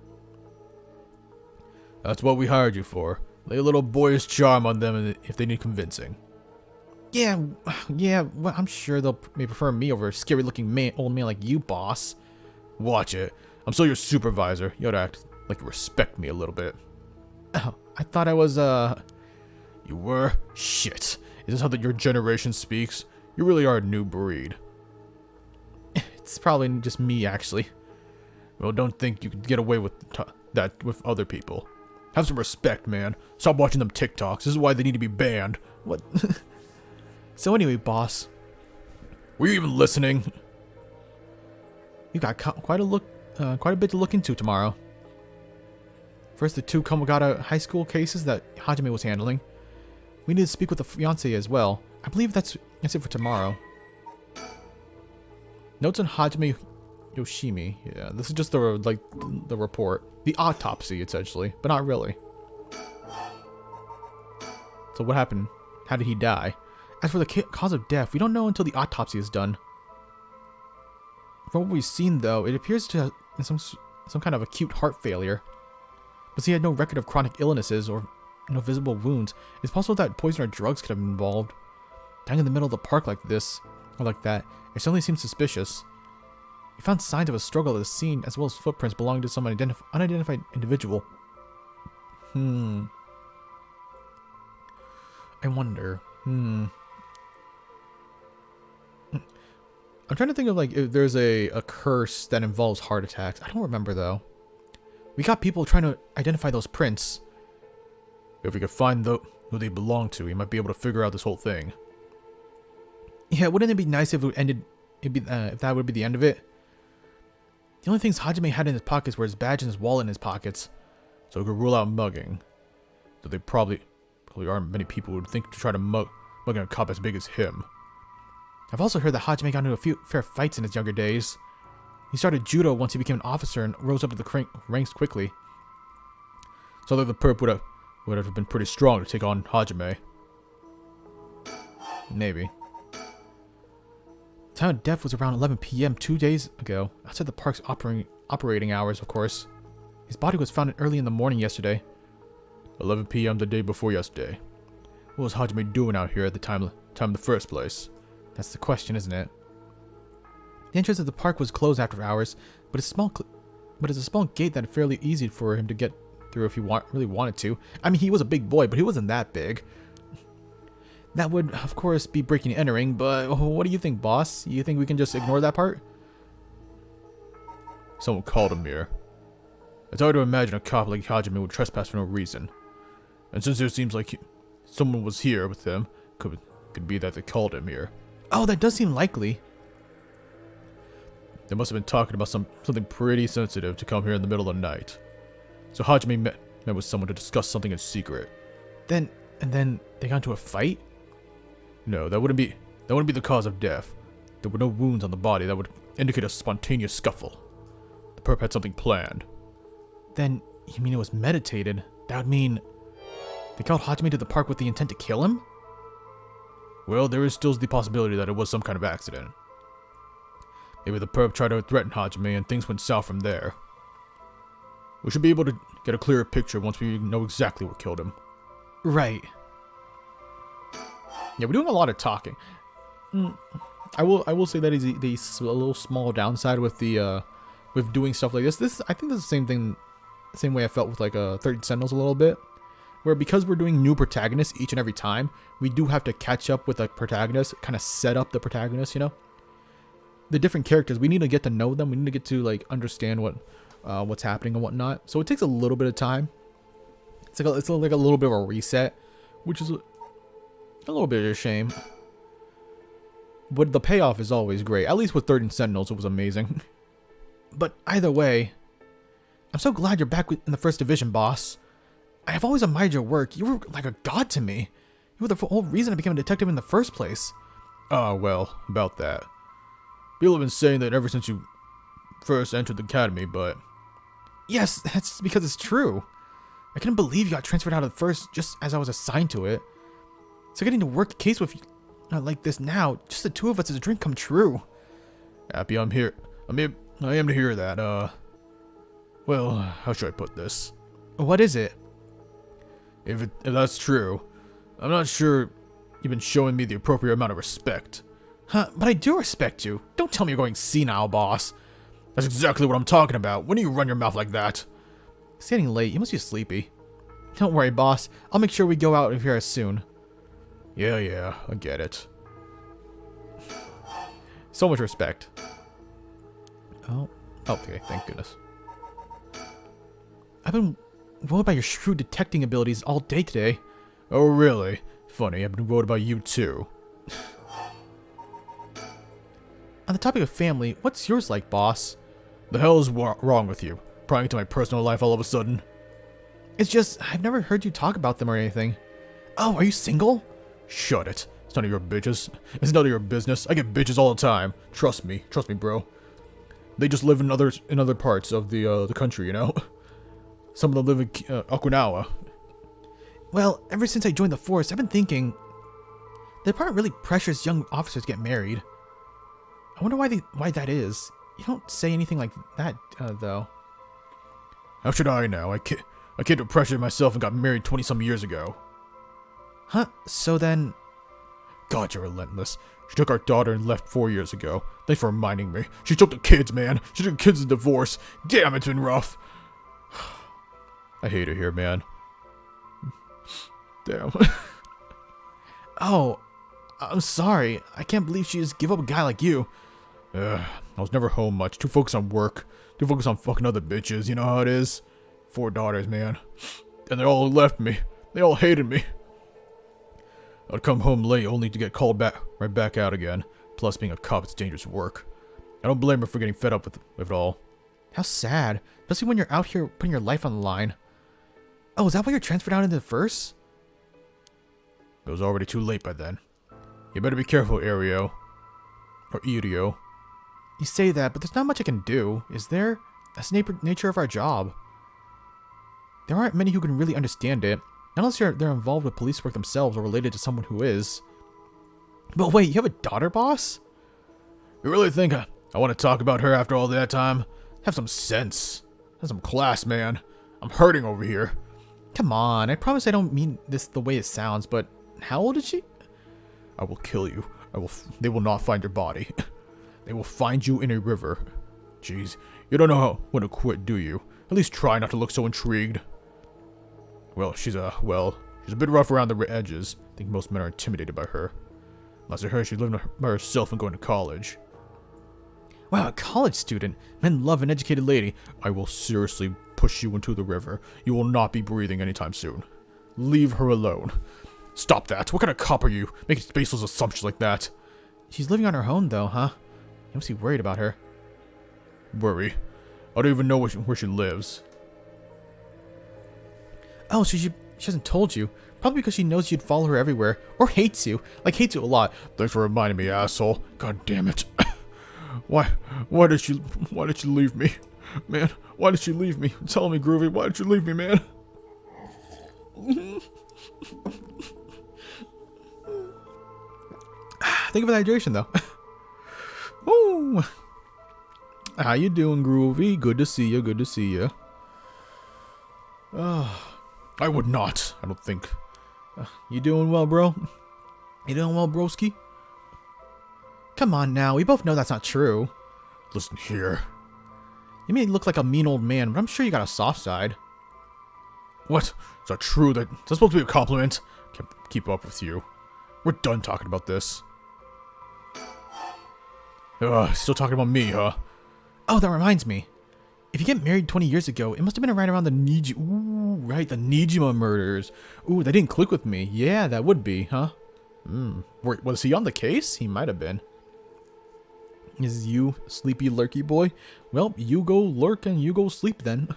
That's what we hired you for. Lay a little boyish charm on them if they need convincing. Yeah, well, I'm sure they'll may prefer me over a scary-looking old man like you, boss. Watch it. I'm still your supervisor. You ought to act like you respect me a little bit. Oh, I thought I was, You were? Shit. Is this how your generation speaks? You really are a new breed. It's probably just me, actually. Well, don't think you can get away with that with other people. Have some respect, man. Stop watching them TikToks. This is why they need to be banned. What? So anyway, boss. Were you even listening? You got quite a bit to look into tomorrow. First, the 2 Komagata high school cases that Hajime was handling. We need to speak with the fiancé as well. I believe that's it for tomorrow. Notes on Hajime Yoshimi. Yeah, this is just the report. The autopsy, essentially, but not really. So what happened? How did he die? As for the cause of death, we don't know until the autopsy is done. From what we've seen, though, it appears to have some kind of acute heart failure. But he had no record of chronic illnesses or no visible wounds. It's possible that poison or drugs could have been involved. Dying in the middle of the park like this, or like that, it certainly seems suspicious. We found signs of a struggle at the scene, as well as footprints belonging to some unidentified individual. I wonder. I'm trying to think of like if there's a curse that involves heart attacks. I don't remember though. We got people trying to identify those prints. If we could find who they belong to, we might be able to figure out this whole thing. Yeah, wouldn't it be nice if it ended? If that would be the end of it. The only things Hajime had in his pockets were his badge and his wallet in his pockets, so we could rule out mugging. Though there probably aren't many people who would think to try to mug a cop as big as him. I've also heard that Hajime got into a few fair fights in his younger days. He started judo once he became an officer and rose up to the ranks quickly. So that the perp would have been pretty strong to take on Hajime. Maybe. The time of death was around 11 p.m. 2 days ago, outside the park's operating hours, of course. His body was found early in the morning yesterday. 11 p.m. the day before yesterday. What was Hajime doing out here at the time in the first place? That's the question, isn't it? The entrance of the park was closed after hours, but it's a small gate that is fairly easy for him to get through if he really wanted to. I mean, he was a big boy, but he wasn't that big. That would, of course, be breaking and entering, but what do you think, boss? You think we can just ignore that part? Someone called him here. It's hard to imagine a cop like Hajime would trespass for no reason. And since there seems like someone was here with him, could be that they called him here. Oh, that does seem likely. They must have been talking about something pretty sensitive to come here in the middle of the night. So Hajime met with someone to discuss something in secret. And then they got into a fight? No, that wouldn't be the cause of death. There were no wounds on the body that would indicate a spontaneous scuffle. The perp had something planned. Then, you mean it was meditated? That would mean they called Hajime to the park with the intent to kill him? Well, there is still the possibility that it was some kind of accident. Maybe the perp tried to threaten Hajime and things went south from there. We should be able to get a clearer picture once we know exactly what killed him. Right. Yeah, we're doing a lot of talking. I will say that is the little small downside with the with doing stuff like this. I think this is the same thing, same way I felt with like 13 Sentinels a little bit, where because we're doing new protagonists each and every time, we do have to catch up with the protagonist, kind of set up the protagonist, you know. The different characters, we need to get to know them. We need to get to like understand what's happening and whatnot. So it takes a little bit of time. It's like a little bit of a reset, which is a little bit of a shame. But the payoff is always great. At least with 13 Sentinels, it was amazing. But either way, I'm so glad you're back in the First Division, boss. I have always admired your work. You were like a god to me. You were the whole reason I became a detective in the first place. Ah, well, about that. People have been saying that ever since you first entered the academy, but... Yes, that's because it's true. I couldn't believe you got transferred out of the first just as I was assigned to it. So getting to work a case with you like this now, just the two of us, is a dream come true. Happy I'm here. I am to hear that. Well, how should I put this? What is it? If that's true, I'm not sure you've been showing me the appropriate amount of respect. Huh, but I do respect you. Don't tell me you're going senile, boss. That's exactly what I'm talking about. When do you run your mouth like that? It's getting late. You must be sleepy. Don't worry, boss. I'll make sure we go out of here as soon. Yeah, I get it. So much respect. Oh, okay, thank goodness. I've been worried about your shrewd detecting abilities all day today. Oh, really? Funny, I've been worried about you too. On the topic of family, what's yours like, boss? The hell is wrong with you? Prying into my personal life all of a sudden? It's just, I've never heard you talk about them or anything. Oh, are you single? Shut it. It's none of your bitches. It's none of your business. I get bitches all the time. Trust me, bro. They just live in other parts of the country, you know. Some of them live in Okinawa. Well, ever since I joined the force, I've been thinking the department really pressures young officers to get married. I wonder why that is. You don't say anything like that, though. How should I know? I came to pressure myself and got married 20-some years ago. Huh? So then... God, you're relentless. She took our daughter and left 4 years ago. Thanks for reminding me. She took the kids, man. She took the kids in divorce. Damn, it's been rough. I hate it here, man. Damn. Oh, I'm sorry. I can't believe she just give up a guy like you. I was never home much. Too focused on work. Too focused on fucking other bitches. You know how it is? 4 daughters, man. And they all left me. They all hated me. I'd come home late only to get called right back out again. Plus, being a cop is dangerous work. I don't blame her for getting fed up with it all. How sad. Especially when you're out here putting your life on the line. Oh, is that why you're transferred out into the first? It was already too late by then. You better be careful, Ario. Or Irio. You say that, but there's not much I can do, is there? That's the nature of our job. There aren't many who can really understand it. Not unless they're involved with police work themselves or related to someone who is. But wait, you have a daughter, boss? You really think I want to talk about her after all that time? Have some sense. Have some class, man. I'm hurting over here. Come on, I promise I don't mean this the way it sounds, but how old is she? I will kill you. They will not find your body. They will find you in a river. Jeez, you don't know when to quit, do you? At least try not to look so intrigued. Well, she's a bit rough around the edges. I think most men are intimidated by her. Unless I heard she's living by herself and going to college. Wow, a college student. Men love an educated lady. I will seriously push you into the river. You will not be breathing anytime soon. Leave her alone. Stop that. What kind of cop are you? Making baseless assumptions like that. She's living on her own, though, huh? You must be worried about her. Worry? I don't even know where she lives. Oh, so she hasn't told you. Probably because she knows you'd follow her everywhere. Or hates you. Like, hates you a lot. Thanks for reminding me, asshole. God damn it. Why did she leave me? Man, why did she leave me? Tell me, Groovy, why did you leave me, man? Think of the hydration, though. Woo! How you doing, Groovy? Good to see you, good to see you. I would not, I don't think. You doing well, bro? You doing well, broski? Come on now, we both know that's not true. Listen here. You may look like a mean old man, but I'm sure you got a soft side. What? Is that true? That's supposed to be a compliment? Can't keep up with you. We're done talking about this. Still talking about me, huh? Oh, that reminds me. If you get married 20 years ago, it must have been right around the the Nijima murders. Ooh, that didn't click with me. Yeah, that would be, huh? Was he on the case? He might have been. Is you sleepy lurky boy? Well, you go lurk and you go sleep then.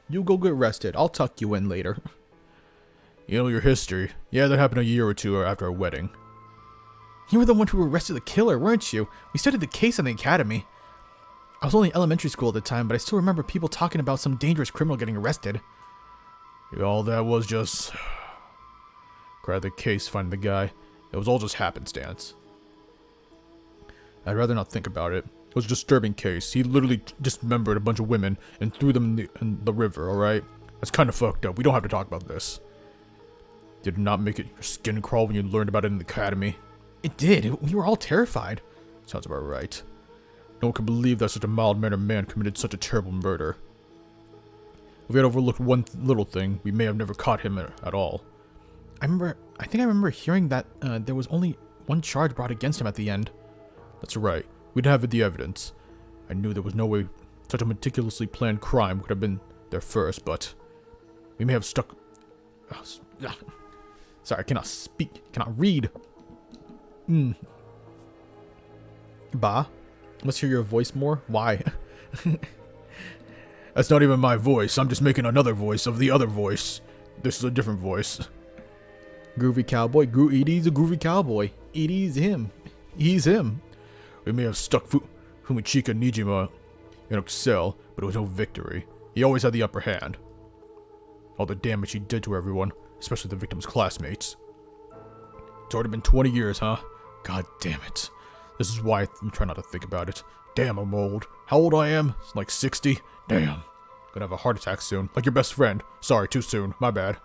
You go get rested. I'll tuck you in later. You know your history. Yeah, that happened a year or two after our wedding. You were the one who arrested the killer, weren't you? We studied the case in the academy. I was only in elementary school at the time, but I still remember people talking about some dangerous criminal getting arrested. Yeah, all that was just... Crack the case, find the guy. It was all just happenstance. I'd rather not think about it. It was a disturbing case. He literally dismembered a bunch of women and threw them in the river, alright? That's kind of fucked up. We don't have to talk about this. Did it not make it your skin crawl when you learned about it in the academy? It did. We were all terrified. Sounds about right. No one could believe that such a mild-mannered man committed such a terrible murder. If we had overlooked one little thing, we may have never caught him at all. I think I remember hearing that there was only one charge brought against him at the end. That's right. We'd have the evidence. I knew there was no way such a meticulously planned crime could have been there first, but we may have stuck... Sorry, I cannot speak. Cannot read. Bah? Let's hear your voice more. Why? That's not even my voice. I'm just making another voice of the other voice. This is a different voice. Groovy cowboy. Edie's a groovy cowboy. Edie's him. He's him. We may have stuck Fumichika Nijima in a cell, but it was no victory. He always had the upper hand. All the damage he did to everyone, especially the victim's classmates. It's already been 20 years, huh? God damn it. This is why I'm trying not to think about it. Damn, I'm old. How old I am? It's like 60. Damn. Gonna have a heart attack soon. Like your best friend. Sorry, too soon. My bad.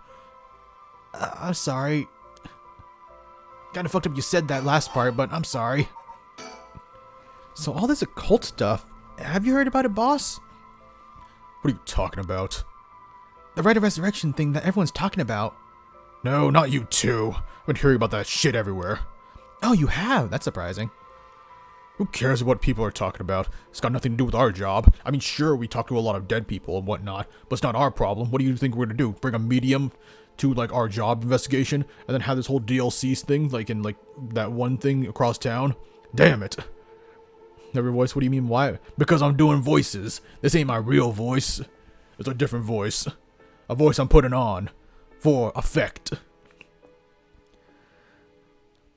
I'm sorry. Kinda fucked up you said that last part, but I'm sorry. So all this occult stuff, have you heard about it, boss? What are you talking about? The Rite of Resurrection thing that everyone's talking about. No, not you too. I've been hearing about that shit everywhere. Oh, you have? That's surprising. Who cares what people are talking about? It's got nothing to do with our job. I mean, sure, we talk to a lot of dead people and whatnot, but it's not our problem. What do you think we're gonna do? Bring a medium to, like, our job investigation, and then have this whole DLC thing, like, in, like, that one thing across town? Damn it. Every voice? What do you mean, why? Because I'm doing voices. This ain't my real voice. It's a different voice. A voice I'm putting on. For effect.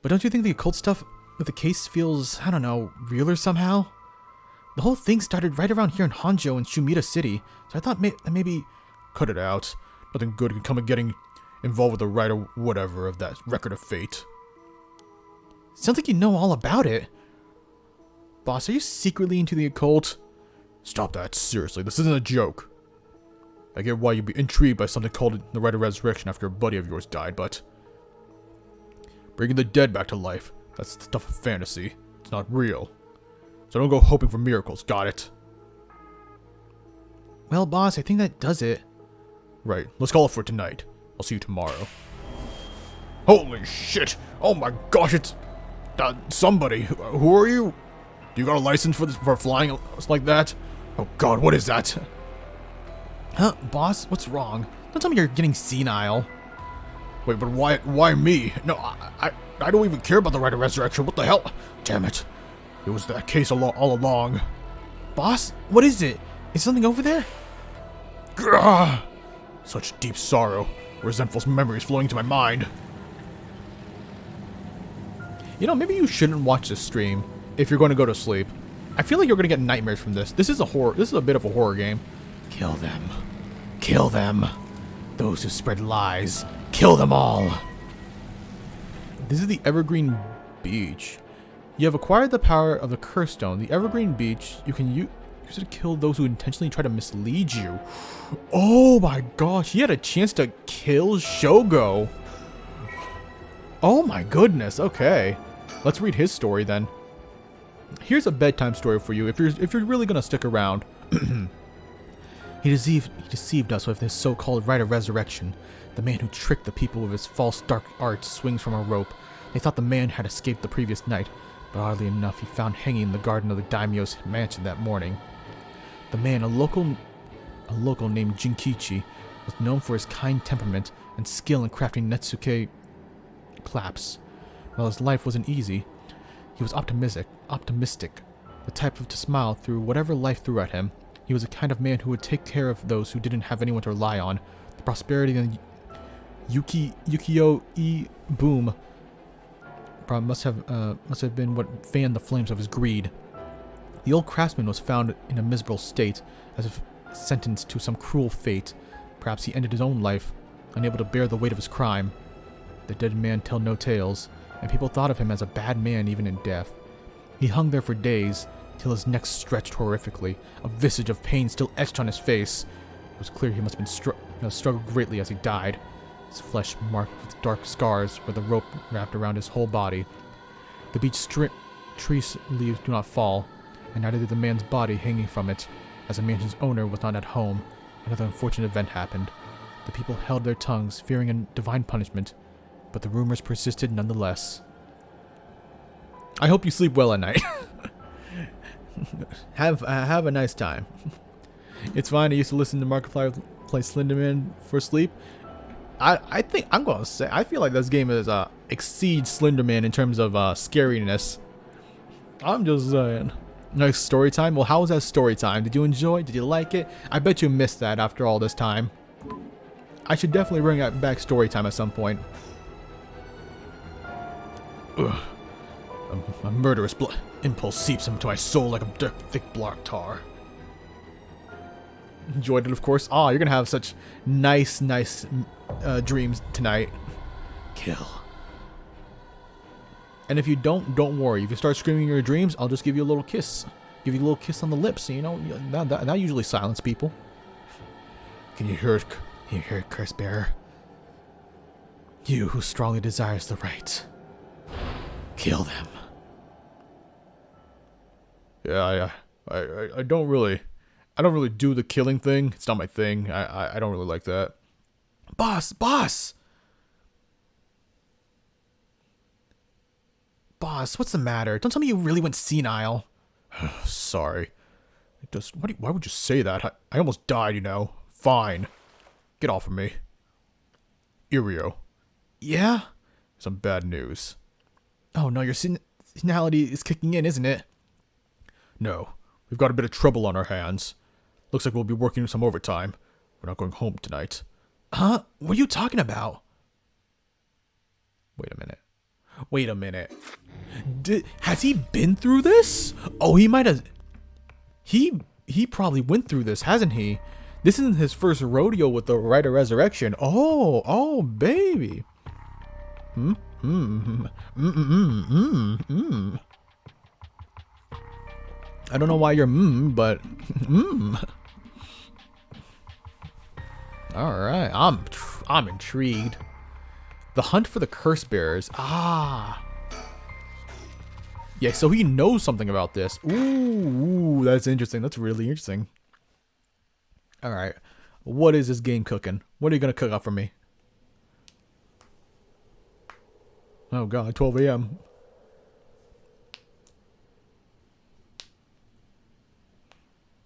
But don't you think the occult stuff with the case feels, I don't know, realer somehow? The whole thing started right around here in Honjo and Shumita City, so I thought maybe... Cut it out. Nothing good can come of getting involved with the right or whatever of that record of fate. Sounds like you know all about it. Boss, are you secretly into the occult? Stop that, seriously, this isn't a joke. I get why you'd be intrigued by something called the Rite of Resurrection after a buddy of yours died, but... Bringing the dead back to life, that's the stuff of fantasy. It's not real. So don't go hoping for miracles, got it? Well, boss, I think that does it. Right, let's call it for tonight. I'll see you tomorrow. Holy shit! Oh my gosh, it's... Somebody. Who are you? Do you got a license for flying like that? Oh God, what is that? Huh, boss? What's wrong? Don't tell me you're getting senile. Wait, but why me? No, I don't even care about the right of resurrection. What the hell? Damn it. It was that case all along. Boss? What is it? Is something over there? Grah! Such deep sorrow. Resentful memories flowing to my mind. You know, maybe you shouldn't watch this stream if you're going to go to sleep. I feel like you're going to get nightmares from this. This is a bit of a horror game. Kill them. Kill them. Those who spread lies. Kill them all. This is the Evergreen Beach. You have acquired the power of the Curse Stone. The Evergreen Beach, you can use it to kill those who intentionally try to mislead you. Oh my gosh, he had a chance to kill Shogo. Oh my goodness, okay. Let's read his story then. Here's a bedtime story for you if you're really gonna stick around. He deceived us with his so-called right of resurrection. The man who tricked the people with his false dark arts swings from a rope. They thought the man had escaped the previous night, but oddly enough, he found hanging in the garden of the daimyo's mansion that morning. The man, a local named Jinkichi, was known for his kind temperament and skill in crafting Netsuke claps. While his life wasn't easy, he was optimistic, the type to smile through whatever life threw at him. He was the kind of man who would take care of those who didn't have anyone to rely on. The prosperity and Yukio-e boom must have been what fanned the flames of his greed. The old craftsman was found in a miserable state, as if sentenced to some cruel fate. Perhaps he ended his own life, unable to bear the weight of his crime. The dead man told no tales, and people thought of him as a bad man even in death. He hung there for days, till his neck stretched horrifically, a visage of pain still etched on his face. It was clear he must have been struggled greatly as he died, his flesh marked with dark scars where the rope wrapped around his whole body. The beech tree's leaves do not fall, and neither did the man's body hanging from it. As the mansion's owner was not at home, another unfortunate event happened. The people held their tongues, fearing a divine punishment, but the rumors persisted nonetheless. I hope you sleep well at night. Have a nice time. It's fine. I used to listen to Markiplier play Slenderman for sleep. I think I'm gonna say I feel like this game is exceeds Slenderman in terms of scariness. I'm just saying. Nice story time. Well, how was that story time? Did you enjoy? Did you like it? I bet you missed that after all this time. I should definitely bring back story time at some point. Ugh. A murderous impulse seeps into my soul like a thick black tar. Enjoyed it, of course. Ah, you're gonna have such nice dreams tonight. Kill. And if you don't worry. If you start screaming in your dreams, I'll just give you a little kiss. Give you a little kiss on the lips. You know, that usually silences people. Can you hear it? Can you hear it, curse bearer? You who strongly desires the right. Kill them. Yeah, I don't really do the killing thing. It's not my thing. I don't really like that. Boss! Boss, what's the matter? Don't tell me you really went senile. Sorry. Why would you say that? I almost died, you know. Fine. Get off of me. Irio. Yeah? Some bad news. Oh no, your senility is kicking in, isn't it? No. We've got a bit of trouble on our hands. Looks like we'll be working some overtime. We're not going home tonight. Huh? What are you talking about? Wait a minute. Has he been through this? Oh, he might have. He probably went through this, hasn't he? This isn't his first rodeo with the Rite of Resurrection. Oh, baby. I don't know why you're but All right, I'm intrigued. The hunt for the curse bearers. Ah. Yeah, so he knows something about this. Ooh, that's interesting. That's really interesting. All right. What is this game cooking? What are you going to cook up for me? Oh, God. 12 a.m.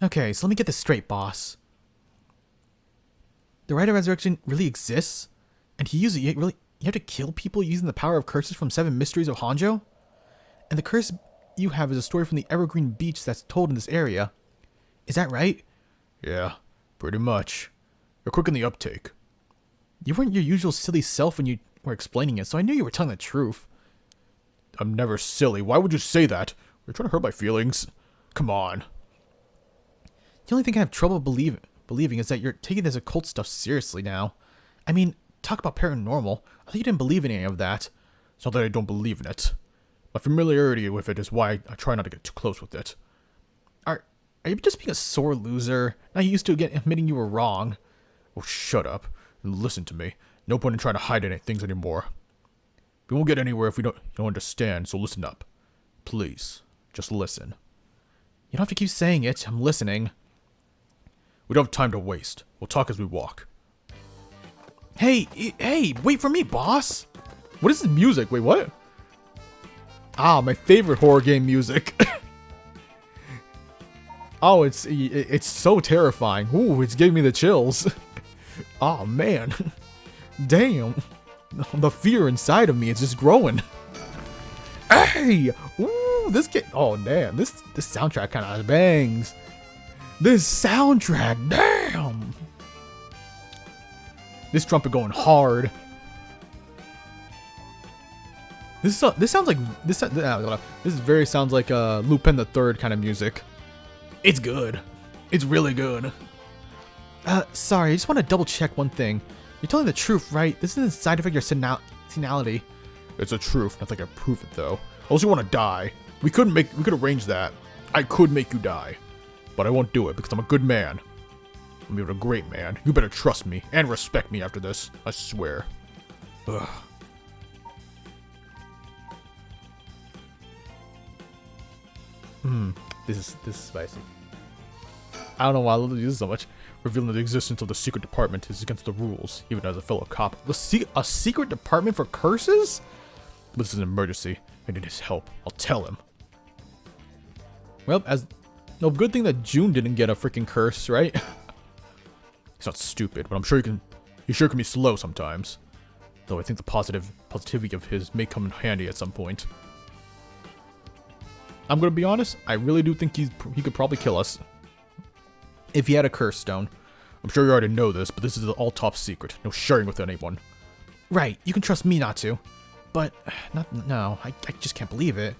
Okay, so let me get this straight, boss. The Rite of Resurrection really exists? And you have to kill people using the power of curses from 7 Mysteries of Honjo? And the curse you have is a story from the Evergreen Beach that's told in this area. Is that right? Yeah, pretty much. You're quick in the uptake. You weren't your usual silly self when you were explaining it, so I knew you were telling the truth. I'm never silly. Why would you say that? You're trying to hurt my feelings. Come on. The only thing I have trouble believing is that you're taking this occult stuff seriously now. I mean, talk about paranormal. I thought you didn't believe in any of that. It's not that I don't believe in it. My familiarity with it is why I try not to get too close with it. Are you just being a sore loser? Not used to admitting you were wrong. Oh, shut up and listen to me. No point in trying to hide any things anymore. We won't get anywhere if we don't understand, so listen up. Please, just listen. You don't have to keep saying it. I'm listening. We don't have time to waste. We'll talk as we walk. Hey, wait for me, boss. What is this music? Wait, what? Ah, my favorite horror game music. Oh, it's so terrifying. Ooh, it's giving me the chills. Oh, man. Damn. The fear inside of me is just growing. Hey! Ooh, this kid. Oh, damn. This soundtrack kind of bangs. This soundtrack, damn. This trumpet going hard. This sounds like this very sounds like Lupin the Third kind of music. It's good. It's really good. Sorry, I just want to double check one thing. You're telling the truth, right? This isn't a side effect of your senility. It's a truth. Not like I prove it though. Unless you want to die. We could arrange that. I could make you die. But I won't do it because I'm a good man. I'm even a great man. You better trust me and respect me after this. I swear. Ugh. This is spicy. I don't know why I love this so much. Revealing that the existence of the secret department is against the rules, even as a fellow cop. A secret department for curses? But this is an emergency. I need his help. I'll tell him. Well, no good thing that June didn't get a freaking curse, right? He's not stupid, but I'm sure he sure can be slow sometimes. Though I think the positivity of his may come in handy at some point. I'm gonna be honest, I really do think he could probably kill us. If he had a curse stone. I'm sure you already know this, but this is all top secret. No sharing with anyone. Right, you can trust me not to. But, no, I just can't believe it.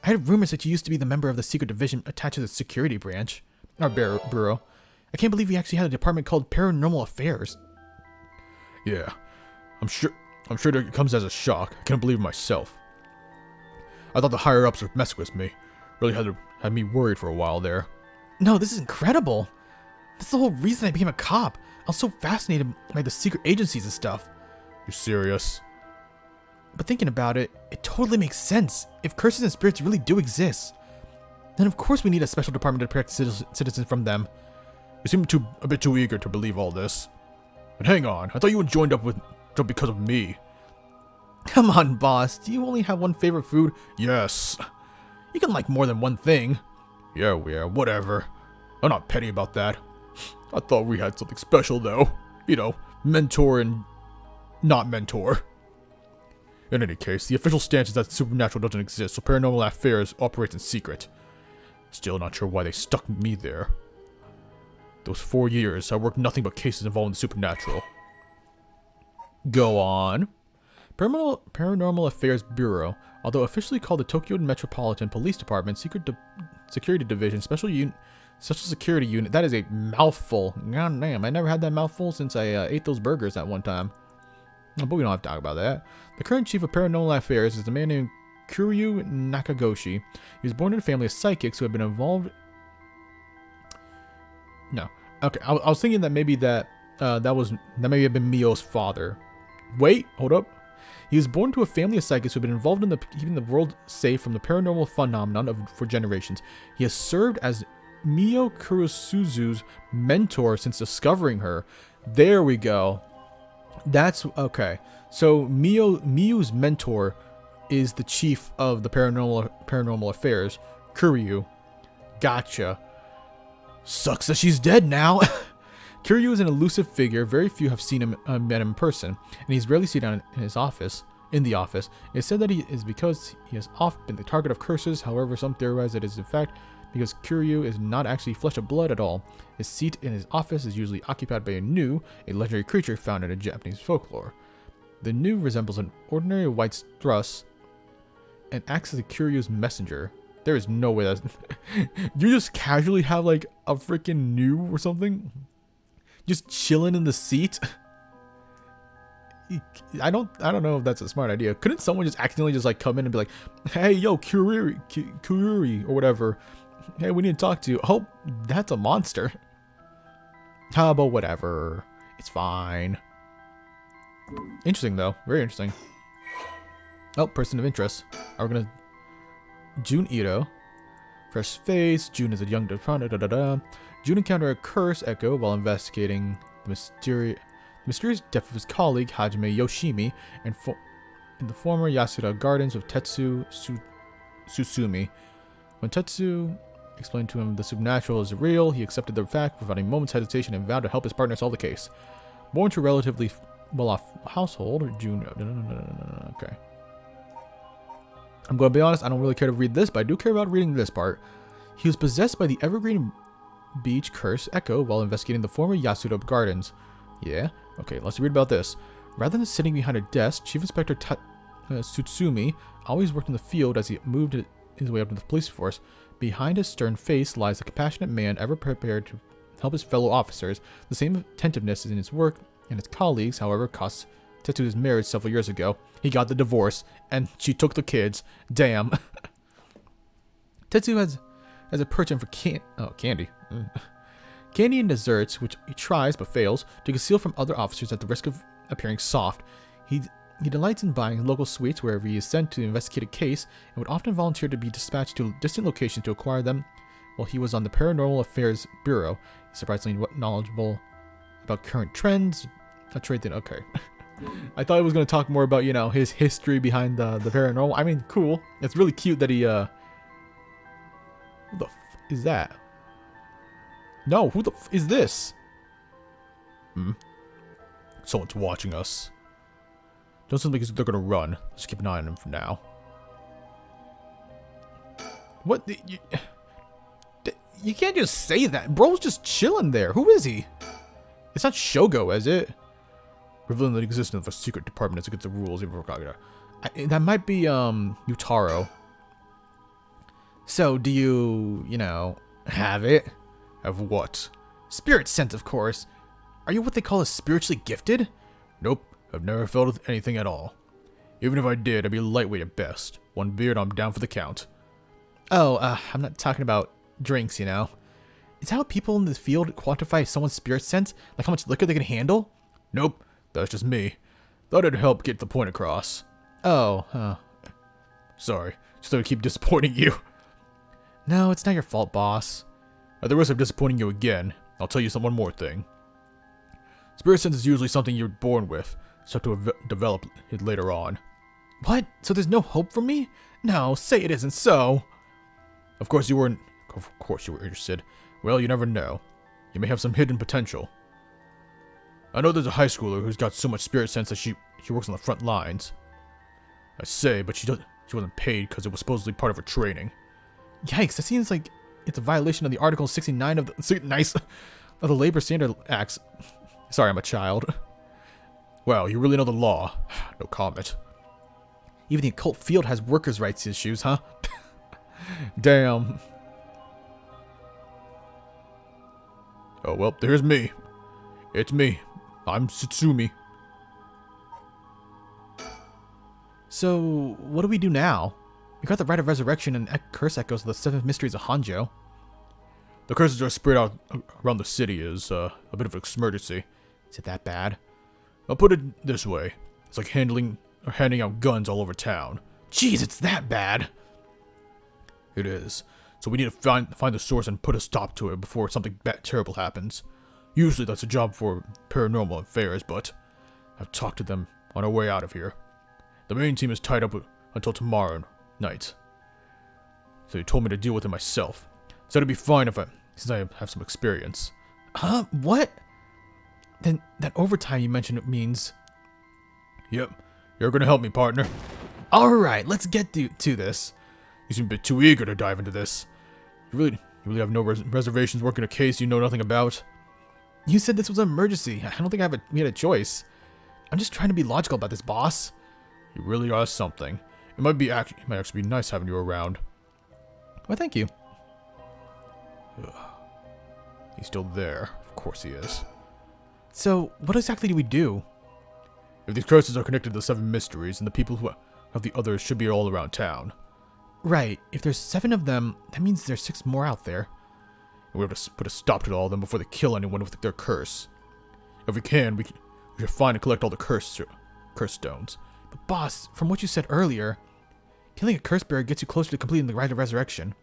I heard rumors that you used to be the member of the secret division attached to the security branch. Our bureau. I can't believe we actually had a department called Paranormal Affairs. Yeah, I'm sure that it comes as a shock. I can't believe it myself. I thought the higher-ups were messing with me. Really had me worried for a while there. No, this is incredible. That's the whole reason I became a cop. I was so fascinated by the secret agencies and stuff. You serious? But thinking about it, it totally makes sense. If curses and spirits really do exist, then of course we need a special department to protect citizens from them. You seem a bit too eager to believe all this. But hang on, I thought you had joined up because of me. Come on, boss. Do you only have one favorite food? Yes. You can like more than one thing. Yeah, whatever. I'm not petty about that. I thought we had something special, though. You know, mentor and not mentor. In any case, the official stance is that supernatural doesn't exist, so Paranormal Affairs operates in secret. Still not sure why they stuck me there. Those 4 years, I worked nothing but cases involving the supernatural. Go on. Paranormal Affairs Bureau, although officially called the Tokyo Metropolitan Police Department, Security Division, Special Security Unit. That is a mouthful. God damn, I never had that mouthful since I ate those burgers that one time. But we don't have to talk about that. The current chief of Paranormal Affairs is a man named Kuryu Nakagoshi. He was born in a family of psychics who have been involved... No. Okay, I was thinking that maybe that may have been Mio's father. Wait, hold up. He was born to a family of psychics who have been involved in keeping the world safe from the paranormal phenomenon for generations. He has served as Mio Kurosuzu's mentor since discovering her. There we go. That's okay. So Mio's mentor is the chief of the Paranormal Affairs, Kuryu. Gotcha. Sucks that she's dead now. Kiryu is an elusive figure. Very few have seen him, met him in person, and he's rarely seen in his office. In the office, it is said that he is because he has often been the target of curses. However, some theorize that it is in fact because Kiryu is not actually flesh and blood at all. His seat in his office is usually occupied by a Nu, a legendary creature found in a Japanese folklore. The Nu resembles an ordinary white thrush and acts as a Kiryu's messenger. There is no way that's... You just casually have like a freaking Nu or something? Just chilling in the seat? I don't know if that's a smart idea. Couldn't someone just accidentally just like come in and be like, hey, yo, Kuriri, or whatever. Hey, we need to talk to you. Oh, that's a monster. How about whatever? It's fine. Interesting, though. Very interesting. Oh, person of interest. Are we gonna... Jun Ito. Fresh face. Jun is a young... Jun encountered a curse echo while investigating the mysterious death of his colleague, Hajime Yoshimi, in the former Yasuda Gardens of Tetsu Susumi. When Tetsu explained to him the supernatural is real, he accepted the fact without a moment's hesitation and vowed to help his partner solve the case. Born to a relatively well-off household, Jun... Okay. I'm going to be honest, I don't really care to read this, but I do care about reading this part. He was possessed by the Evergreen Beach Curse Echo while investigating the former Yasuda Gardens. Yeah? Okay, let's read about this. Rather than sitting behind a desk, Chief Inspector Tsutsumi always worked in the field as he moved his way up to the police force. Behind his stern face lies a compassionate man ever prepared to help his fellow officers. The same attentiveness in his work and his colleagues, however, cost Tetsu's marriage several years ago. He got the divorce, and she took the kids. Damn. Tetsu has a penchant for candy. Candy and desserts, which he tries but fails to conceal from other officers at the risk of appearing soft. He delights in buying local sweets wherever he is sent to investigate a case, and would often volunteer to be dispatched to distant locations to acquire them while he was on the Paranormal Affairs Bureau. He's surprisingly knowledgeable about current trends. A trait that, okay. I thought he was going to talk more about, you know, his history behind the paranormal. I mean, cool. It's really cute that he, What the f is that? No, who the f is this? Someone's watching us. Don't seem like they're gonna run. Let's keep an eye on them for now. What? You can't just say that. Bro's just chilling there. Who is he? It's not Shogo, is it? Revealing the existence of a secret department is against the rules. That might be, Yutaro. So, do you, have it? Have what? Spirit sense, of course. Are you what they call spiritually gifted? Nope. I've never felt anything at all. Even if I did, I'd be lightweight at best. One beer, I'm down for the count. Oh, I'm not talking about drinks, Is that how people in the field quantify someone's spirit sense? Like how much liquor they can handle? Nope. That's just me. Thought it'd help get the point across. Oh, sorry. Just thought I'd keep disappointing you. No, it's not your fault, boss. At the risk of disappointing you again, I'll tell you one more thing. Spirit sense is usually something you're born with. So to develop it later on. What? So there's no hope for me? No, say it isn't so. Of course you were interested. Well, you never know. You may have some hidden potential. I know there's a high schooler who's got so much spirit sense that she works on the front lines. I say, but she wasn't paid because it was supposedly part of her training. Yikes! That seems like it's a violation of the Article 69 of the Labor Standard Acts. Sorry, I'm a child. Well, you really know the law. No comment. Even the occult field has workers' rights issues, huh? Damn. Oh, well, there's me. It's me. I'm Tsutsumi. So, what do we do now? We got the Rite of Resurrection and curse echoes of the 7 mysteries of Hanjo. The curses are spread out around the city is a bit of an emergency. Is it that bad? I'll put it this way. It's like handing out guns all over town. Jeez, it's that bad. It is. So we need to find the source and put a stop to it before something terrible happens. Usually that's a job for Paranormal Affairs, but I've talked to them on our way out of here. The main team is tied up until tomorrow night. So he told me to deal with it myself. Said it'd be fine if since I have some experience. Huh? What? Then that overtime you mentioned means... Yep, you're gonna help me, partner. Alright, let's get to this. You seem a bit too eager to dive into this. You really have no reservations working a case you know nothing about? You said this was an emergency. I don't think we had a choice. I'm just trying to be logical about this, boss. You really are something. It might actually be nice having you around. Well, thank you. Ugh. He's still there. Of course he is. So, what exactly do we do? If these curses are connected to the 7 mysteries, then the people who have the others should be all around town. Right. If there's 7 of them, that means there's 6 more out there. And we have to put a stop to all of them before they kill anyone with their curse. If we can, we should find and collect all the curse stones. But boss, from what you said earlier, killing a curse bearer gets you closer to completing the rite of resurrection.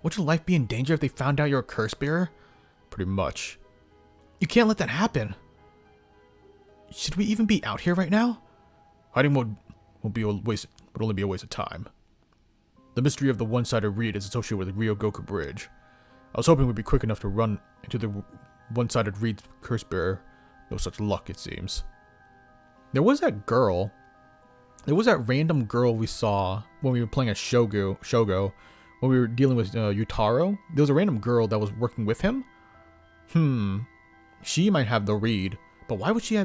Would your life be in danger if they found out you're a curse bearer? Pretty much. You can't let that happen. Should we even be out here right now? Hiding would only be a waste of time. The mystery of the one-sided reed is associated with the Ryogoku Bridge. I was hoping we'd be quick enough to run into the one-sided reed curse bearer. No such luck, it seems. There was that girl. There was that random girl we saw when we were playing as Shogo, when we were dealing with Yutaro. There was a random girl that was working with him. She might have the reed, but why would she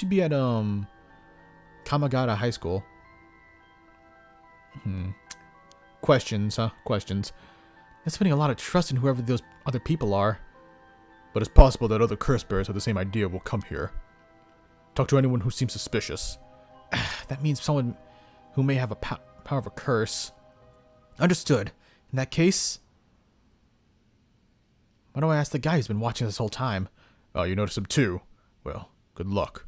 be at Kamagata High School? Questions, huh? Questions. That's putting a lot of trust in whoever those other people are. But it's possible that other curse bearers have the same idea will come here. Talk to anyone who seems suspicious. That means someone who may have a power of a curse. Understood. In that case, why don't I ask the guy who's been watching this whole time? Oh, you noticed him too? Well, good luck.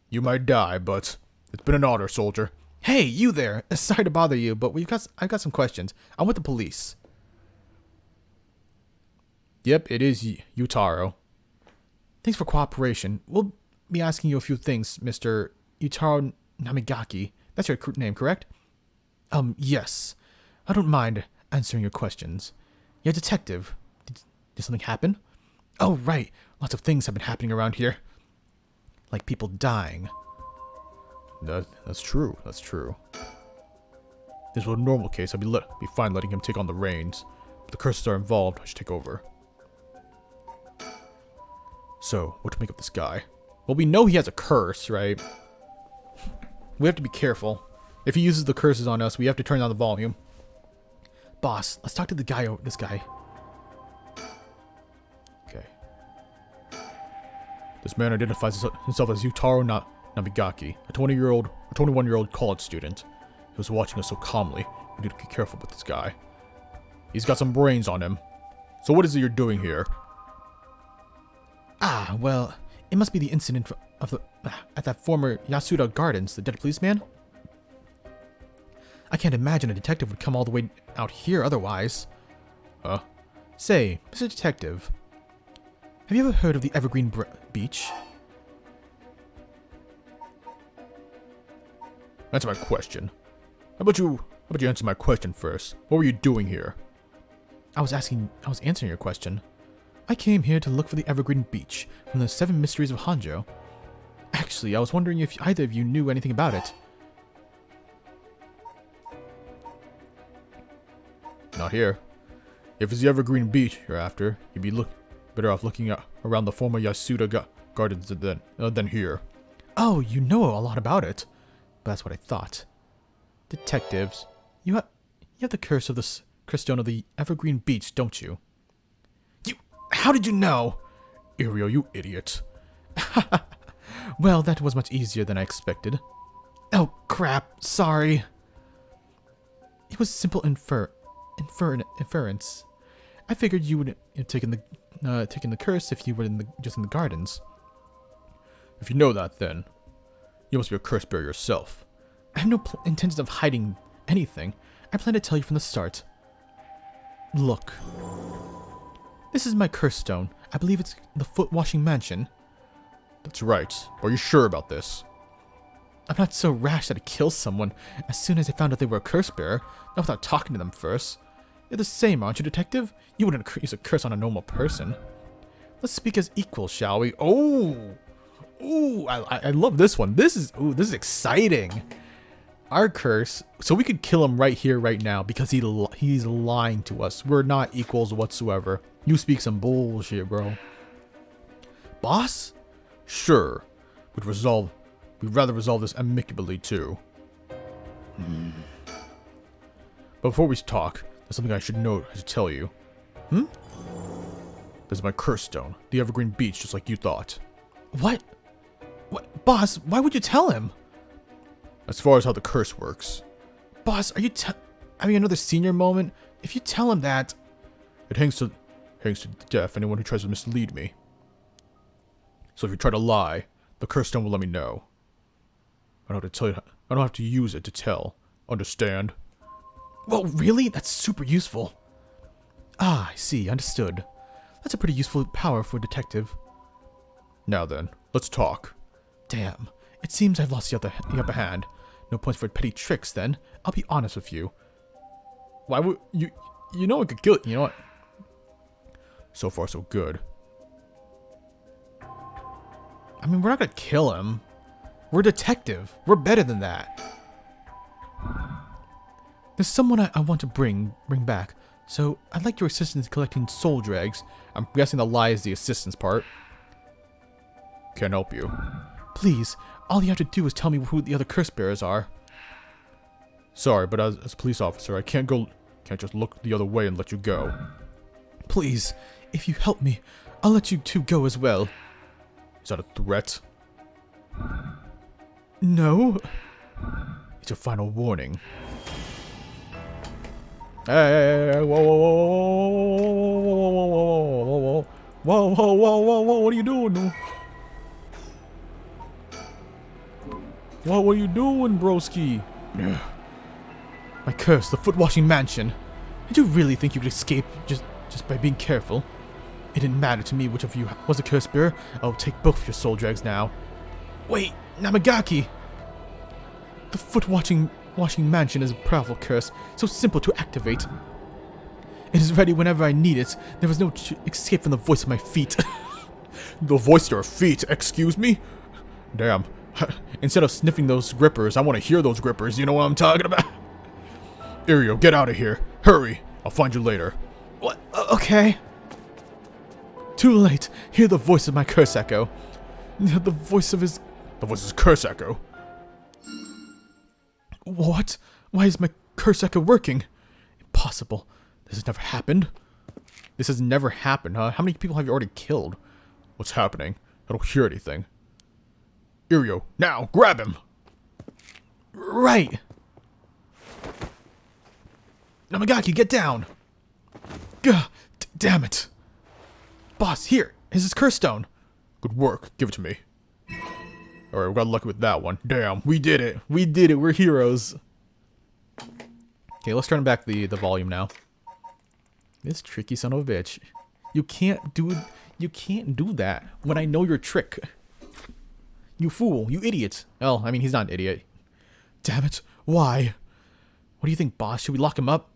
You might die, but it's been an honor, soldier. Hey, you there! Sorry to bother you, but I've got some questions. I'm with the police. Yep, it is Yutaro. Thanks for cooperation. We'll be asking you a few things, Mr. Yutaro Namigaki. That's your name, correct? Yes. I don't mind answering your questions. You're a detective. Did something happen? Oh, right. Lots of things have been happening around here. Like people dying. That's true. That's true. If this was a normal case, I'd be fine letting him take on the reins. But the curses are involved, I should take over. So, what to make of this guy? Well, we know he has a curse, right? We have to be careful. If he uses the curses on us, we have to turn down the volume. Boss, let's talk to the guy. This guy. Okay. This man identifies himself as Yutaro Namigaki, a 21-year-old college student. He was watching us so calmly. We need to be careful with this guy. He's got some brains on him. So what is it you're doing here? Ah, well, it must be the incident at that former Yasuda Gardens, the dead policeman. I can't imagine a detective would come all the way out here otherwise. Say, Mr. Detective, have you ever heard of the Evergreen Beach? Answer my question. How about you answer my question first? What were you doing here? I was answering your question. I came here to look for the Evergreen Beach from the 7 Mysteries of Hanjo. Actually, I was wondering if either of you knew anything about it. Not here. If it's the Evergreen Beach you're after, you'd be better off looking around the former Yasuda Gardens than here. Oh, you know a lot about it. But that's what I thought. Detectives, you have the curse of the Crystone of the Evergreen Beach, don't you? How did you know? Irio, you idiot. Well, that was much easier than I expected. Oh, crap. Sorry. It was simple inference. I figured you would have taken the curse if you were just in the gardens. If you know that, then you must be a curse bearer yourself. I have no intention of hiding anything. I plan to tell you from the start. Look. This is my curse stone. I believe it's the foot-washing mansion. That's right. Are you sure about this? I'm not so rash that I'd kill someone as soon as I found out they were a curse bearer, not without talking to them first. You're the same, aren't you, detective? You wouldn't use a curse on a normal person. Let's speak as equals, shall we? Oh! Ooh, I love this one. This is exciting. Our curse, so we could kill him right here, right now, because he's lying to us. We're not equals whatsoever. You speak some bullshit, bro. Boss? Sure. We'd rather resolve this amicably, too. But before we talk, there's something I should tell you. This is my curse stone. The Evergreen Beach, just like you thought. What? What? Boss, why would you tell him? As far as how the curse works. Boss, are you having another senior moment? If you tell him that... It hangs to death anyone who tries to mislead me. So if you try to lie, the curse stone will let me know. I don't have to tell you. I don't have to use it to tell. Understand? Well, really? That's super useful. Ah, I see. Understood. That's a pretty useful power for a detective. Now then, let's talk. Damn. It seems I've lost the upper hand. No points for petty tricks, then. I'll be honest with you. Why would you... You know I could kill it. You know what? So far, so good. I mean, we're not gonna kill him. We're a detective. We're better than that. There's someone I want to bring back. So, I'd like your assistance in collecting soul dregs. I'm guessing the lie is the assistance part. Can't help you. Please, all you have to do is tell me who the other curse bearers are. Sorry, but as a police officer, I can't just look the other way and let you go. Please, if you help me, I'll let you two go as well. Is that a threat? No. It's a final warning. Hey, whoa, what are you doing? What are you doing, broski? My curse, the foot-washing mansion. Did you really think you could escape just by being careful? It didn't matter to me which of you was a curse bearer. I'll take both of your soul dregs now. Wait, Namagaki! The foot-washing mansion is a powerful curse, so simple to activate. It is ready whenever I need it. There was no escape from the voice of my feet. The voice of your feet? Excuse me? Damn. Instead of sniffing those grippers, I want to hear those grippers. You know what I'm talking about? Irio, get out of here. Hurry. I'll find you later. What? Okay. Too late. Hear the voice of my curse echo. The voice of his curse echo. What? Why is my curse echo working? Impossible. This has never happened. This has never happened, huh? How many people have you already killed? What's happening? I don't hear anything. Irio, now, grab him! Right! Namagaki, get down! Gah, damn it! Boss, here, is his curse stone. Good work, give it to me. Alright, we got lucky with that one. Damn, we did it! We did it, we're heroes! Okay, let's turn back the volume now. This tricky son of a bitch. You can't do that when I know your trick. You fool, you idiot. Well, I mean, he's not an idiot. Damn it, why? What do you think, boss? Should we lock him up?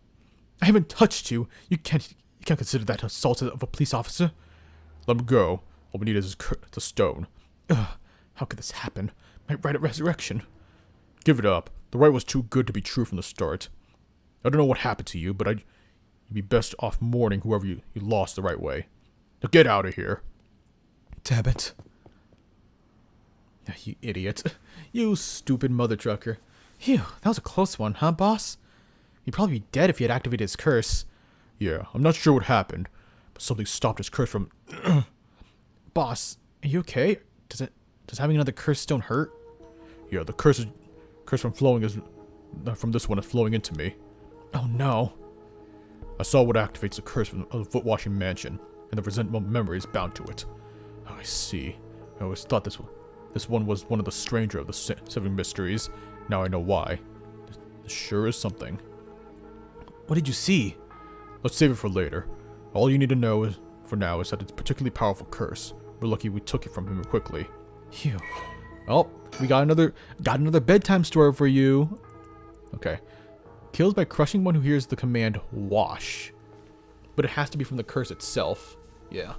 I haven't touched you. You can't consider that assault of a police officer. Let him go. All we need is the stone. Ugh, how could this happen? My right at resurrection. Give it up. The right was too good to be true from the start. I don't know what happened to you, but you'd be best off mourning whoever you lost the right way. Now get out of here. Damn it. You idiot. You stupid mother trucker. Phew, that was a close one, huh, boss? He'd probably be dead if he had activated his curse. Yeah, I'm not sure what happened, but something stopped his curse from... Boss, are you okay? Does having another curse stone hurt? Yeah, the curse from this one is flowing into me. Oh no. I saw what activates the curse from the foot-washing mansion, and the resentment memory is bound to it. Oh, I see. I always thought this one was one of the stranger of the seven mysteries. Now I know why. This sure is something. What did you see? Let's save it for later. All you need to know for now is that it's a particularly powerful curse. We're lucky we took it from him quickly. Phew. Oh, we got another bedtime story for you. Okay. Kills by crushing one who hears the command wash. But it has to be from the curse itself. Yeah.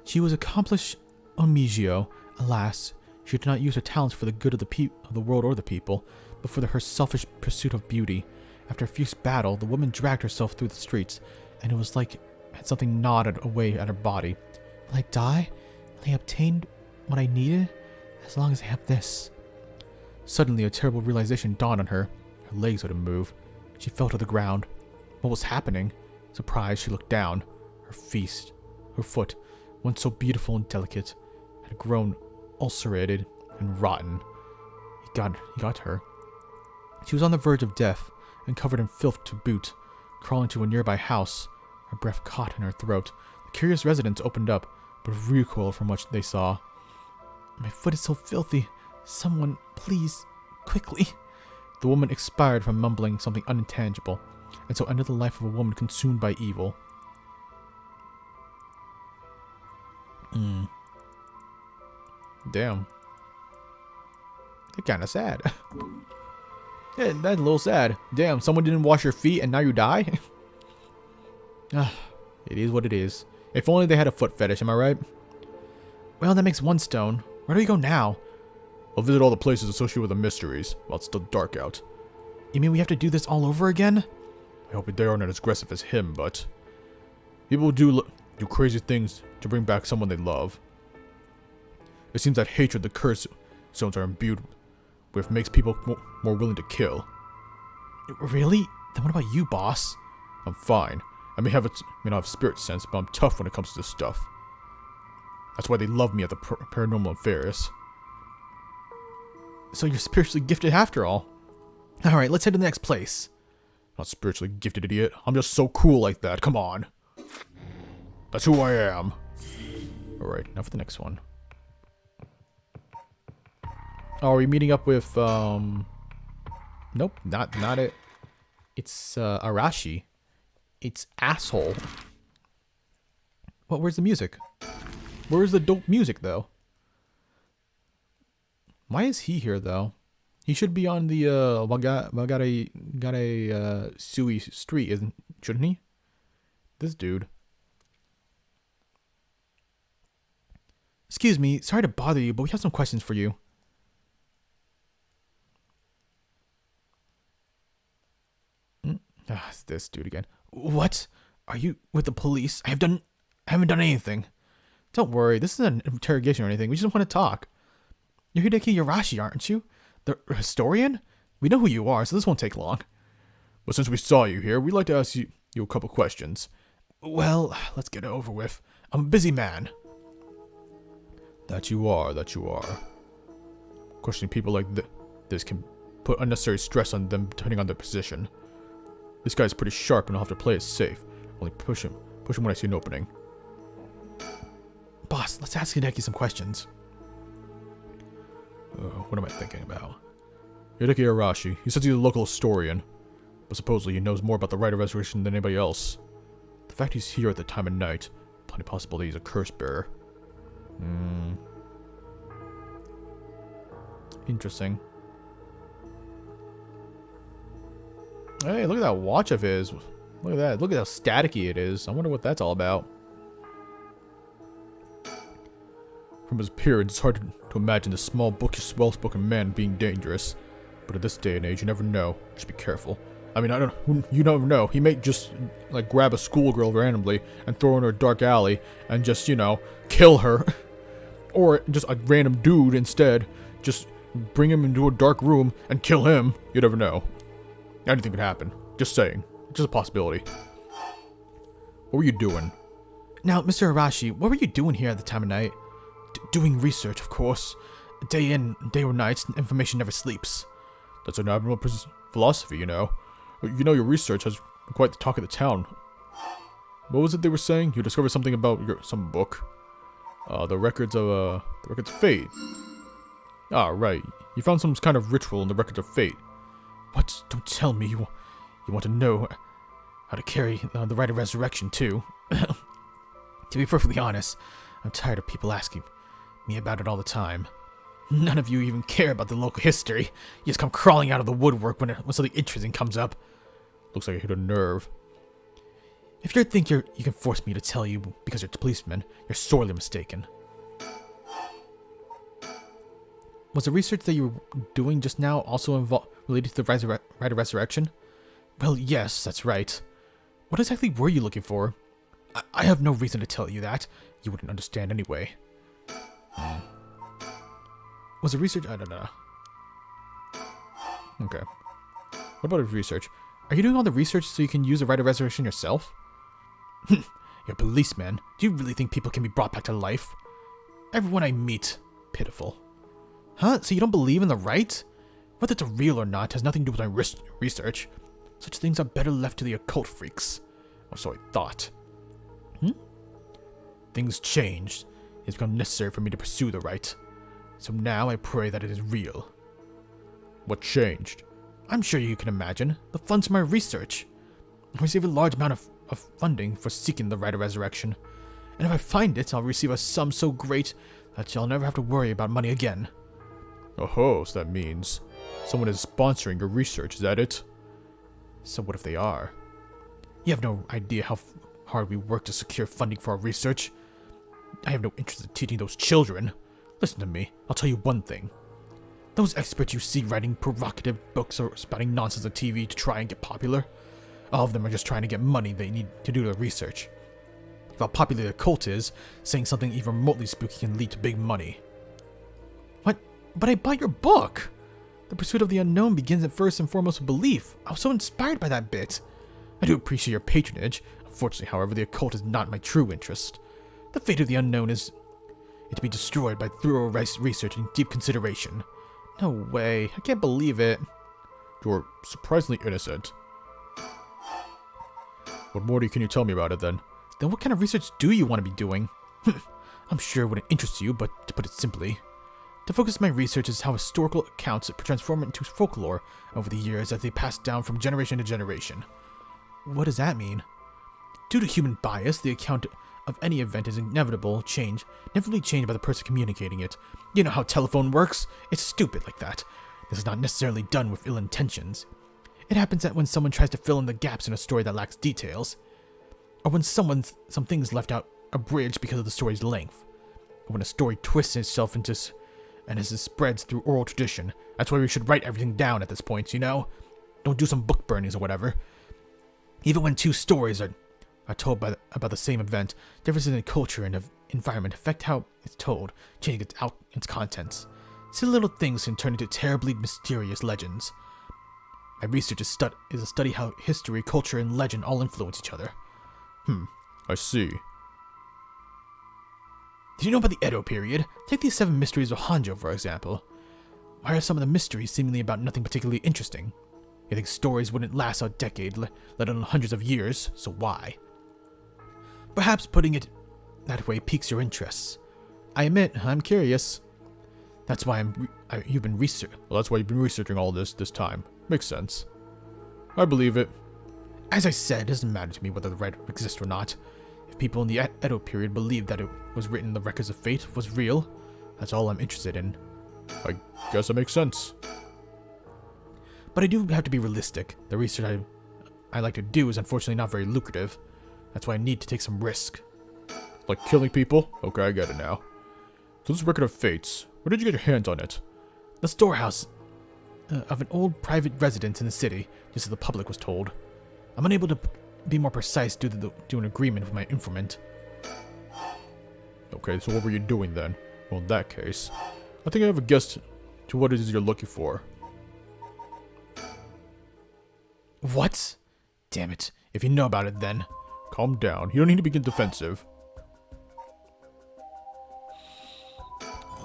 She was accomplished Omigio. Alas, she did not use her talents for the good of the world or the people, but for her selfish pursuit of beauty. After a fierce battle, the woman dragged herself through the streets, and it was like had something gnawed away at her body. Will I die? Will I obtain what I needed? As long as I have this. Suddenly, a terrible realization dawned on her. Her legs wouldn't move. She fell to the ground. What was happening? Surprised, she looked down. Her foot, once so beautiful and delicate, had grown ulcerated and rotten. He got her. She was on the verge of death, and covered in filth to boot, crawling to a nearby house. Her breath caught in her throat. The curious residents opened up, but recoiled from what they saw. My foot is so filthy. Someone, please, quickly. The woman expired from mumbling something unintelligible, and so ended the life of a woman consumed by evil. Damn. They're kind of sad. Yeah, that's a little sad. Damn, someone didn't wash your feet and now you die? It is what it is. If only they had a foot fetish, am I right? Well, that makes one stone. Where do we go now? I'll visit all the places associated with the mysteries, while it's still dark out. You mean we have to do this all over again? I hope they aren't as aggressive as him, but... people do crazy things to bring back someone they love. It seems that hatred the curse zones are imbued with makes people more willing to kill. Really? Then what about you, boss? I'm fine. I may not have spirit sense, but I'm tough when it comes to this stuff. That's why they love me at the Paranormal Affairs. So you're spiritually gifted after all. Alright, let's head to the next place. Not spiritually gifted, idiot. I'm just so cool like that. Come on. That's who I am. Alright, now for the next one. Are we meeting up with, Nope, not it. It's, Arashi. It's asshole. Where's the music? Where's the dope music, though? Why is he here, though? He should be on the, Sui street, shouldn't he? This dude. Excuse me, sorry to bother you, but we have some questions for you. It's this dude again. What? Are you with the police? I haven't done anything. Don't worry, this isn't an interrogation or anything. We just want to talk. You're Hideki Yarashi, aren't you? The historian? We know who you are, so this won't take long. But since we saw you here, we'd like to ask you a couple questions. Well, let's get it over with. I'm a busy man. That you are. Questioning people like this can put unnecessary stress on them depending on their position. This guy's pretty sharp and I'll have to play it safe. Only push him when I see an opening. Boss, let's ask Hideki some questions. What am I thinking about? Hideki Arashi. He says he's a local historian, but supposedly he knows more about the Rite of Resurrection than anybody else. The fact he's here at the time of night, plenty possible that he's a curse bearer. Interesting. Hey, look at that watch of his. Look at that. Look at how staticky it is. I wonder what that's all about. From his appearance, it's hard to imagine this small, bookish, well-spoken man being dangerous. But at this day and age, you never know. Just be careful. I mean, you never know. He may just, like, grab a schoolgirl randomly and throw her in a dark alley and just, kill her. Or just a random dude instead. Just bring him into a dark room and kill him. You never know. Anything could happen. Just saying. Just a possibility. What were you doing? Now, Mr. Arashi, what were you doing here at the time of night? Doing research, of course. Day in, day or night, information never sleeps. That's an admirable philosophy, you know. Your research has been quite the talk of the town. What was it they were saying? You discovered something about some book. The records of fate. Ah, right. You found some kind of ritual in the records of fate. What? Don't tell me you want to know how to carry the Rite of Resurrection, too. To be perfectly honest, I'm tired of people asking me about it all the time. None of you even care about the local history. You just come crawling out of the woodwork when something interesting comes up. Looks like I hit a nerve. If you think you can force me to tell you because you're a policeman, you're sorely mistaken. Was the research that you were doing just now also related to the Rite of Resurrection? Well, yes, that's right. What exactly were you looking for? I have no reason to tell you that. You wouldn't understand anyway. Was the research... I don't know. Okay. What about his research? Are you doing all the research so you can use the Rite of Resurrection yourself? You're a policeman. Do you really think people can be brought back to life? Everyone I meet... pitiful. Huh? So you don't believe in the rite? Whether it's real or not has nothing to do with my research. Such things are better left to the occult freaks. Or so I thought. Things changed. It's become necessary for me to pursue the rite. So now I pray that it is real. What changed? I'm sure you can imagine. The funds for my research. I receive a large amount of funding for seeking the Rite of Resurrection. And if I find it, I'll receive a sum so great that I'll never have to worry about money again. Oh, so that means someone is sponsoring your research, is that it? So what if they are? You have no idea how hard we work to secure funding for our research. I have no interest in teaching those children. Listen to me, I'll tell you one thing. Those experts you see writing provocative books or spouting nonsense on TV to try and get popular, all of them are just trying to get money they need to do their research. If how popular the cult is, saying something even remotely spooky can lead to big money. What? But I bought your book! The pursuit of the unknown begins at first and foremost with belief. I was so inspired by that bit. I do appreciate your patronage. Unfortunately, however, the occult is not my true interest. The fate of the unknown is to be destroyed by thorough research and deep consideration. No way. I can't believe it. You're surprisingly innocent. What more can you tell me about it, then? Then what kind of research do you want to be doing? I'm sure it wouldn't interest you, but to put it simply, to focus my research is how historical accounts transform into folklore over the years as they pass down from generation to generation. What does that mean? Due to human bias, the account of any event is inevitably changed by the person communicating it. You know how telephone works? It's stupid like that. This is not necessarily done with ill intentions. It happens that when someone tries to fill in the gaps in a story that lacks details, or when some things left out abridged because of the story's length, or when a story twists itself into and as it spreads through oral tradition. That's why we should write everything down at this point, you know? Don't do some book burnings or whatever. Even when two stories are told about the same event, differences in culture and environment affect how it's told, changing its contents. Silly little things can turn into terribly mysterious legends. My research is a study how history, culture, and legend all influence each other. I see. Did you know about the Edo period? Take the 7 mysteries of Hanjo, for example. Why are some of the mysteries seemingly about nothing particularly interesting? You think stories wouldn't last a decade, let alone hundreds of years, so why? Perhaps putting it that way piques your interests. I admit, I'm curious. That's why you've been researching. Well, that's why you've been researching all this time. Makes sense. I believe it. As I said, it doesn't matter to me whether the right exists or not. If people in the Edo period believed that it was written in the records of fate was real, that's all I'm interested in. I guess that makes sense. But I do have to be realistic. The research I like to do is unfortunately not very lucrative. That's why I need to take some risk. Like killing people? Okay, I get it now. So this record of fates, where did you get your hands on it? The storehouse of an old private residence in the city, just as the public was told. I'm unable to be more precise due to an agreement with my informant. Okay, so what were you doing then? Well, in that case, I think I have a guess to what it is you're looking for. What? Damn it. If you know about it, then. Calm down. You don't need to begin defensive.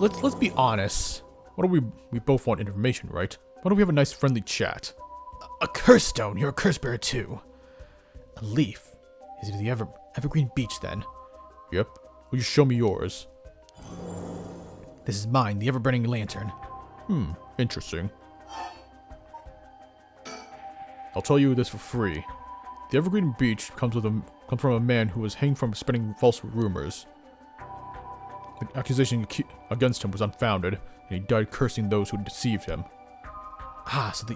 Let's be honest. Why don't we both want information, right? Why don't we have a nice friendly chat? A curse stone. You're a curse bearer too. A leaf. Is it the evergreen beech then? Yep. Will you show me yours? This is mine, the ever-burning lantern. Interesting. I'll tell you this for free. The evergreen beech comes from a man who was hanged from spreading false rumors. The accusation against him was unfounded, and he died cursing those who deceived him. Ah, so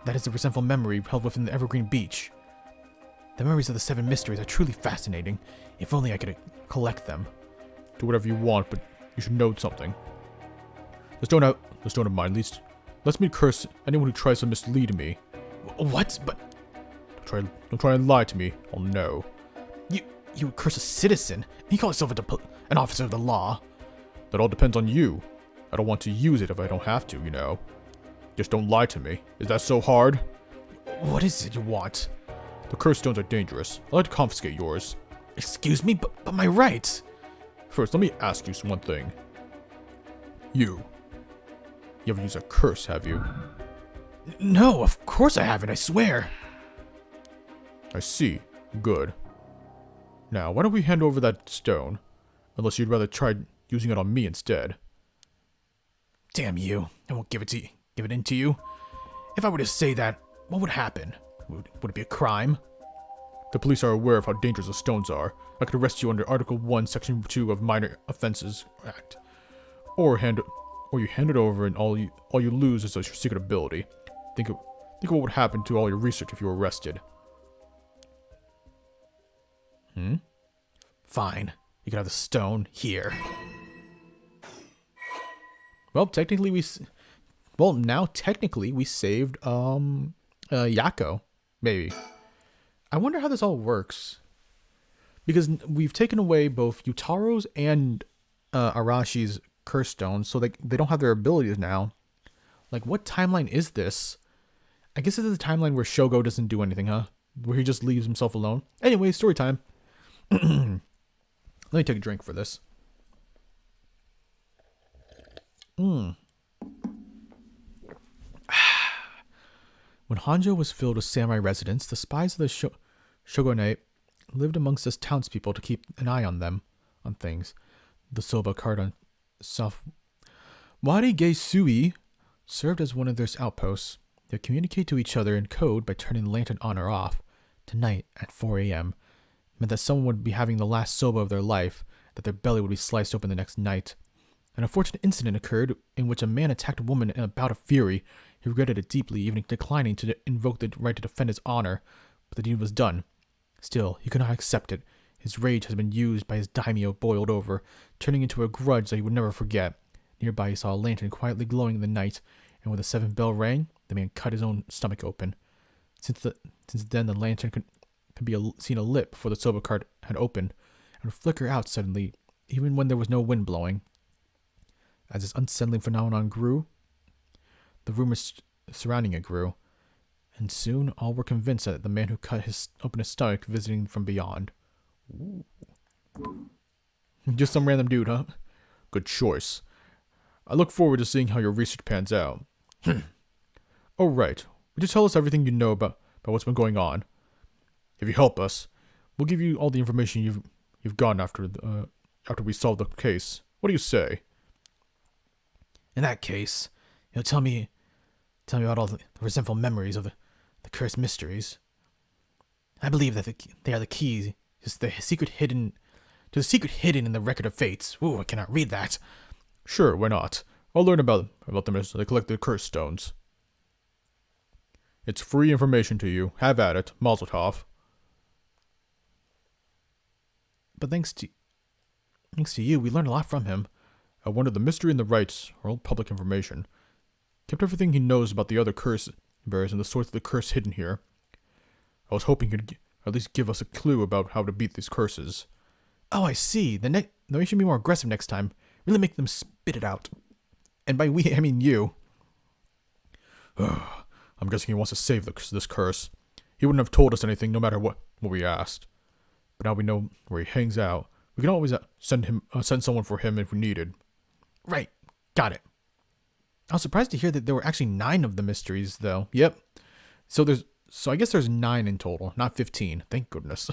that is the resentful memory held within the Evergreen Beach. The memories of the 7 mysteries are truly fascinating. If only I could collect them. Do whatever you want, but you should know something. This stone of mine lets me curse anyone who tries to mislead me. What? But Don't try and lie to me. I'll know. you would curse a citizen, and you call yourself an officer of the law. That all depends on you. I don't want to use it if I don't have to, you know. Just don't lie to me. Is that so hard? What is it you want? The cursed stones are dangerous. I'd like to confiscate yours. Excuse me, but my rights. First, let me ask you one thing. You ever used a curse, have you? No, of course I haven't, I swear. I see. Good. Now, why don't we hand over that stone? Unless you'd rather try using it on me instead. Damn you. I won't give it in to you. If I were to say that, what would happen? Would it be a crime? The police are aware of how dangerous the stones are. I could arrest you under Article 1, Section 2 of Minor Offenses Act. Or you hand it over and all you lose is your secret ability. Think of what would happen to all your research if you were arrested. Fine. You can have the stone here. Well, technically we saved Yako. Maybe. I wonder how this all works. Because we've taken away both Yutaro's and Arashi's curse stones, so they don't have their abilities now. Like, what timeline is this? I guess this is the timeline where Shogo doesn't do anything, huh? Where he just leaves himself alone. Anyway, story time. Let me take a drink for this. When Hanjo was filled with samurai residents, the spies of the shogunate lived amongst us townspeople to keep an eye on things. The soba card on South Warige Sui served as one of their outposts. They would communicate to each other in code by turning the lantern on or off. Tonight, at 4 a.m., meant that someone would be having the last soba of their life, that their belly would be sliced open the next night. An unfortunate incident occurred in which a man attacked a woman in a bout of fury. He regretted it deeply, even declining to invoke the right to defend his honor, but the deed was done. Still, he could not accept it. His rage has been used by his daimyo boiled over, turning into a grudge that he would never forget. Nearby he saw a lantern quietly glowing in the night, and when the 7th bell rang, the man cut his own stomach open. Since then the lantern could be seen a lit before the soba card had opened, and would flicker out suddenly, even when there was no wind blowing. As this unsettling phenomenon grew, the rumors surrounding it grew, and soon all were convinced that the man who cut open his stomach visiting from beyond. Ooh. Just some random dude, huh? Good choice. I look forward to seeing how your research pans out. Oh, right. Would you tell us everything you know about what's been going on? If you help us, we'll give you all the information you've gotten after we solve the case. What do you say? In that case, tell me about all the resentful memories of the cursed mysteries. I believe that they are the keys to the secret hidden in the record of fates. Ooh, I cannot read that. Sure, why not? I'll learn about them as they collect the curse stones. It's free information to you. Have at it, Mazel Tov. But thanks to you, we learned a lot from him. I wonder the mystery and the rites are all public information. Kept everything he knows about the other curse bearers and the source of the curse hidden here. I was hoping he'd at least give us a clue about how to beat these curses. Oh, I see. Then we should be more aggressive next time. Really make them spit it out. And by we, I mean you. I'm guessing he wants to save this curse. He wouldn't have told us anything no matter what we asked. But now we know where he hangs out. We can always send someone for him if we needed. Right. Got it. I was surprised to hear that there were actually 9 of the mysteries, though. Yep. So I guess there's 9 in total, not 15. Thank goodness.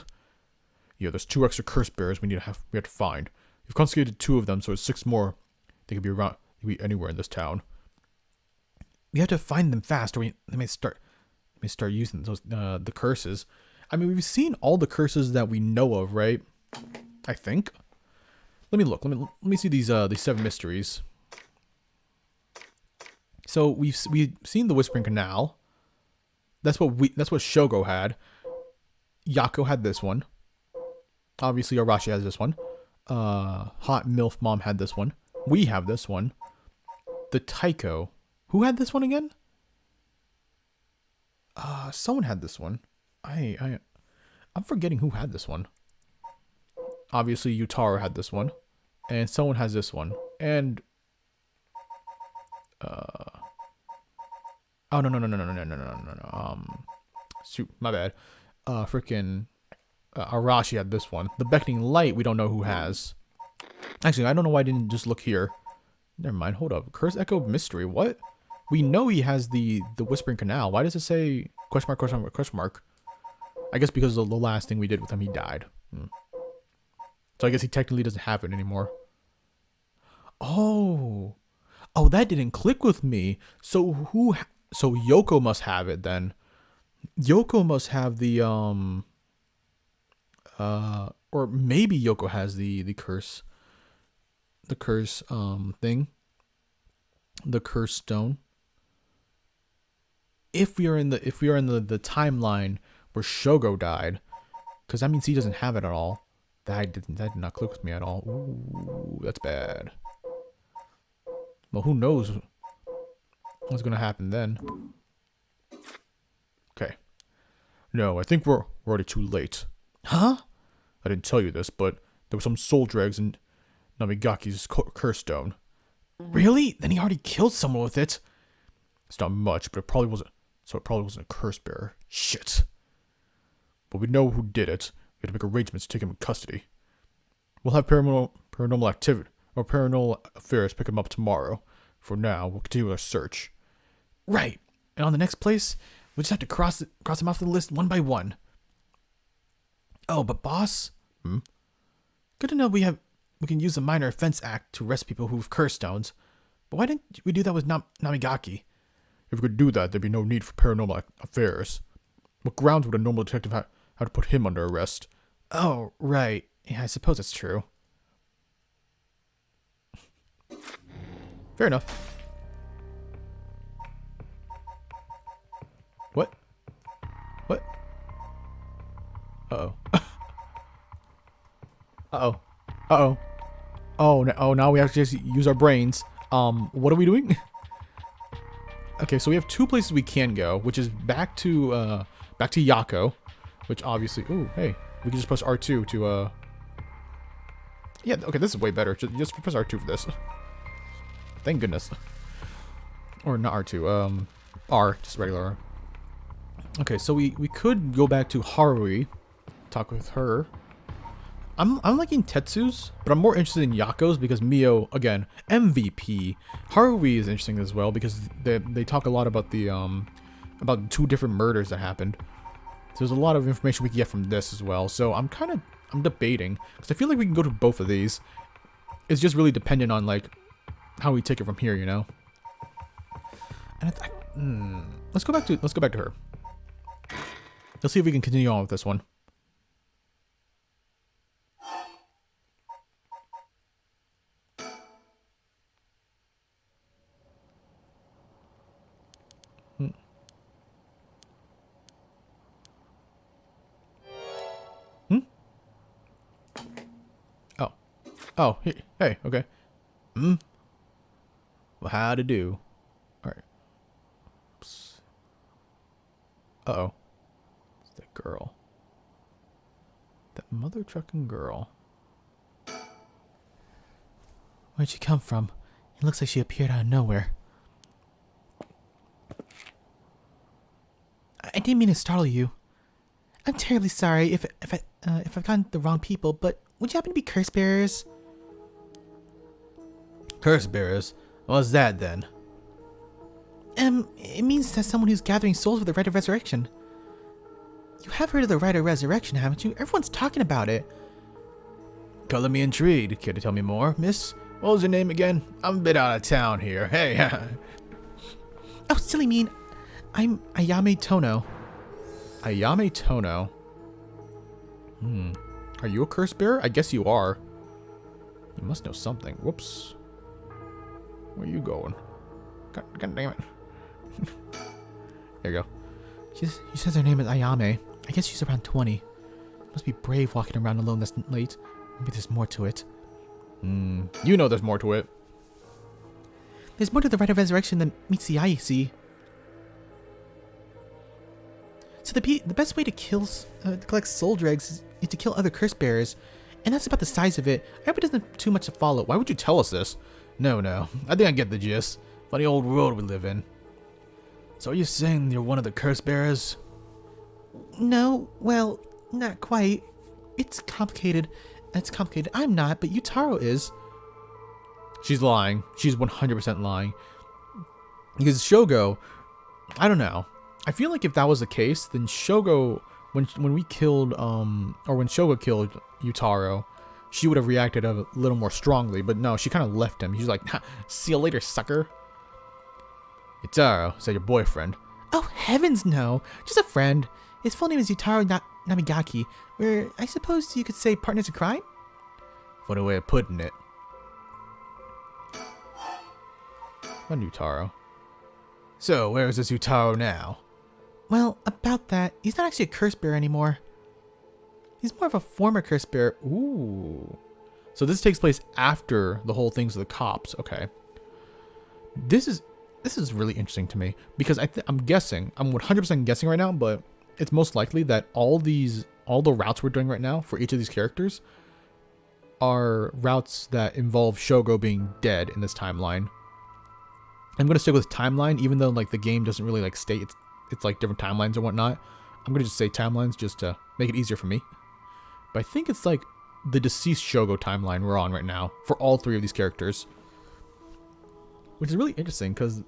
Yeah, there's 2 extra curse bearers we have to find. We've confiscated 2 of them, so there's 6 more. They could be around. They could be anywhere in this town. We have to find them fast, or they may start using those the curses. I mean, we've seen all the curses that we know of, right? I think. Let me look. Let me see these 7 mysteries. So we've seen the Whispering Canal. That's what Shogo had. Yako had this one. Obviously, Arashi has this one. Hot MILF Mom had this one. We have this one. The Taiko. Who had this one again? Someone had this one. I'm forgetting who had this one. Obviously, Utaro had this one. And someone has this one. And oh no. Shoot, my bad. Freaking Arashi had this one. The Beckoning Light, we don't know who has. Actually, I don't know why I didn't just look here. Never mind, hold up. Curse Echo Mystery, what? We know he has the Whispering Canal. Why does it say question mark, question mark, question mark? I guess because of the last thing we did with him, he died. So I guess he technically doesn't have it anymore. Oh, that didn't click with me. So so Yoko must have it then. Yoko must have the or maybe Yoko has the curse. The curse thing. The curse stone. If we are in the timeline where Shogo died, because that means he doesn't have it at all. That did not click with me at all. Ooh, that's bad. Well, who knows what's gonna happen then? Okay. No, I think we're already too late. Huh? I didn't tell you this, but there were some soul dregs in Namigaki's curse stone. Really? Then he already killed someone with it. It's not much, but it probably wasn't. So it probably wasn't a curse bearer. Shit. But we know who did it. We have to make arrangements to take him in custody. We'll have paranormal activity or paranormal affairs pick him up tomorrow. For now, we'll continue our search. Right. And on the next place, we just have to cross him off the list one by one. Oh, but boss? Good to know we can use the Minor Offense Act to arrest people who have curse stones. But why didn't we do that with Namigaki? If we could do that, there'd be no need for paranormal affairs. What grounds would a normal detective have to put him under arrest? Oh, right. Yeah, I suppose that's true. Fair enough. What? What? Uh-oh. Uh-oh. Uh-oh. Oh, no, now we have to just use our brains. What are we doing? Okay, so we have two places we can go, which is back to Yako, which obviously, ooh, hey, we can just press R2 to, yeah, okay, this is way better. Just press R2 for this. Thank goodness. Or not R2, R, just regular R. Okay, so we could go back to Harui, talk with her. I'm liking Tetsu's, but I'm more interested in Yako's because Mio, again, MVP. Harui is interesting as well because they talk a lot about the about two different murders that happened. So there's a lot of information we can get from this as well. So I'm debating because I feel like we can go to both of these. It's just really dependent on like how we take it from here, you know. And let's go back to her. Let's see if we can continue on with this one. Oh, hey, okay. Well, how to do? All right. Oops. Uh-oh. It's that girl. That mother trucking girl. Where'd she come from? It looks like she appeared out of nowhere. I didn't mean to startle you. I'm terribly sorry if I've gotten the wrong people, but would you happen to be curse bearers? Curse bearers? What's that then? It means that someone who's gathering souls for the rite of resurrection. You have heard of the rite of resurrection, haven't you? Everyone's talking about it. Color me intrigued. Care to tell me more, miss? What was your name again? I'm a bit out of town here. Hey. Oh, silly mean. I'm Ayame Tono. Ayame Tono? Are you a curse bearer? I guess you are. You must know something. Whoops. Where are you going? God damn it. There you go. She says her name is Ayame. I guess she's around 20. Must be brave walking around alone this late. Maybe there's more to it. You know there's more to it. There's more to the rite of resurrection than meets the eye, you see. So the best way to collect soul dregs is to kill other curse bearers. And that's about the size of it. I hope it doesn't have too much to follow. Why would you tell us this? No. I think I get the gist. Funny old world we live in. So are you saying you're one of the curse bearers? No, well, not quite. It's complicated. I'm not, but Yutaro is. She's lying. She's 100% lying. Because Shogo, I don't know. I feel like if that was the case, then Shogo, when we killed, or when Shogo killed Yutaro, she would have reacted a little more strongly. But no, she kind of left him. She's like, see you later, sucker. Yutaro, is that your boyfriend? Oh, heavens no. Just a friend. His full name is Yutaro Namigaki. We're, I suppose you could say, partners in crime? Funny way of putting it. What Yutaro? So, where is this Yutaro now? Well, about that, he's not actually a curse bearer anymore. He's more of a former curse bearer. Ooh. So this takes place after the whole things with the cops. Okay. This is really interesting to me because I'm guessing, I'm 100% guessing right now, but it's most likely that all the routes we're doing right now for each of these characters are routes that involve Shogo being dead in this timeline. I'm going to stick with timeline, even though like the game doesn't really like state it's like different timelines or whatnot. I'm going to just say timelines just to make it easier for me. But I think it's like the deceased Shogo timeline we're on right now for all three of these characters. Which is really interesting because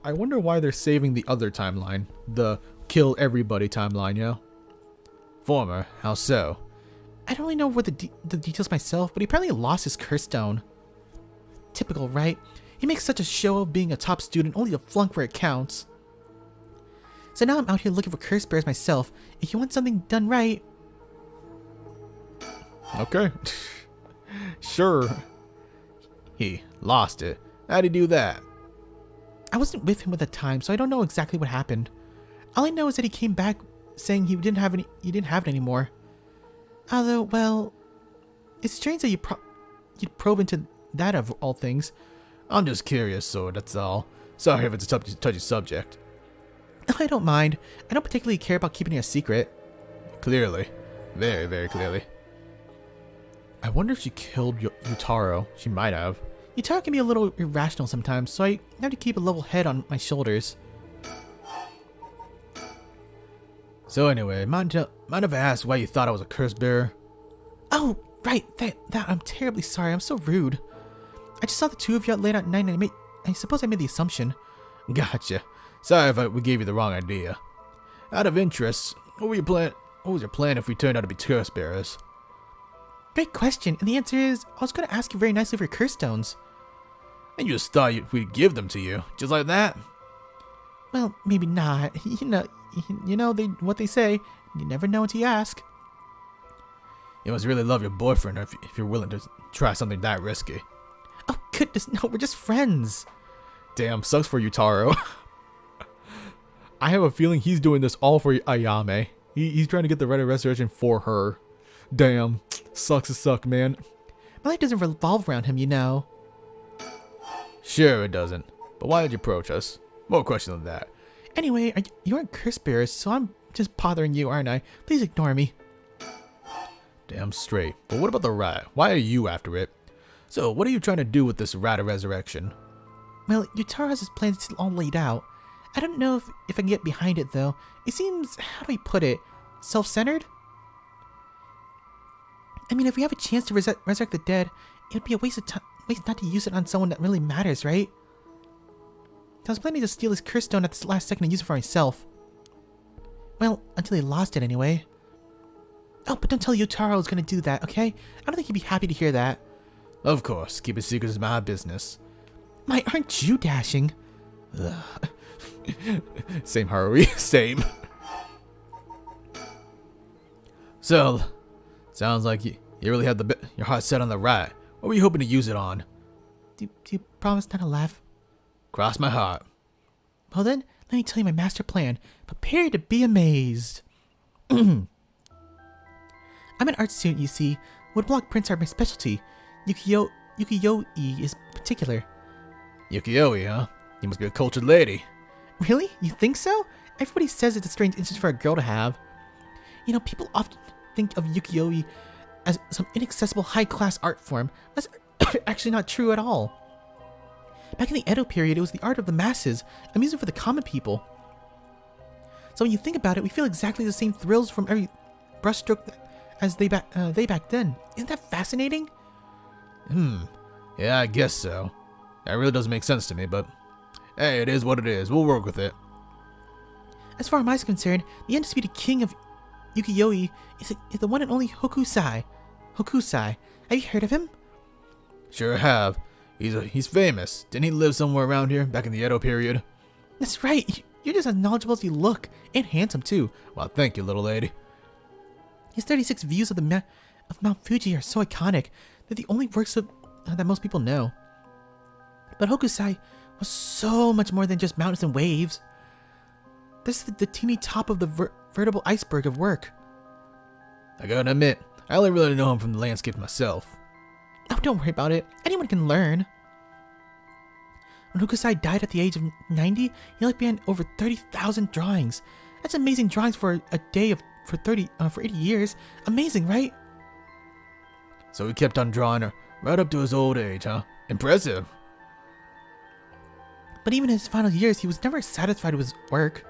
I wonder why they're saving the other timeline. The kill everybody timeline, yeah? Former, how so? I don't really know what the details myself, but he apparently lost his curse stone. Typical, right? He makes such a show of being a top student only to flunk where it counts. So now I'm out here looking for curse bearers myself. If you want something done right... Okay. Sure. He lost it. How'd he do that? I wasn't with him at the time, so I don't know exactly what happened. All I know is that he came back saying he didn't have it anymore. Although, well, it's strange that you'd probe into that of all things. I'm just curious, so that's all. Sorry if it's a touchy subject. I don't mind. I don't particularly care about keeping it a secret. Clearly. Very, very clearly. I wonder if she killed Yutaro. She might have. Yutaro can be a little irrational sometimes, so I have to keep a level head on my shoulders. So anyway, mind if I ask why you thought I was a curse bearer? Oh, right. That I'm terribly sorry. I'm so rude. I just saw the two of you out late at night and I suppose I made the assumption. Gotcha. Sorry if we gave you the wrong idea. Out of interest, what was your plan if we turned out to be curse bearers? Great question, and the answer is, I was going to ask you very nicely for your curse stones. And you just thought we'd give them to you, just like that? Well, maybe not. You know what they say. You never know until you ask. You must really love your boyfriend if you're willing to try something that risky. Oh, goodness, no, we're just friends. Damn, sucks for Yutaro. I have a feeling he's doing this all for Ayame. He's trying to get the Rite of Resurrection for her. Damn, sucks to suck, man. My life doesn't revolve around him, you know. Sure it doesn't. But why did you approach us? More questions than that. Anyway, you aren't curse bearers, so I'm just bothering you, aren't I? Please ignore me. Damn straight. But what about the rat? Why are you after it? So, what are you trying to do with this Rite of Resurrection? Well, Yutaro has his plans all laid out. I don't know if I can get behind it, though. It seems, how do I put it, self-centered? I mean, if we have a chance to resurrect the dead, it would be a waste not to use it on someone that really matters, right? I was planning to steal his curse stone at this last second and use it for myself. Well, until he lost it anyway. Oh, but don't tell Yutaro I was going to do that, okay? I don't think he'd be happy to hear that. Of course, keep it secret is my business. My, aren't you dashing? Ugh. Same, Haruhi. Same. So, sounds like you really had your heart set on the right. What were you hoping to use it on? Do you promise not to laugh? Of Cross my heart. Well then, let me tell you my master plan. Prepare to be amazed. I'm an art student, you see. Woodblock prints are my specialty. Ukiyo-e is particular. Yukio-e, huh? You must be a cultured lady. Really? You think so? Everybody says it's a strange interest for a girl to have. You know, people often think of ukiyo-e as some inaccessible high-class art form. That's actually not true at all. Back in the Edo period, it was the art of the masses, a music for the common people. So when you think about it, we feel exactly the same thrills from every brushstroke as they back then. Isn't that fascinating? Yeah, I guess so. That really doesn't make sense to me, but hey, it is what it is. We'll work with it. As far as I'm concerned, the undisputed king of ukiyo-e is the one and only Hokusai. Hokusai. Have you heard of him? Sure have. He's famous. Didn't he live somewhere around here back in the Edo period? That's right. You're just as knowledgeable as you look, and handsome too. Well, thank you, little lady. His 36 views of Mount Fuji are so iconic. They're the only works that most people know. But Hokusai was so much more than just mountains and waves. This is the teeny top of the veritable iceberg of work. I gotta admit, I only really know him from the landscape myself. Oh, don't worry about it. Anyone can learn. When Hokusai died at the age of 90, he left behind over 30,000 drawings. That's amazing drawings for a day for 80 years. Amazing, right? So he kept on drawing her right up to his old age, huh? Impressive. But even in his final years, he was never satisfied with his work.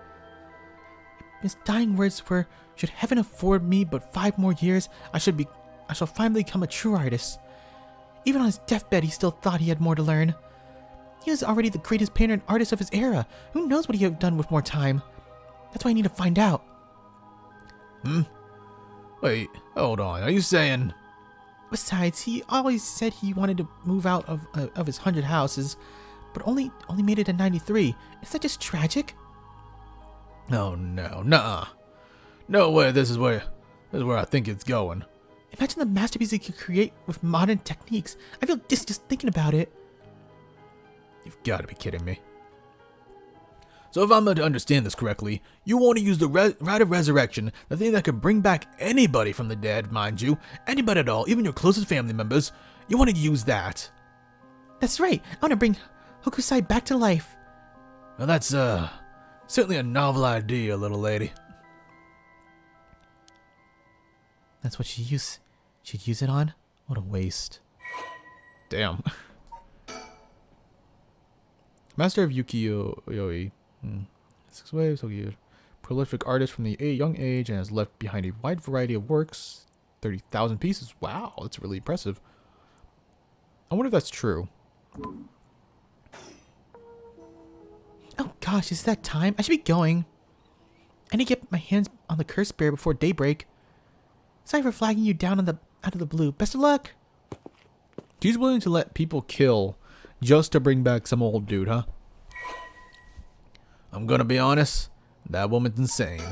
His dying words were, "Should heaven afford me but 5 more years, I shall finally become a true artist." Even on his deathbed, he still thought he had more to learn. He was already the greatest painter and artist of his era. Who knows what he would have done with more time? That's why I need to find out. Wait, hold on. Are you saying... Besides, he always said he wanted to move out of his 100 houses, but only made it to 93. Is that just tragic? Oh no, nuh-uh. No way, this is where I think it's going. Imagine the masterpiece he could create with modern techniques. I feel just thinking about it. You've got to be kidding me. So if I'm to understand this correctly, you want to use the rite of resurrection, the thing that could bring back anybody from the dead, mind you, anybody at all, even your closest family members. You want to use that. That's right. I want to bring Hokusai back to life. Well, that's certainly a novel idea, little lady. That's what she'd use it on? What a waste. Damn. Master of ukiyo-e. 6 waves, so good. Prolific artist from the young age and has left behind a wide variety of works. 30,000 pieces. Wow, that's really impressive. I wonder if that's true. Oh gosh, is that time? I should be going. I need to get my hands on the curse bear before daybreak. Sorry for flagging you down out of the blue. Best of luck. She's willing to let people kill just to bring back some old dude, huh? I'm gonna be honest, that woman's insane.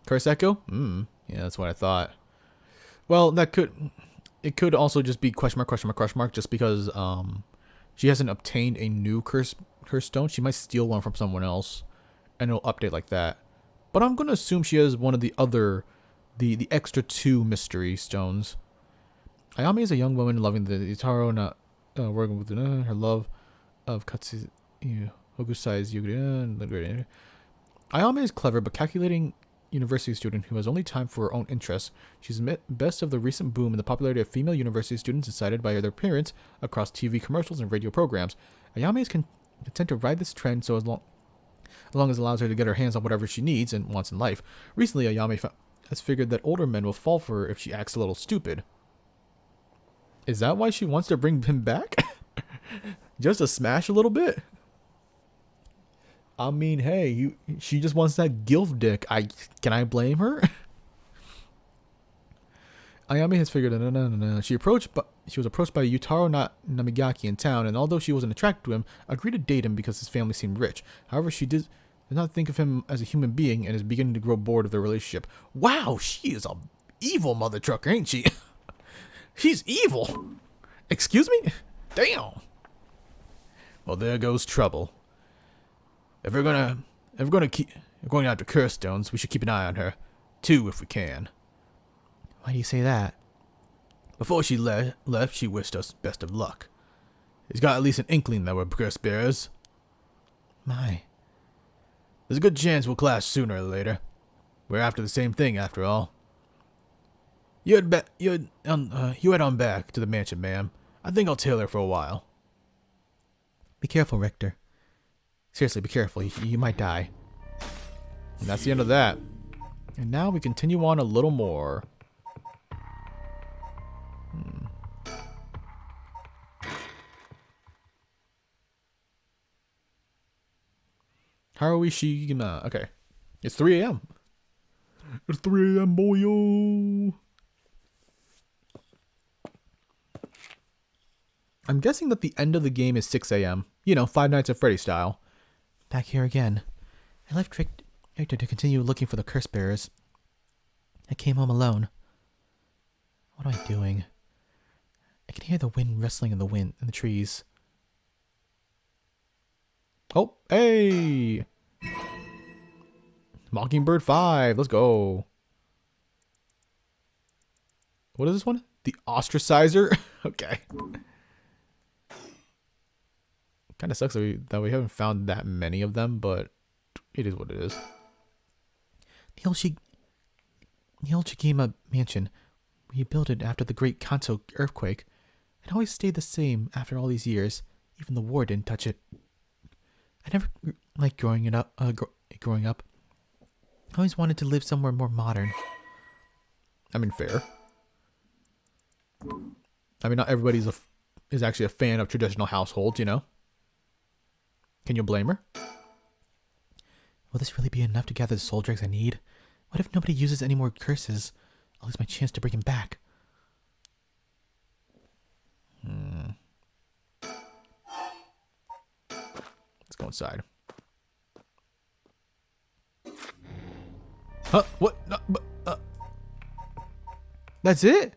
Curse Echo? Yeah, that's what I thought. Well, it could also just be question mark, just because she hasn't obtained a new curse stone. She might steal one from someone else, and it'll update like that. But I'm gonna assume she has one of the other, the extra 2 mystery stones. Ayame is a young woman loving the Itaro, not working with her love of Hokusai's Yuguri. Ayame is clever, but calculating university student who has only time for her own interests. She's best of the recent boom in the popularity of female university students incited by their parents across TV commercials and radio programs. Ayame is content to ride this trend so as long as it allows her to get her hands on whatever she needs and wants in life. Recently, Ayame has figured that older men will fall for her if she acts a little stupid. Is that why she wants to bring him back? Just to smash a little bit? I mean, hey, she just wants that gilf dick. Can I blame her? Ayame has figured She was approached by Yutaro Namigaki in town, and although she wasn't attracted to him, agreed to date him because his family seemed rich. However, she did not think of him as a human being and is beginning to grow bored of their relationship. Wow, she is a evil mother trucker, ain't she? She's evil. Excuse me? Damn. Well, there goes trouble. If we're going after curse stones, we should keep an eye on her. 2 if we can. Why do you say that? Before she left, she wished us best of luck. He's got at least an inkling that we're curse bearers. My. There's a good chance we'll clash sooner or later. We're after the same thing, after all. You head on back to the mansion, ma'am. I think I'll tail her for a while. Be careful, Richter. Seriously, be careful. You might die. And that's the end of that. And now we continue on a little more. Haruishima. Okay. It's 3 a.m. It's 3 a.m. boyo. I'm guessing that the end of the game is 6 a.m. You know, Five Nights at Freddy style. Back here again. I left Richter to continue looking for the curse bearers. I came home alone. What am I doing? I can hear the wind rustling in the trees. Oh, hey! Mockingbird 5, let's go. What is this one? The Ostracizer? Okay. Kind of sucks that we haven't found that many of them, but it is what it is. The old Shigema mansion, we built it after the Great Kanto earthquake. It always stayed the same after all these years. Even the war didn't touch it. I never liked growing up. I always wanted to live somewhere more modern. I mean, fair. I mean, not everybody is actually a fan of traditional households, you know? Can you blame her? Will this really be enough to gather the soul dregs I need? What if nobody uses any more curses? I'll lose my chance to bring him back. Let's go inside. Huh? What? No, but, that's it?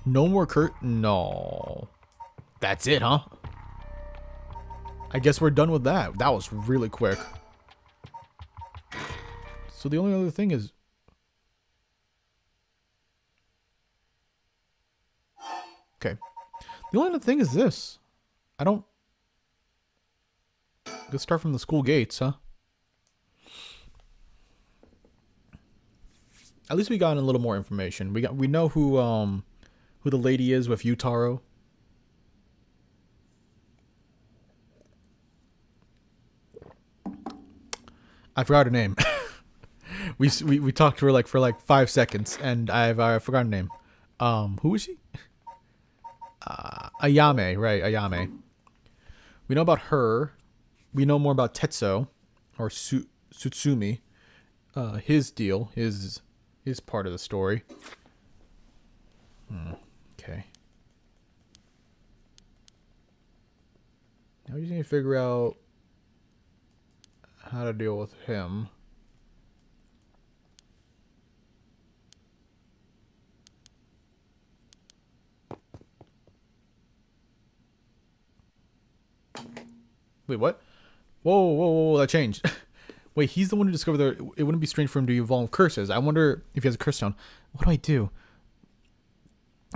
No more No. That's it, huh? I guess we're done with that. That was really quick. So the only other thing is... Okay. The only other thing is this. I don't... Let's start from the school gates, huh? At least we got a little more information. We know who the lady is with Yutaro. I forgot her name. we talked to her for 5 seconds, and I've forgotten her name. Who was she? Ayame, right? Ayame. We know about her. We know more about Tetsuo, or Tsutsumi. His deal, his part of the story. Okay. Now we just need to figure out how to deal with him. Wait, what? Whoa, that changed. Wait, he's the one who discovered that it wouldn't be strange for him to evolve curses. I wonder if he has a curse stone. What do I do?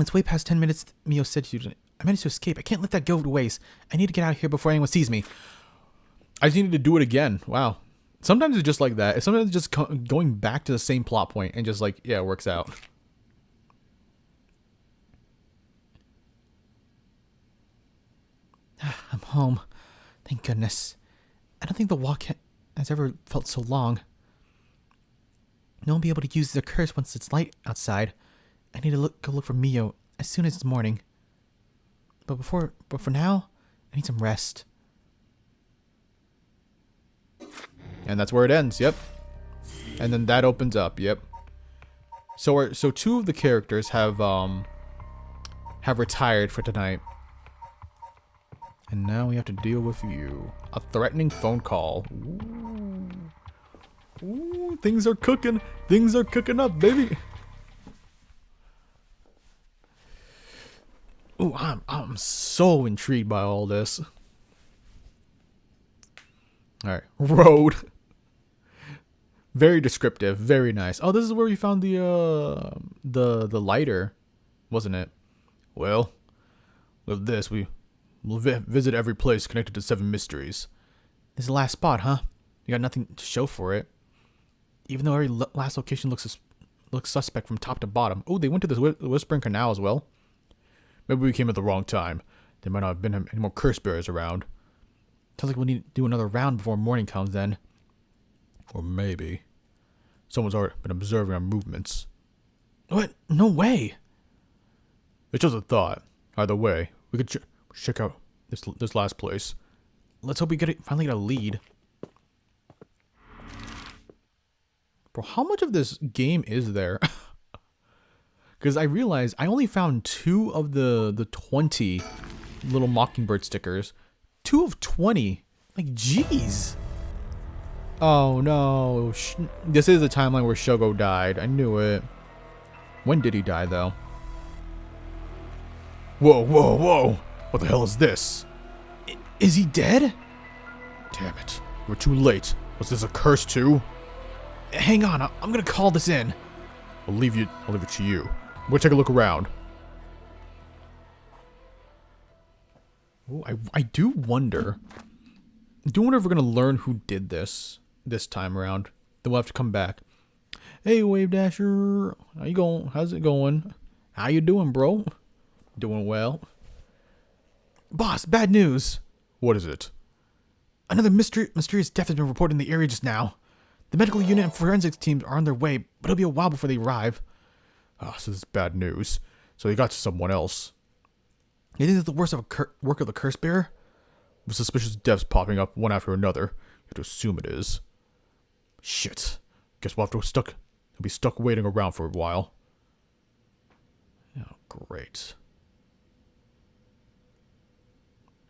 It's way past 10 minutes, Mio said to you. I managed to escape. I can't let that go to waste. I need to get out of here before anyone sees me. I just needed to do it again. Wow. Sometimes it's just like that. Sometimes it's just going back to the same plot point and just yeah, it works out. I'm home. Thank goodness. I don't think the walk has ever felt so long. No one will be able to use the curse once it's light outside. I need to go look for Mio as soon as it's morning. But for now, I need some rest. And that's where it ends. Yep. And then that opens up. Yep. So 2 of the characters have retired for tonight. And now we have to deal with you. A threatening phone call. Ooh, things are cooking. Things are cooking up, baby. Ooh, I'm so intrigued by all this. Alright. Road. Very descriptive. Very nice. Oh, this is where we found the lighter, wasn't it? Well, with this, we'll visit every place connected to 7 mysteries. This is the last spot, huh? You got nothing to show for it. Even though every last location looks suspect from top to bottom. Oh, they went to this Whispering Canal as well. Maybe we came at the wrong time. There might not have been any more curse bearers around. Sounds like we'll need to do another round before morning comes then. Or maybe someone's already been observing our movements. What? No way. It's just a thought. Either way, we could check out this last place. Let's hope we finally get a lead. Bro, how much of this game is there? Because I realized I only found 2 of the 20 little Mockingbird stickers. 2 of 20. Like, jeez. Oh, no. This is the timeline where Shogo died. I knew it. When did he die, though? Whoa, whoa, whoa. What the hell is this? Is he dead? Damn it. We're too late. Was this a curse, too? Hang on. I'm going to call this in. I'll leave it to you. We'll take a look around. Oh, I do wonder. I do wonder if we're going to learn who did this time around. Then we'll have to come back. Hey, Wave Dasher. How you going? How's it going? How you doing, bro? Doing well. Boss, bad news. What is it? Another mysterious death has been reported in the area just now. The medical unit and forensics teams are on their way, but it'll be a while before they arrive. Ah, so this is bad news. So he got to someone else. You think it's the worst of work of the curse bearer? With suspicious deaths popping up one after another, you have to assume it is. Shit. Guess we'll be stuck waiting around for a while. Oh, great.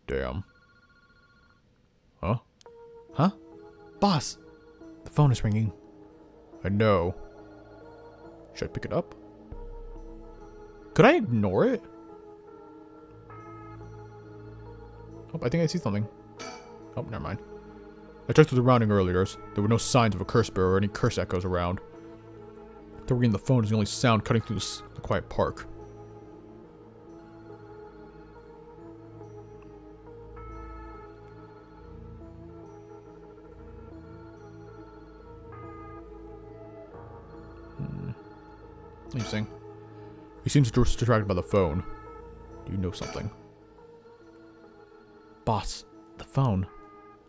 Damn. Huh? Huh? Boss, the phone is ringing. I know. Should I pick it up? Could I ignore it? Oh, I think I see something. Oh, never mind. I checked the surrounding earlier. There were no signs of a curse bearer or any curse echoes around. The ringing of the phone is the only sound cutting through the quiet park. Interesting. He seems distracted by the phone. Do you know something? Boss, the phone.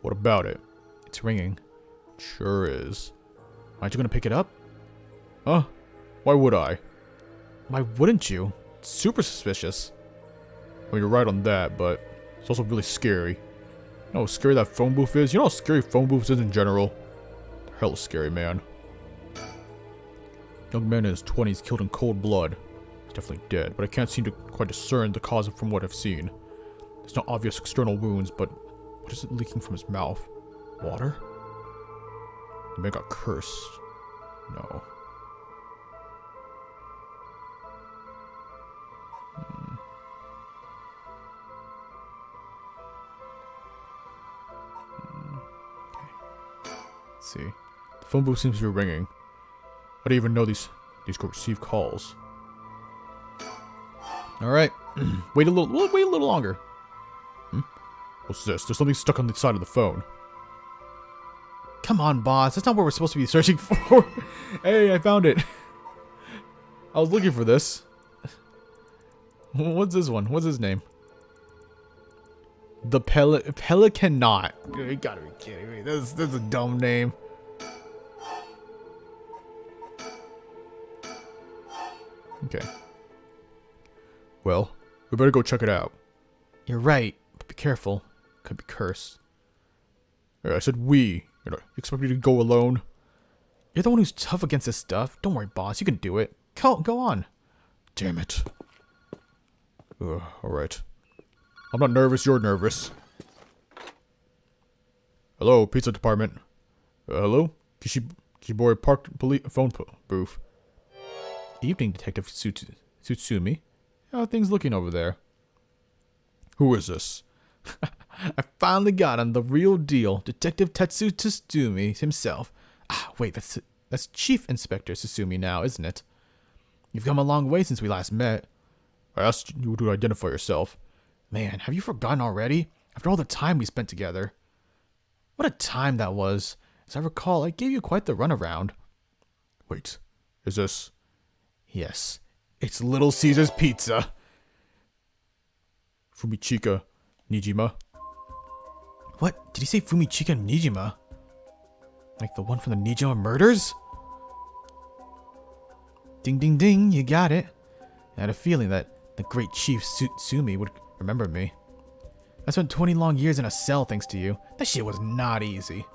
What about it? It's ringing. Sure is. Aren't you gonna pick it up? Huh? Why would I? Why wouldn't you? It's super suspicious. Well, you're right on that, but it's also really scary. You know how scary that phone booth is? You know how scary phone booths is in general? They're hella scary, man. Young man in his 20s killed in cold blood. He's definitely dead, but I can't seem to quite discern the cause from what I've seen. There's no obvious external wounds, but what is it leaking from his mouth? Water? The man got cursed. No. Okay. Let's see. The phone booth seems to be ringing. I didn't even know these could receive calls. Alright. Wait a little longer. What's this? There's something stuck on the side of the phone. Come on, boss. That's not what we're supposed to be searching for. Hey, I found it. I was looking for this. What's this one? What's his name? The Pelican Knot. You gotta be kidding me. That's a dumb name. Okay. Well, we better go check it out. You're right, but be careful. Could be cursed. Yeah, I said we. You expect me to go alone? You're the one who's tough against this stuff. Don't worry, boss. You can do it. Go on. Damn it. Alright. I'm not nervous, you're nervous. Hello, pizza department. Hello? Kishibori Park phone booth. Evening, Detective Tsutsumi. How are things looking over there? Who is this? I finally got him, the real deal. Detective Tetsu Tsutsumi himself. Ah, wait, that's Chief Inspector Tsutsumi now, isn't it? You've come a long way since we last met. I asked you to identify yourself. Man, have you forgotten already? After all the time we spent together. What a time that was. As I recall, I gave you quite the runaround. Wait, is this... Yes, it's Little Caesar's Pizza. Fumichika Nijima. What? Did he say Fumichika Nijima? Like the one from the Nijima murders? Ding ding ding, you got it. I had a feeling that the great Chief Tsutsumi would remember me. I spent 20 long years in a cell thanks to you. That shit was not easy.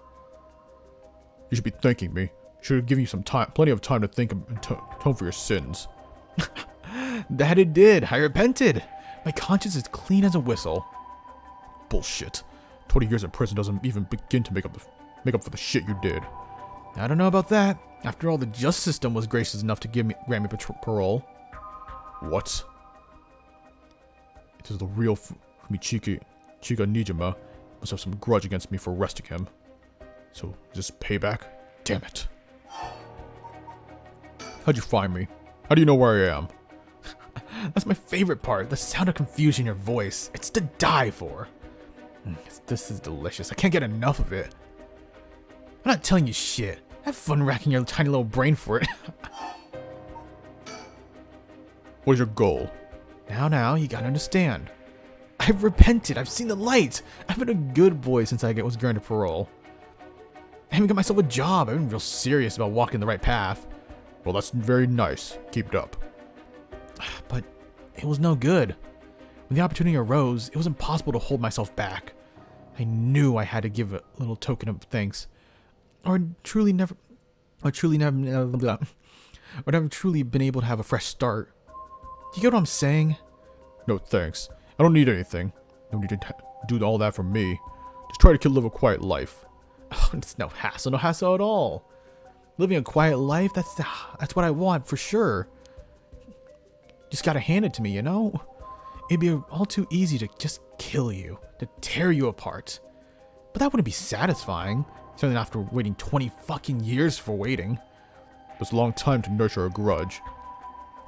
You should be thanking me. Should have given you some time, plenty of time to think and atone for your sins. That it did. I repented. My conscience is clean as a whistle. Bullshit. 20 years in prison doesn't even begin to make up for the shit you did. I don't know about that. After all, the justice system was gracious enough to grant me parole. What? It is the real Fumichika Nijima. Must have some grudge against me for arresting him. So, is this payback? Damn it. How'd you find me? How do you know where I am? That's my favorite part. The sound of confusion in your voice. It's to die for. This is delicious. I can't get enough of it. I'm not telling you shit. Have fun racking your tiny little brain for it. What is your goal? Now, you gotta understand. I've repented. I've seen the light. I've been a good boy since I was granted parole. I even got myself a job. I've been real serious about walking the right path. Well, that's very nice. Keep it up. But it was no good. When the opportunity arose, it was impossible to hold myself back. I knew I had to give a little token of thanks. Or I'd never truly been able to have a fresh start. Do you get what I'm saying? No thanks. I don't need anything. No need to do all that for me. Just try to live a quiet life. Oh, it's no hassle at all. Living a quiet life, that's what I want for sure. Just gotta hand it to me, you know? It'd be all too easy to just kill you, to tear you apart. But that wouldn't be satisfying, certainly not after waiting 20 fucking years for waiting. It's a long time to nurture a grudge.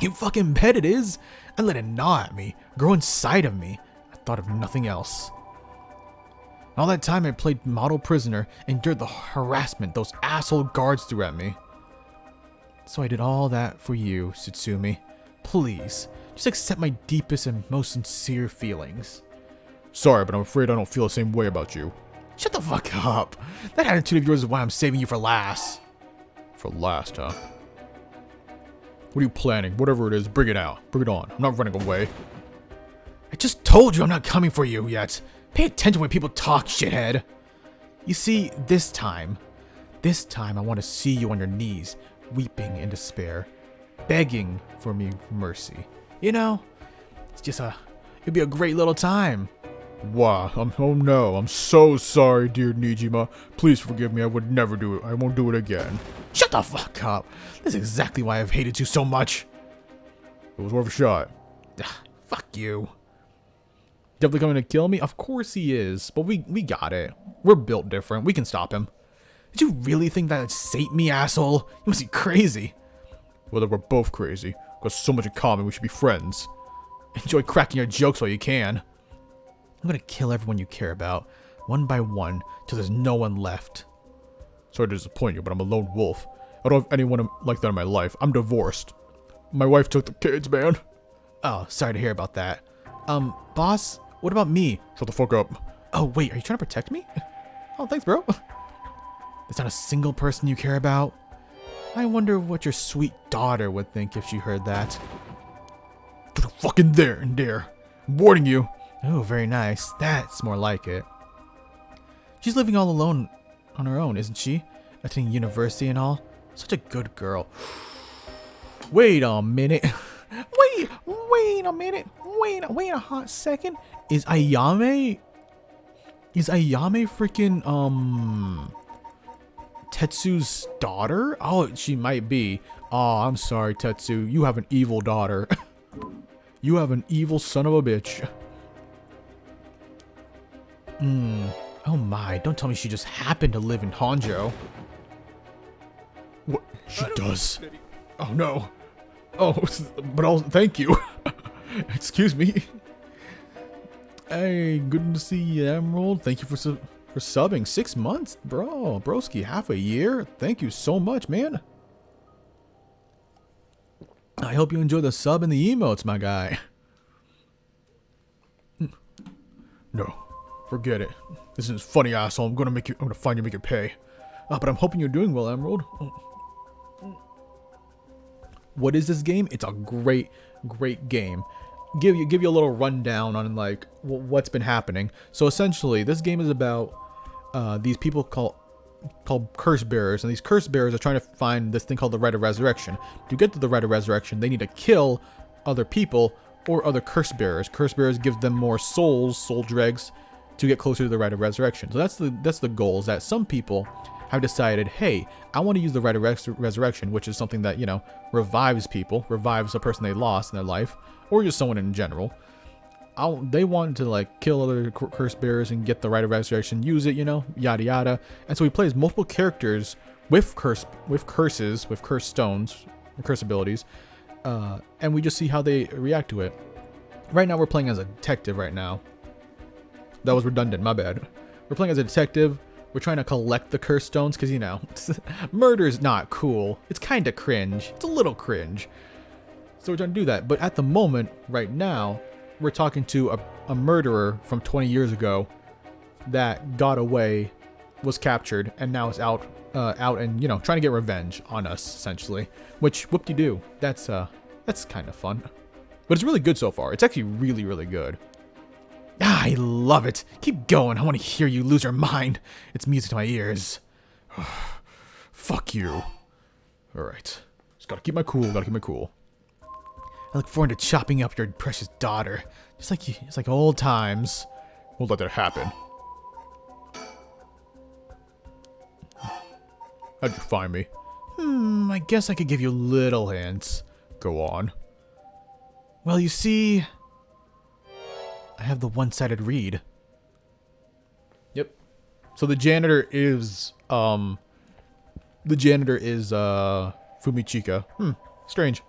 You fucking bet it is. I let it gnaw at me, grow inside of me. I thought of nothing else. All that time I played model prisoner, endured the harassment those asshole guards threw at me. So I did all that for you, Tsutsumi. Please, just accept my deepest and most sincere feelings. Sorry, but I'm afraid I don't feel the same way about you. Shut the fuck up. That attitude of yours is why I'm saving you for last. For last, huh? What are you planning? Whatever it is, bring it out. Bring it on. I'm not running away. I just told you I'm not coming for you yet. Pay attention when people talk, shithead. You see, this time I want to see you on your knees, weeping in despair, begging for me mercy. You know, it'd be a great little time. Wow, oh no, I'm so sorry, dear Nijima. Please forgive me, I would never do it. I won't do it again. Shut the fuck up. This is exactly why I've hated you so much. It was worth a shot. Fuck you. Definitely coming to kill me? Of course he is, but we got it. We're built different. We can stop him. Did you really think that'd sate me, asshole? You must be crazy. Well, we're both crazy. We've got so much in common, we should be friends. Enjoy cracking your jokes while you can. I'm gonna kill everyone you care about, one by one, till there's no one left. Sorry to disappoint you, but I'm a lone wolf. I don't have anyone like that in my life. I'm divorced. My wife took the kids, man. Oh, sorry to hear about that. Boss, what about me? Shut the fuck up. Oh, wait, are you trying to protect me? Oh, thanks, bro. There's not a single person you care about? I wonder what your sweet daughter would think if she heard that. Get fucking there and dare. I'm warning you. Oh, very nice. That's more like it. She's living all alone on her own, isn't she? Attending university and all. Such a good girl. Wait a minute. Wait a minute. Wait a hot second. Is Ayame freaking Tetsu's daughter? Oh, she might be. Oh, I'm sorry, Tetsu. You have an evil daughter. You have an evil son of a bitch. Oh my, don't tell me she just happened to live in Honjo. What? She does? Oh no. Oh, but thank you. Excuse me. Hey, good to see you, Emerald. Thank you for subbing. 6 months? Bro, broski, half a year? Thank you so much, man. I hope you enjoy the sub and the emotes, my guy. No, forget it. This is funny, asshole. I'm gonna find you, make you pay. But I'm hoping you're doing well, Emerald. What is this game? It's a great game. Give you a little rundown on like what's been happening. So essentially, this game is about these people called curse bearers, and these curse bearers are trying to find this thing called the Rite of Resurrection. To get to the Rite of Resurrection, they need to kill other people or other curse bearers. Curse bearers give them more souls, soul dregs, to get closer to the Rite of Resurrection. So that's the goal. Is that some people have decided, hey, I want to use the Rite of Resurrection, which is something that, you know, revives people, revives a person they lost in their life, or just someone in general. They want to like kill other curse bearers and get the Rite of Resurrection, use it, you know, yada yada. And so he plays multiple characters with curses, with curse stones, curse abilities, and we just see how they react to it. Right now we're playing as a detective. Right now, that was redundant. My bad. We're playing as a detective. We're trying to collect the curse stones because, you know, murder's not cool. It's kind of cringe. It's a little cringe. So we're trying to do that. But at the moment, right now, we're talking to a murderer from 20 years ago that got away, was captured, and now is out and, you know, trying to get revenge on us, essentially. Which, whoop-de-doo, that's kind of fun. But it's really good so far. It's actually really, really good. Ah, I love it. Keep going. I want to hear you lose your mind. It's music to my ears. Fuck you. Alright. Just gotta keep my cool. I look forward to chopping up your precious daughter. Just like old times. We'll let that happen. How'd you find me? I guess I could give you little hints. Go on. Well, you see, I have the one-sided read. Yep. So the janitor is Fumichika. Strange.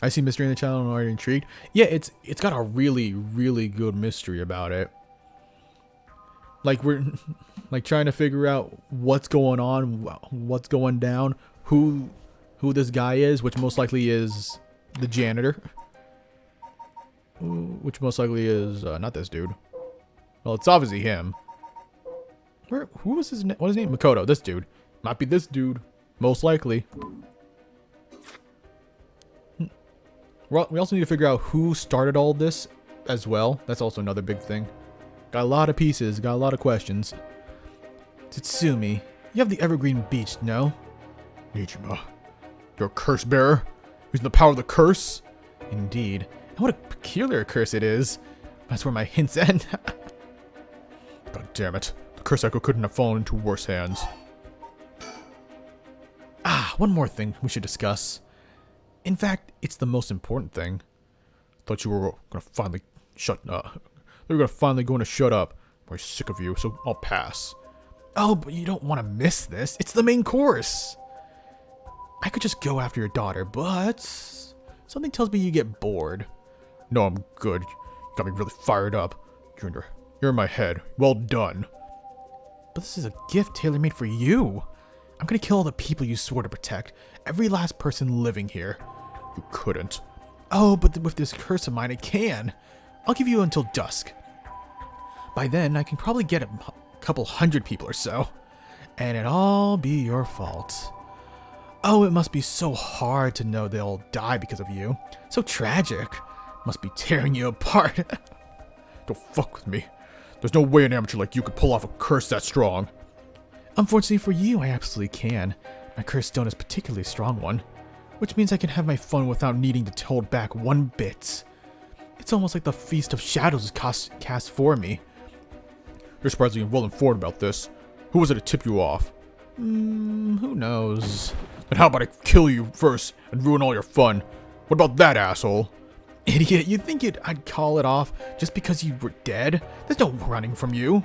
I see mystery in the channel and I'm already intrigued. Yeah, it's got a really, really good mystery about it. Like we're like trying to figure out what's going on, what's going down, who this guy is, which most likely is the janitor. Which most likely is not this dude. Well, it's obviously him. Who was his name? What is his name? Makoto. This dude. Might be this dude. Most likely. Well, we also need to figure out who started all this as well. That's also another big thing. Got a lot of pieces. Got a lot of questions. Tatsumi, you have the Evergreen Beach, no? Nijima, you're a curse bearer? Using the power of the curse? Indeed. And what a peculiar curse it is. That's where my hints end. God damn it. The curse echo couldn't have fallen into worse hands. One more thing we should discuss. In fact, it's the most important thing. Thought you were gonna finally shut up. They were finally going to shut up. I'm very sick of you, so I'll pass. Oh, but you don't want to miss this. It's the main course. I could just go after your daughter, but something tells me you get bored. No, I'm good. You got me really fired up. You're in my head. Well done. But this is a gift tailor-made for you. I'm gonna kill all the people you swore to protect. Every last person living here. You couldn't. Oh, but with this curse of mine, I can. I'll give you until dusk. By then, I can probably get a couple hundred people or so. And it'll all be your fault. Oh, it must be so hard to know they'll die because of you. So tragic. Must be tearing you apart. Don't fuck with me. There's no way an amateur like you could pull off a curse that strong. Unfortunately for you, I absolutely can. My curse stone is a particularly strong one. Which means I can have my fun without needing to hold back one bit. It's almost like the Feast of Shadows is cast for me. You're surprisingly well informed about this. Who was it to tip you off? Who knows? Then how about I kill you first and ruin all your fun? What about that, asshole? Idiot, you think I'd call it off just because you were dead? There's no running from you.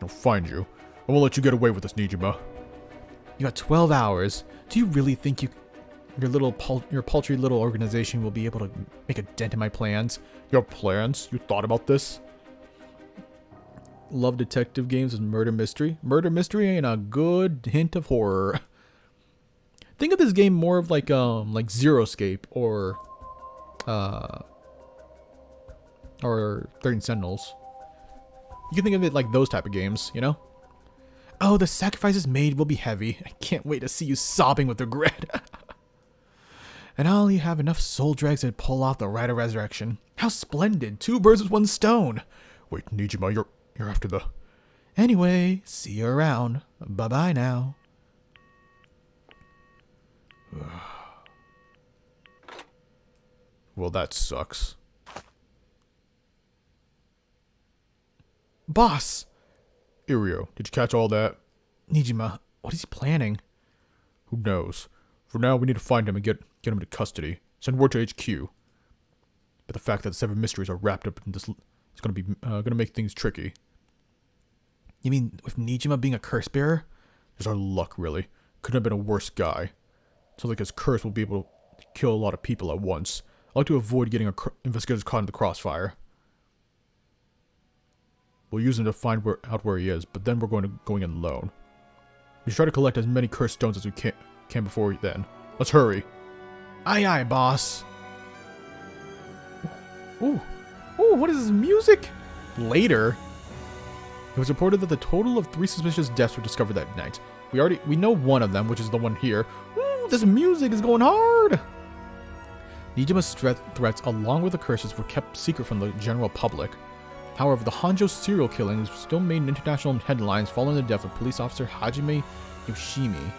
I'll find you. I won't let you get away with this, Nijima. You got 12 hours. Do you really think your paltry little organization will be able to make a dent in my plans? Your plans? You thought about this? Love detective games with murder mystery. Murder mystery ain't a good hint of horror. Think of this game more of like Zero Escape or 13 Sentinels. You can think of it like those type of games, you know? Oh, the sacrifices made will be heavy. I can't wait to see you sobbing with regret. And I'll have enough soul dregs to pull off the rite of resurrection. How splendid! 2 birds with 1 stone. Wait, Nijima, you're after the... Anyway, see you around. Bye-bye now. Well, that sucks. Boss! Irio, did you catch all that? Nijima, what is he planning? Who knows? For now, we need to find him and get him into custody. Send word to HQ. But the fact that the 7 mysteries are wrapped up in this is gonna make things tricky. You mean with Nijima being a curse bearer? Just our luck, really. Couldn't have been a worse guy. Sounds like his curse will be able to kill a lot of people at once. I like to avoid getting investigators caught in the crossfire. We'll use him to find out where he is, but then we're going in alone. We should try to collect as many cursed stones as we can before then. Let's hurry. Aye aye, boss. Ooh, what is this music? Later, it was reported that the total of 3 suspicious deaths were discovered that night. We know one of them, which is the one here. Ooh, this music is going hard. Nijima's threats, along with the curses, were kept secret from the general public. However, the Hanjo serial killings still made international headlines following the death of police officer Hajime Yoshimi.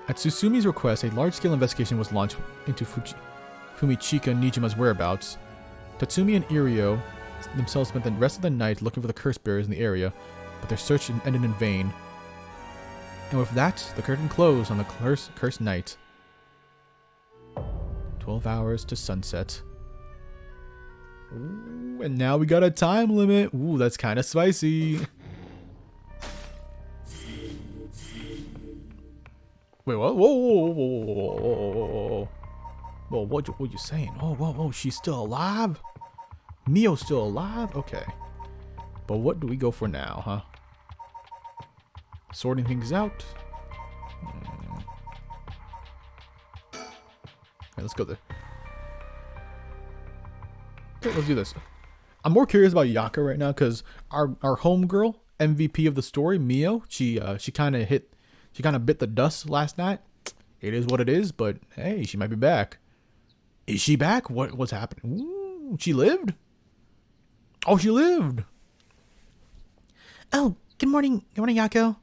At Susumi's request, a large-scale investigation was launched into Fumichika Nijima's whereabouts. Tatsumi and Irio themselves spent the rest of the night looking for the curse bearers in the area, but their search ended in vain. And with that, the curtain closed on the cursed night. 12 hours to sunset. Ooh, and now we got a time limit. Ooh, that's kind of spicy. Wait, what? Whoa. Whoa, what you saying? Whoa, she's still alive? Mio's still alive? Okay. But what do we go for now, huh? Sorting things out. Alright, let's go there. Okay, let's do this. I'm more curious about Yaka right now because our homegirl, MVP of the story, Mio, she kind of bit the dust last night. It is what it is, but hey, she might be back. Is she back? What's happening? Ooh, she lived? Oh, she lived. Oh, good morning. Good morning, Yako.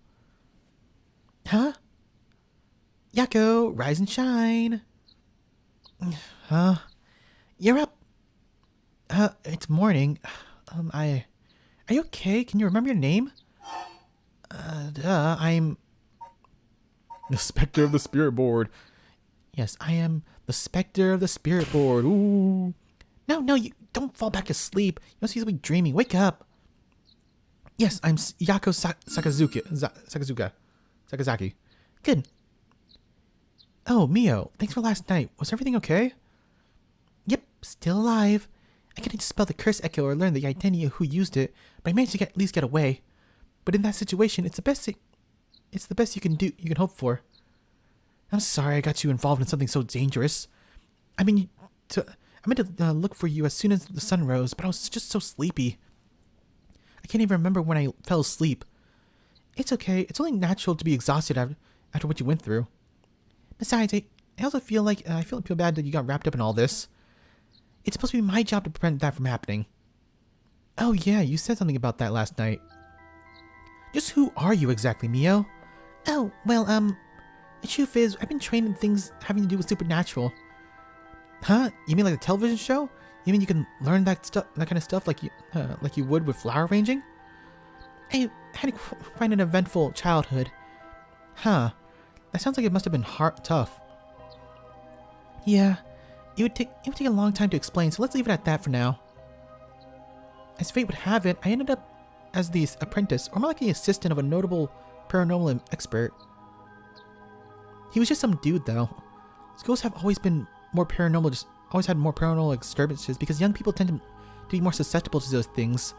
Huh? Yako, rise and shine. Huh? You're up. It's morning. Are you okay? Can you remember your name? I'm... The Spectre of the Spirit Board. Yes, I am the Spectre of the Spirit Board. Ooh. No, you don't fall back to sleep. You must be dreaming. Wake up. Yes, I'm Yako Sakazaki. Good. Oh, Mio, thanks for last night. Was everything okay? Yep, still alive. I couldn't dispel the curse echo or learn the identity of who used it, but I managed to at least get away. But in that situation, it's the best you can do. You can hope for. I'm sorry I got you involved in something so dangerous. I meant to look for you as soon as the sun rose, but I was just so sleepy. I can't even remember when I fell asleep. It's okay. It's only natural to be exhausted after what you went through. Besides, I also feel like I feel bad that you got wrapped up in all this. It's supposed to be my job to prevent that from happening. Oh yeah, you said something about that last night. Just who are you exactly, Mio? Oh, well, the truth is, I've been trained in things having to do with supernatural. Huh? You mean like a television show? You mean you can learn that kind of stuff like you would with flower arranging? I had quite an eventful childhood. Huh. That sounds like it must have been tough. Yeah, it would take a long time to explain, so let's leave it at that for now. As fate would have it, I ended up as the apprentice, or more like the assistant of a notable paranormal expert. He was just some dude, though. Schools have always been more paranormal, just always had more paranormal disturbances because young people tend to be more susceptible to those things.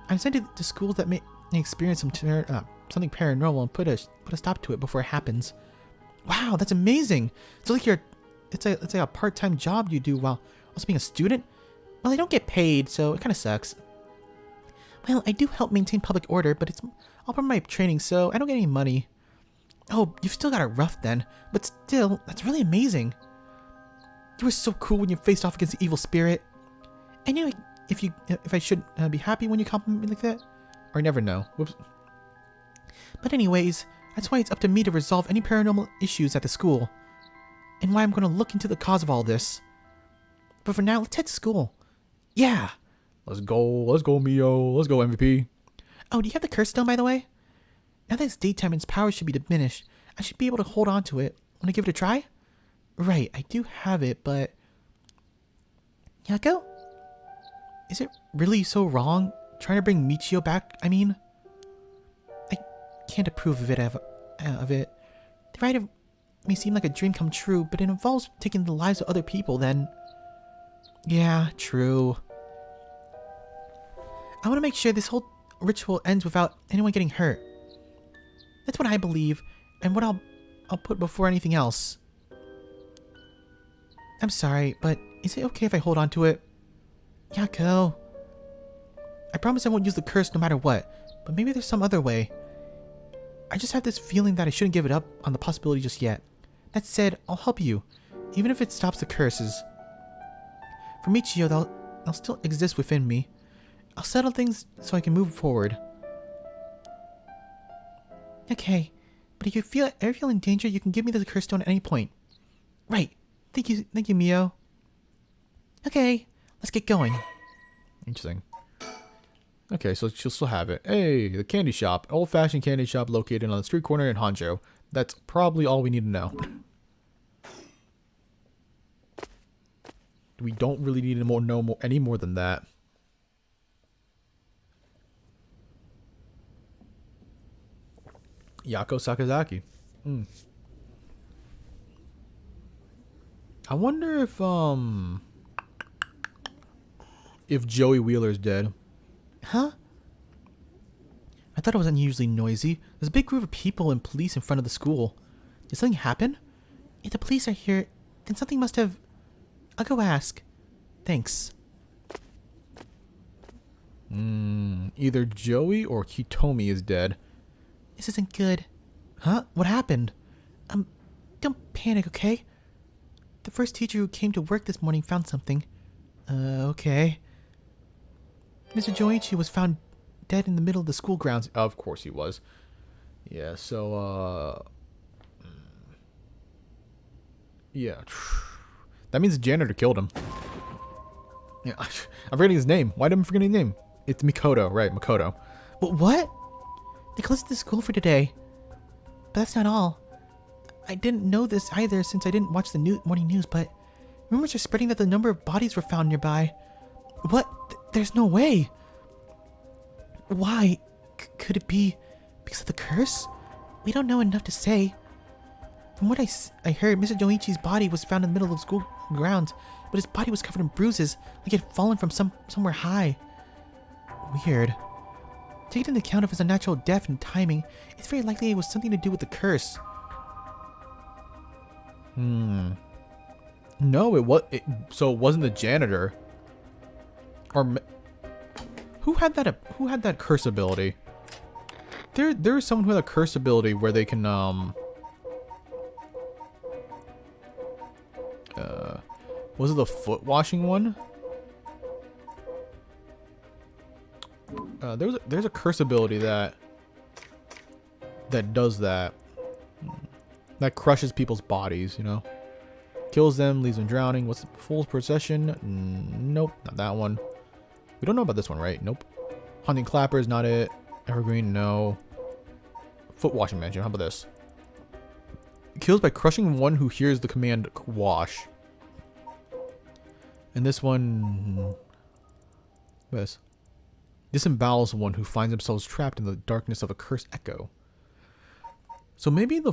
I'm sent to schools that may experience something paranormal and put a stop to it before it happens. Wow, that's amazing! So like it's like a part-time job you do while also being a student. Well, I don't get paid, so it kind of sucks. Well, I do help maintain public order, but it's all part of my training, so I don't get any money. Oh, you've still got it rough then, but still, that's really amazing. You were so cool when you faced off against the evil spirit. I knew if I should be happy when you compliment me like that, or I never know. Whoops. But anyways, that's why it's up to me to resolve any paranormal issues at the school, and why I'm going to look into the cause of all this. But for now, let's head to school. Yeah. Let's go, Mio. Let's go, MVP. Oh, do you have the curse stone, by the way? Now that it's daytime and its power should be diminished, I should be able to hold on to it. Want to give it a try? Right, I do have it, but... Yako? Is it really so wrong trying to bring Michio back, I mean? I can't approve of it. The ride may seem like a dream come true, but it involves taking the lives of other people, then... Yeah, true. I want to make sure this whole ritual ends without anyone getting hurt. That's what I believe, and what I'll put before anything else. I'm sorry, but is it okay if I hold on to it? Yako. I promise I won't use the curse no matter what, but maybe there's some other way. I just have this feeling that I shouldn't give it up on the possibility just yet. That said, I'll help you, even if it stops the curses. For Michio, they'll still exist within me. I'll settle things so I can move forward. Okay, but if you ever feel in danger, you can give me the curse stone at any point. Right. Thank you, Mio. Okay, let's get going. Interesting. Okay, so she'll still have it. Hey, the candy shop. Old-fashioned candy shop located on the street corner in Hanjo. That's probably all we need to know. We don't really need to know any more than that. Yako Sakazaki. I wonder if Joey Wheeler's dead. Huh? I thought it was unusually noisy. There's a big group of people and police in front of the school. Did something happen? If the police are here, then something must have... I'll go ask. Thanks. Either Joey or Hitomi is dead. This isn't good. Huh? What happened? Don't panic, okay? The first teacher who came to work this morning found something. Okay. Mr. Joichi was found dead in the middle of the school grounds. Of course he was. Yeah, so, yeah. That means the janitor killed him. Yeah, I'm forgetting his name. Why am I forgetting his name? It's Mikoto, right, Makoto. But what? They closed the school for today. But that's not all. I didn't know this either since I didn't watch the morning news, but rumors are spreading that the number of bodies were found nearby. What? There's no way. Why? Could it be because of the curse? We don't know enough to say. From what I heard, Mr. Joichi's body was found in the middle of school grounds, but his body was covered in bruises, like he had fallen from somewhere high. Weird. Taking into account of his unnatural death and timing, it's very likely it was something to do with the curse. No, so it wasn't the janitor. Or who had that curse ability? There is someone who had a curse ability where they can was it the foot washing one? There's a curse ability that does that. That crushes people's bodies, you know. Kills them, leaves them drowning. What's the Fool's Procession? Nope, not that one. We don't know about this one, right? Nope. Hunting Clappers, not it. Evergreen, no. Foot washing mansion, how about this? kills by crushing one who hears the command wash. And this one... This. Disembowels one who finds themselves trapped in the darkness of a cursed echo. So maybe the...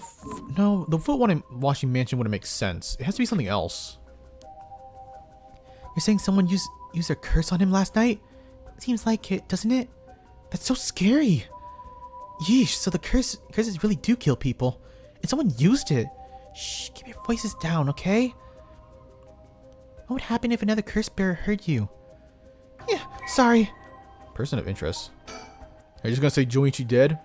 No, the foot washing mansion wouldn't make sense. It has to be something else. You're saying someone used their curse on him last night? Seems like it, doesn't it? That's so scary. Yeesh, so the curses really do kill people. And someone used it. Shh, keep your voices down, okay? What would happen if another curse bearer heard you? Yeah, sorry. Person of interest. Are you just gonna say Joichi dead?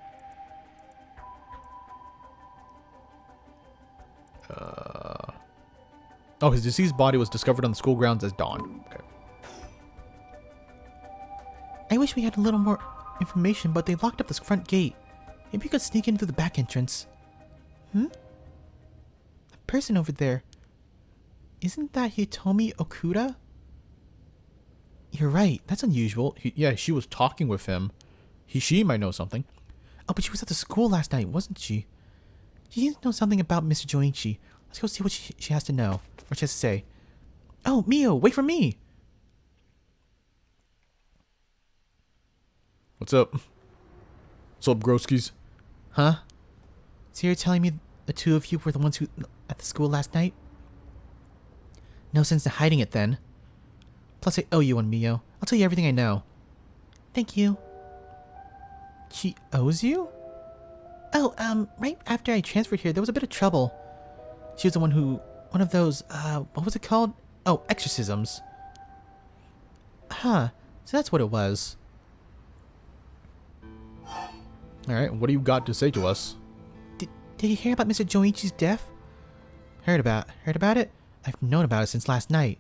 Oh, his deceased body was discovered on the school grounds as dawn. Okay. I wish we had a little more information, but they locked up this front gate. Maybe we could sneak in through the back entrance. The person over there. Isn't that Hitomi Okuda? You're right. That's unusual. Yeah, she was talking with him. She might know something. Oh, but she was at the school last night, wasn't she? She needs to know something about Mr. Joichi. Let's go see what she has to know. Or she has to say. Oh, Mio, wait for me! What's up? What's up, Broskies? Huh? So you're telling me the two of you were the ones who at the school last night? No sense in hiding it then. Plus I owe you one, Mio. I'll tell you everything I know. Thank you. She owes you? Oh, right after I transferred here, there was a bit of trouble. She was the one of those, what was it called? Oh, exorcisms. Huh, so that's what it was. Alright, what do you got to say to us? Did you hear about Mr. Joichi's death? Heard about it? I've known about it since last night.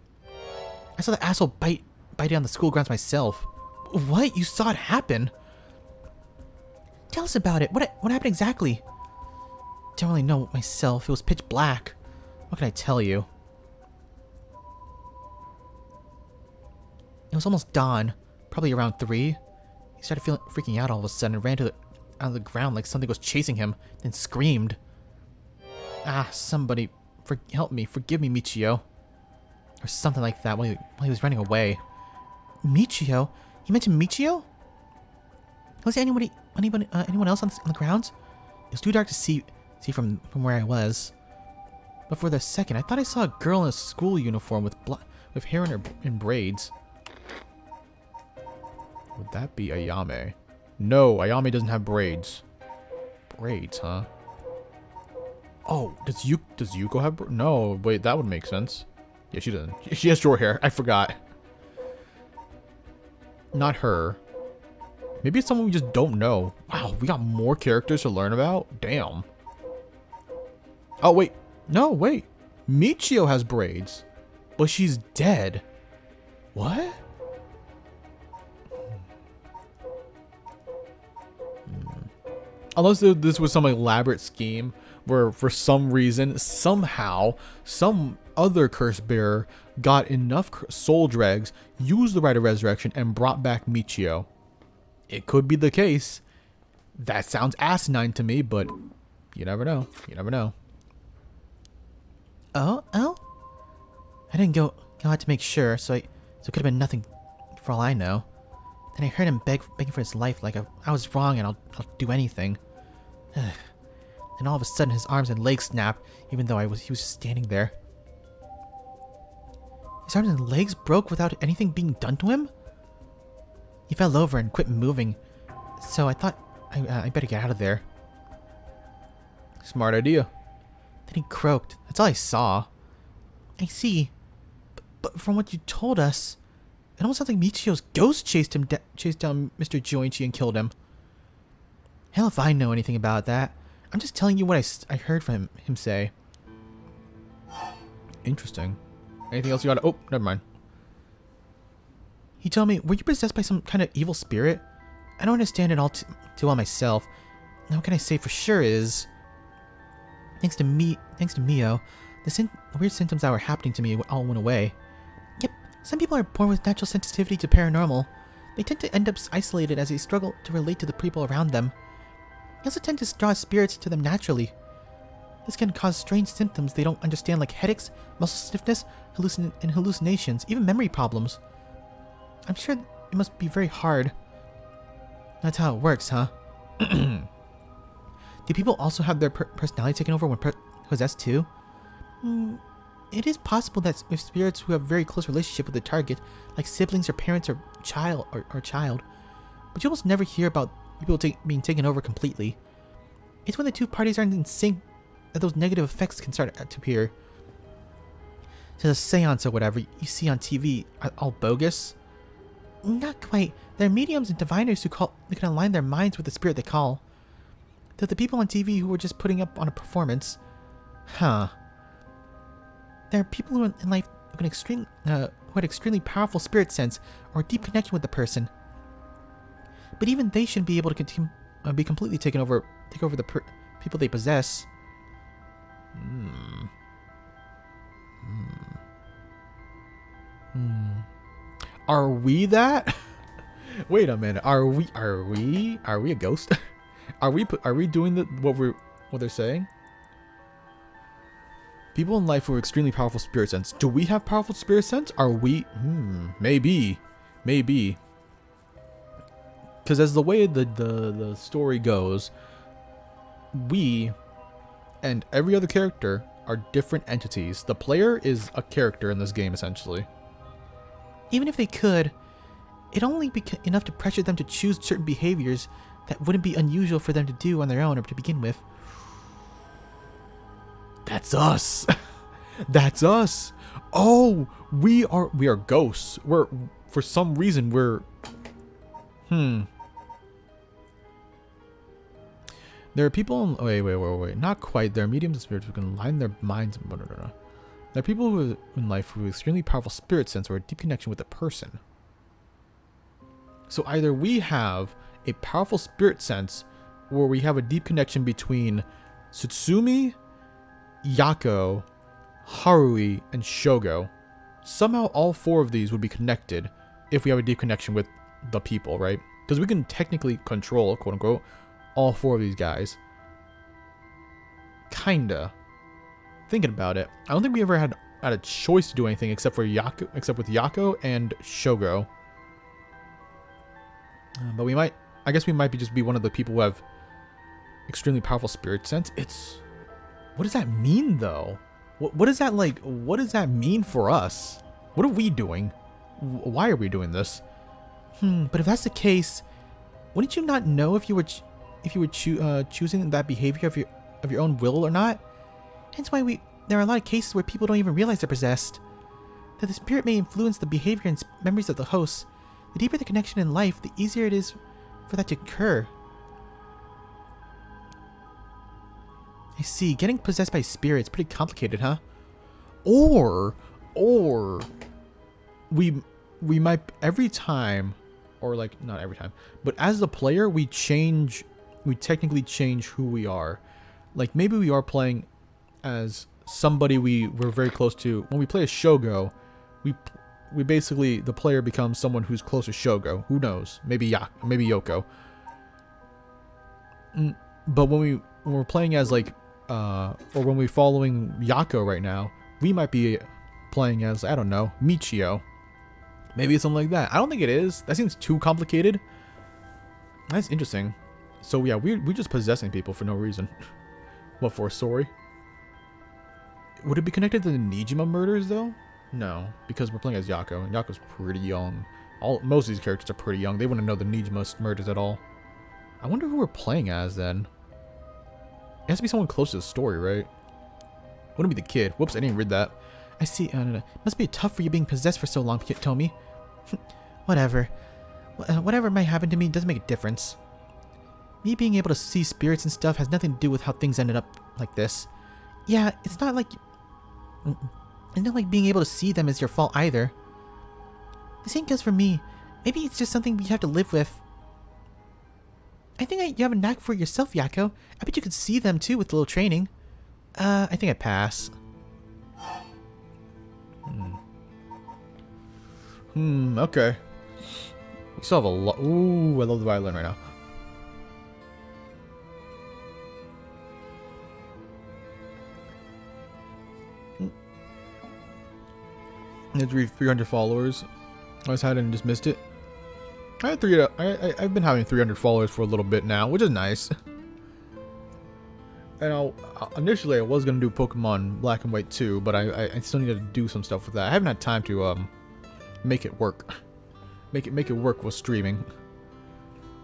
I saw the asshole bite it on the school grounds myself. What? You saw it happen? Tell us about it. What happened exactly? Don't really know myself. It was pitch black. What can I tell you? It was almost dawn, probably around 3. He started freaking out all of a sudden and ran out of the ground like something was chasing him, then screamed. Ah, somebody, help me, forgive me, Michio. Or something like that while he was running away. Michio? He mentioned Michio? Was there anyone else on the grounds? It was too dark to see from where I was. But for the second, I thought I saw a girl in a school uniform with hair in braids. Would that be Ayame? No, Ayame doesn't have braids. Braids, huh? Oh, does Yuko have No, wait, that would make sense. Yeah, she doesn't. She has short hair. I forgot. Not her. Maybe it's someone we just don't know. Wow, we got more characters to learn about? Damn. Oh, wait. No, wait. Michio has braids. But she's dead. What? Unless this was some elaborate scheme where for some reason, somehow, some other curse bearer got enough soul dregs, used the Rite of Resurrection, and brought back Michio. It could be the case. That sounds asinine to me, but you never know. You never know. Oh? I didn't go out to make sure, so it could have been nothing for all I know. Then I heard him begging for his life like I was wrong and I'll do anything. And all of a sudden his arms and legs snapped, even though he was just standing there. His arms and legs broke without anything being done to him? He fell over and quit moving, so I thought I better get out of there. Smart idea. Then he croaked. That's all I saw. I see. But from what you told us, it almost sounds like Michio's ghost chased down Mr. Joichi and killed him. Hell if I know anything about that. I'm just telling you what I heard from him say. Interesting. Anything else you got? Oh, never mind. He told me, were you possessed by some kind of evil spirit? I don't understand it all too well myself. Now what can I say for sure is, thanks to Mio, the weird symptoms that were happening to me all went away. Yep, some people are born with natural sensitivity to paranormal. They tend to end up isolated as they struggle to relate to the people around them. They also tend to draw spirits to them naturally. This can cause strange symptoms they don't understand, like headaches, muscle stiffness, and hallucinations, even memory problems. I'm sure it must be very hard. That's how it works, huh? Do people also have their personality taken over when possessed too? It is possible that with spirits who have a very close relationship with the target, like siblings or parents or child, but you almost never hear about people being taken over completely. It's when the two parties aren't in sync that those negative effects can start to appear. So the seance or whatever you see on TV are all bogus? Not quite. They're mediums and diviners who can align their minds with the spirit they call. They're the people on TV who were just putting up on a performance. Huh. There are people who in life who had extremely powerful spirit sense or a deep connection with the person. But even they shouldn't be able to be completely take over the people they possess. Are we that? Wait a minute. Are we a ghost? Are we doing what they're saying? People in life who have extremely powerful spirit sense. Do we have powerful spirit sense? Are we? Maybe. Because as the way the story goes, we and every other character are different entities. The player is a character in this game, essentially. Even if they could, it'd only be enough to pressure them to choose certain behaviors that wouldn't be unusual for them to do on their own or to begin with. That's us. That's us. Oh, we are ghosts. For some reason we're There are people wait. Not quite. There are mediums and spirits who can align their minds. No. There are people who in life who have extremely powerful spirit sense or a deep connection with a person. So either we have a powerful spirit sense or we have a deep connection between Tsutsumi, Yako, Harui, and Shogo. Somehow all four of these would be connected if we have a deep connection with the people, right? Because we can technically control, quote unquote, all four of these guys. Kinda. Thinking about it, I don't think we ever had a choice to do anything except with Yako and Shogo. But I guess we might just be one of the people who have extremely powerful spirit sense. What does that mean though? What does that mean for us? What are we doing? Why are we doing this? But if that's the case, wouldn't you not know if you were choosing that behavior of your own will or not? Hence why there are a lot of cases where people don't even realize they're possessed. That the spirit may influence the behavior and memories of the host. The deeper the connection in life, the easier it is for that to occur. I see. Getting possessed by spirits pretty complicated, huh? Or we might every time, or like not every time, but as the player we technically change who we are. Like maybe we are playing as somebody we're very close to. When we play as Shogo, we basically, the player becomes someone who's close to Shogo. Who knows? Maybe Yoko. But when we're playing as like or when we're following Yako right now, we might be playing as, I don't know, Michio. Maybe it's something like that. I don't think it is. That seems too complicated. That's interesting. So yeah, we're just possessing people for no reason. What for? Sorry. Would it be connected to the Nijima murders though? No, because we're playing as Yako, and Yako's pretty young. Most of these characters are pretty young. They wouldn't know the Nijima murders at all. I wonder who we're playing as then. It has to be someone close to the story, right? Wouldn't be the kid. Whoops, I didn't read that. I see. No. Must be tough for you being possessed for so long, Tomi. Whatever. Whatever might happen to me doesn't make a difference. Me being able to see spirits and stuff has nothing to do with how things ended up like this. Yeah, it's not like being able to see them is your fault either. The same goes for me. Maybe it's just something we have to live with. I think you have a knack for it yourself, Yako. I bet you could see them too with a little training. I think I'd pass. Okay. We still have a lot. Ooh, I love the violin right now. I had 300 followers. I was had and just missed it. I had I've been having 300 followers for a little bit now, which is nice. And initially I was gonna do Pokemon Black and White 2, but I still needed to do some stuff with that. I haven't had time to make it work. Make it work with streaming.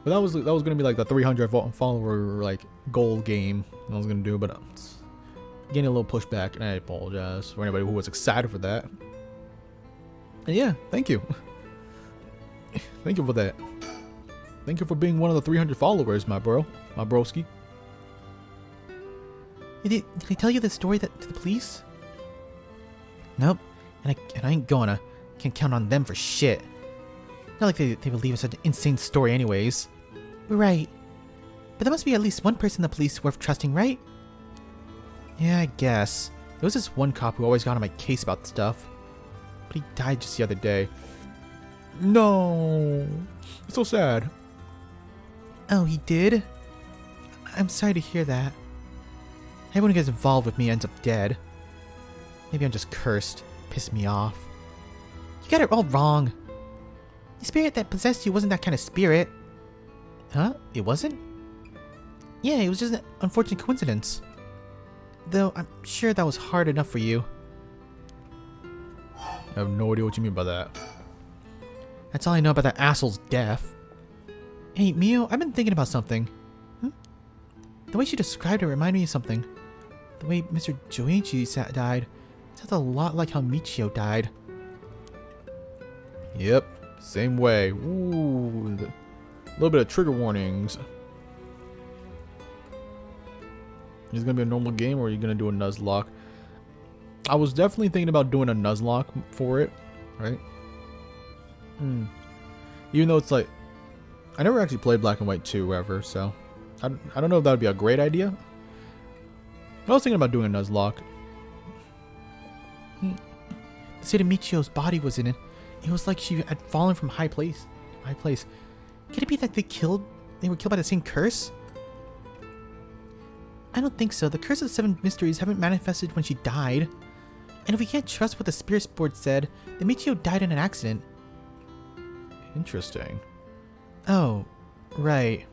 But that was gonna be like the 300 follower like goal game I was gonna do, but getting a little pushback, and I apologize for anybody who was excited for that. And yeah, thank you. Thank you for that. Thank you for being one of the 300 followers, my broski. Did I tell you the story to the police? Nope. And I ain't gonna. Can't count on them for shit. Not like they would leave us such an insane story anyways. Right. But there must be at least one person in the police worth trusting, right? Yeah, I guess. There was this one cop who always got on my case about stuff. But he died just the other day. No. It's so sad. Oh, he did? I'm sorry to hear that. Everyone who gets involved with me ends up dead. Maybe I'm just cursed. Pissed me off. You got it all wrong. The spirit that possessed you wasn't that kind of spirit. Huh? It wasn't? Yeah, it was just an unfortunate coincidence. Though, I'm sure that was hard enough for you. I have no idea what you mean by that. That's all I know about that asshole's death. Hey, Mio, I've been thinking about something. The way she described it reminded me of something. The way Mr. Joichi died sounds a lot like how Michio died. Yep, same way. Ooh, a little bit of trigger warnings. Is it gonna be a normal game, or are you gonna do a Nuzlocke? I was definitely thinking about doing a Nuzlocke for it, right? Even though it's like, I never actually played Black and White 2 ever, so I don't know if that would be a great idea. I was thinking about doing a Nuzlocke. The state of Michio's body was in it. It was like she had fallen from high place. Could it be that they were killed by the same curse? I don't think so. The curse of the 7 mysteries haven't manifested when she died. And if we can't trust what the spirits board said, then Michio died in an accident. Interesting. Oh, right.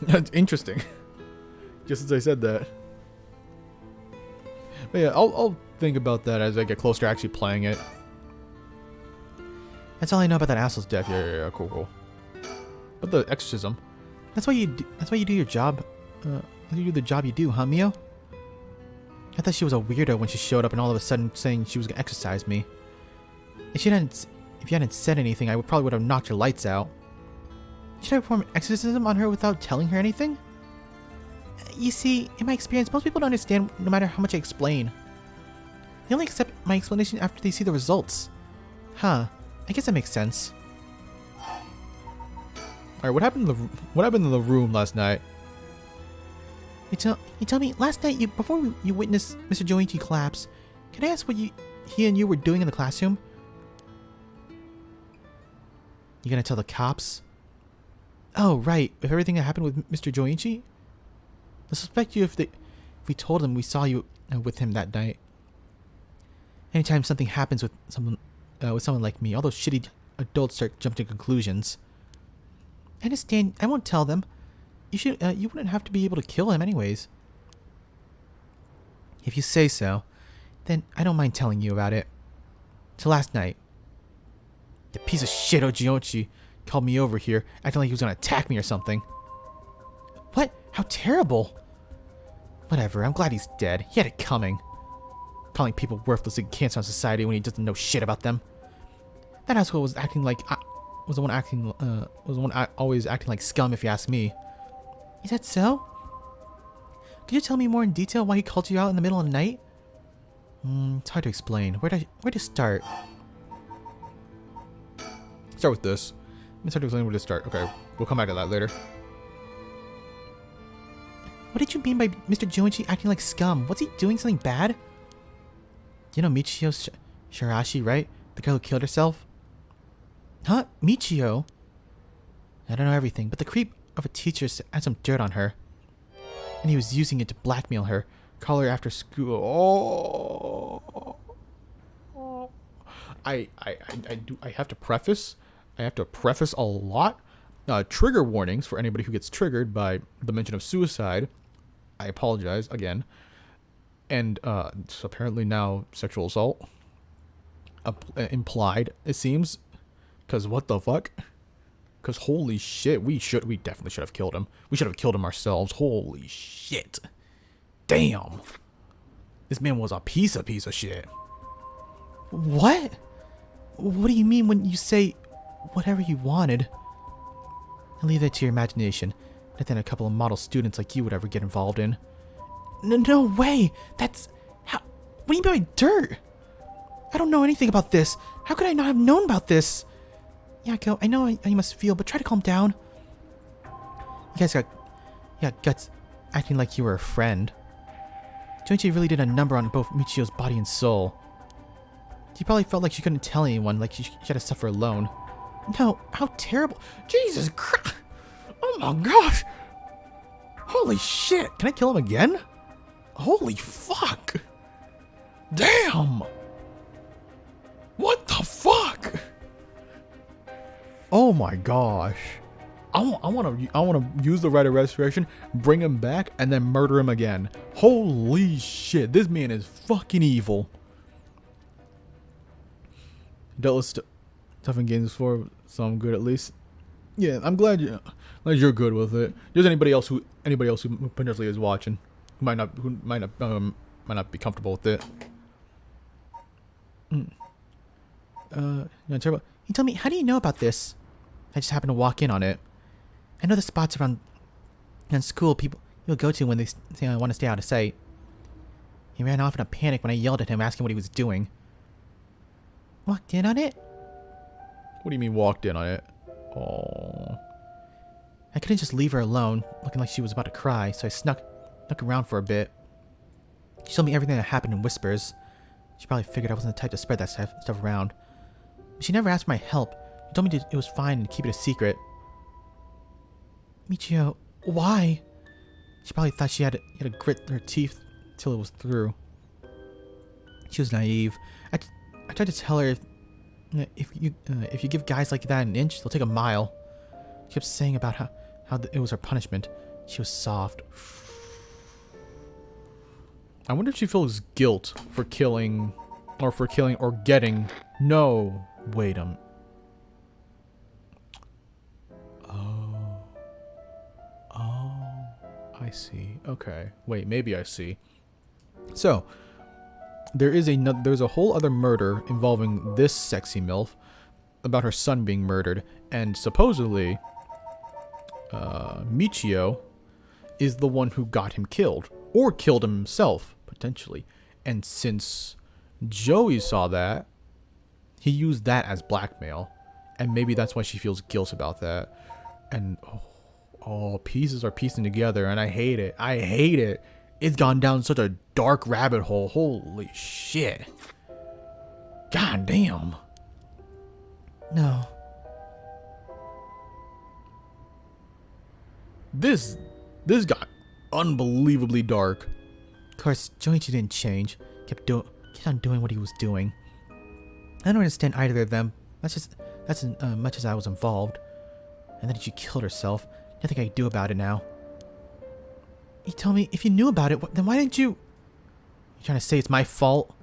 That's interesting. Just as I said that. But yeah, I'll think about that as I get closer to actually playing it. That's all I know about that asshole's death. Yeah, cool. But the exorcism. That's why you do your job. You do the job you do, huh, Mio? I thought she was a weirdo when she showed up and all of a sudden saying she was gonna exorcise me. If you hadn't said anything, I probably would have knocked your lights out. Should I perform an exorcism on her without telling her anything? You see, in my experience, most people don't understand no matter how much I explain. They only accept my explanation after they see the results. Huh. I guess that makes sense. Alright, what happened in the room last night? You tell me, last night, before you witnessed Mr. Joichi collapse, can I ask what he and you were doing in the classroom? You gonna tell the cops? Oh, right. With everything that happened with Mr. Joichi? They'll suspect you if we told them we saw you with him that night. Anytime something happens with someone like me, all those shitty adults start jumping to conclusions. I understand. I won't tell them. You wouldn't have to be able to kill him anyways. If you say so, then I don't mind telling you about it. Till last night. The piece of shit Ojiochi called me over here, acting like he was gonna attack me or something. What? How terrible! Whatever, I'm glad he's dead. He had it coming. Calling people worthless and cancer on society when he doesn't know shit about them. That asshole was acting like was the one always acting like scum, if you ask me. Is that so? Could you tell me more in detail why he called you out in the middle of the night? It's hard to explain. Where to start? Start with this. It's hard to explain where to start. Okay, we'll come back to that later. What did you mean by Mr. Joichi acting like scum? Was he doing something bad? You know Michio Shirashi, right? The girl who killed herself? Huh? Michio? I don't know everything, but the creep of a teacher had some dirt on her. And he was using it to blackmail her. Call her after school. Oh. I have to preface a lot. Trigger warnings for anybody who gets triggered by the mention of suicide. I apologize again. And it's apparently now sexual assault implied, it seems. Because what the fuck? Because holy shit, we definitely should have killed him. We should have killed him ourselves. Holy shit. Damn. This man was a piece of shit. What? What do you mean when you say whatever you wanted? I'll leave that to your imagination. Nothing a couple of model students like you would ever get involved in. No way! That's... How... What do you mean by dirt? I don't know anything about this. How could I not have known about this? Yako, I know how you must feel, but try to calm down. You guys got guts acting like you were a friend. Joichi really did a number on both Michio's body and soul. She probably felt like she couldn't tell anyone, like she had to suffer alone. No, how terrible. Jesus Christ! Oh my gosh! Holy shit! Can I kill him again? Holy fuck! Damn! What the fuck? Oh my gosh! I want to use the Rite of Resurrection, bring him back, and then murder him again. Holy shit! This man is fucking evil. Dealt with tough in games before, so I'm good at least. Yeah, I'm glad you're good with it. There's anybody else who potentially is watching who might not be comfortable with it. Terrible. You tell me, how do you know about this? I just happened to walk in on it. I know the spots around in school people you'll go to when they want to stay out of sight. He ran off in a panic when I yelled at him asking what he was doing. Walked in on it? What do you mean walked in on it? Oh. I couldn't just leave her alone, looking like she was about to cry, so I snuck around for a bit. She told me everything that happened in whispers. She probably figured I wasn't the type to spread that stuff around. But she never asked for my help. She told me it was fine and keep it a secret. Michio, why? She probably thought she had to grit her teeth till it was through. She was naive. I tried to tell her if you give guys like that an inch, they'll take a mile. She kept saying about how it was her punishment. She was soft. I wonder if she feels guilt for killing or getting. No, wait a minute. Oh, I see. Okay, wait, maybe I see. So there's a whole other murder involving this sexy MILF about her son being murdered, and supposedly Michio is the one who got him killed, or killed him himself, potentially. And since Joey saw that, he used that as blackmail, and maybe that's why she feels guilt about that. And oh, pieces are piecing together, and I hate it. I hate it. It's gone down such a dark rabbit hole. Holy shit. God damn. No. This got unbelievably dark. Of course, Joichi didn't change. Kept on doing what he was doing. I don't understand either of them. That's as much as I was involved. And then she killed herself. Nothing I can do about it now. You told me if you knew about it, then why didn't you? You trying to say it's my fault?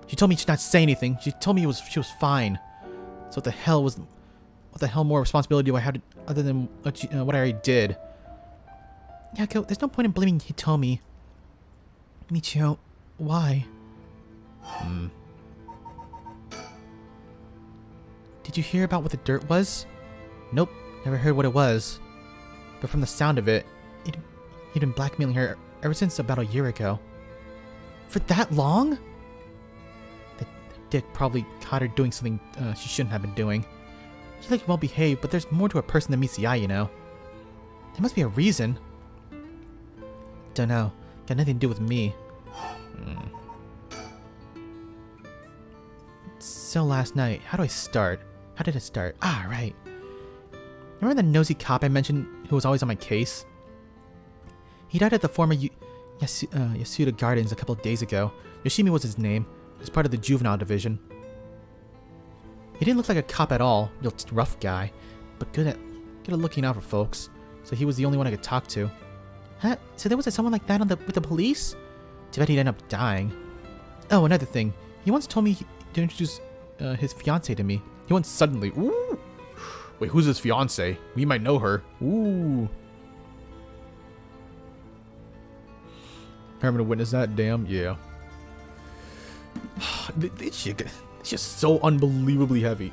She told me she should not say anything. She told me she was fine. So what the hell more responsibility do I have other than what I already did? Yako, there's no point in blaming Hitomi. Michio, why? Did you hear about what the dirt was? Nope, never heard what it was. But from the sound of it, he'd been blackmailing her ever since about a year ago. For that long? That dick probably caught her doing something she shouldn't have been doing. She's like well behaved, but there's more to a person than meets the eye, you know. There must be a reason. Don't know. Got nothing to do with me. So last night, how did it start? Ah, right. Remember the nosy cop I mentioned who was always on my case? He died at the former Yasuda Gardens a couple of days ago. Yoshimi was his name. He was part of the juvenile division. He didn't look like a cop at all, real rough guy, but good at looking out for folks. So he was the only one I could talk to. Huh? So there was someone like that with the police? Too bad he'd end up dying. Oh, another thing. He once told me to introduce his fiancée to me. He went suddenly. Ooh. Wait, who's his fiancée? We might know her. Ooh. I'm gonna witness that. Damn, yeah. It's just so unbelievably heavy.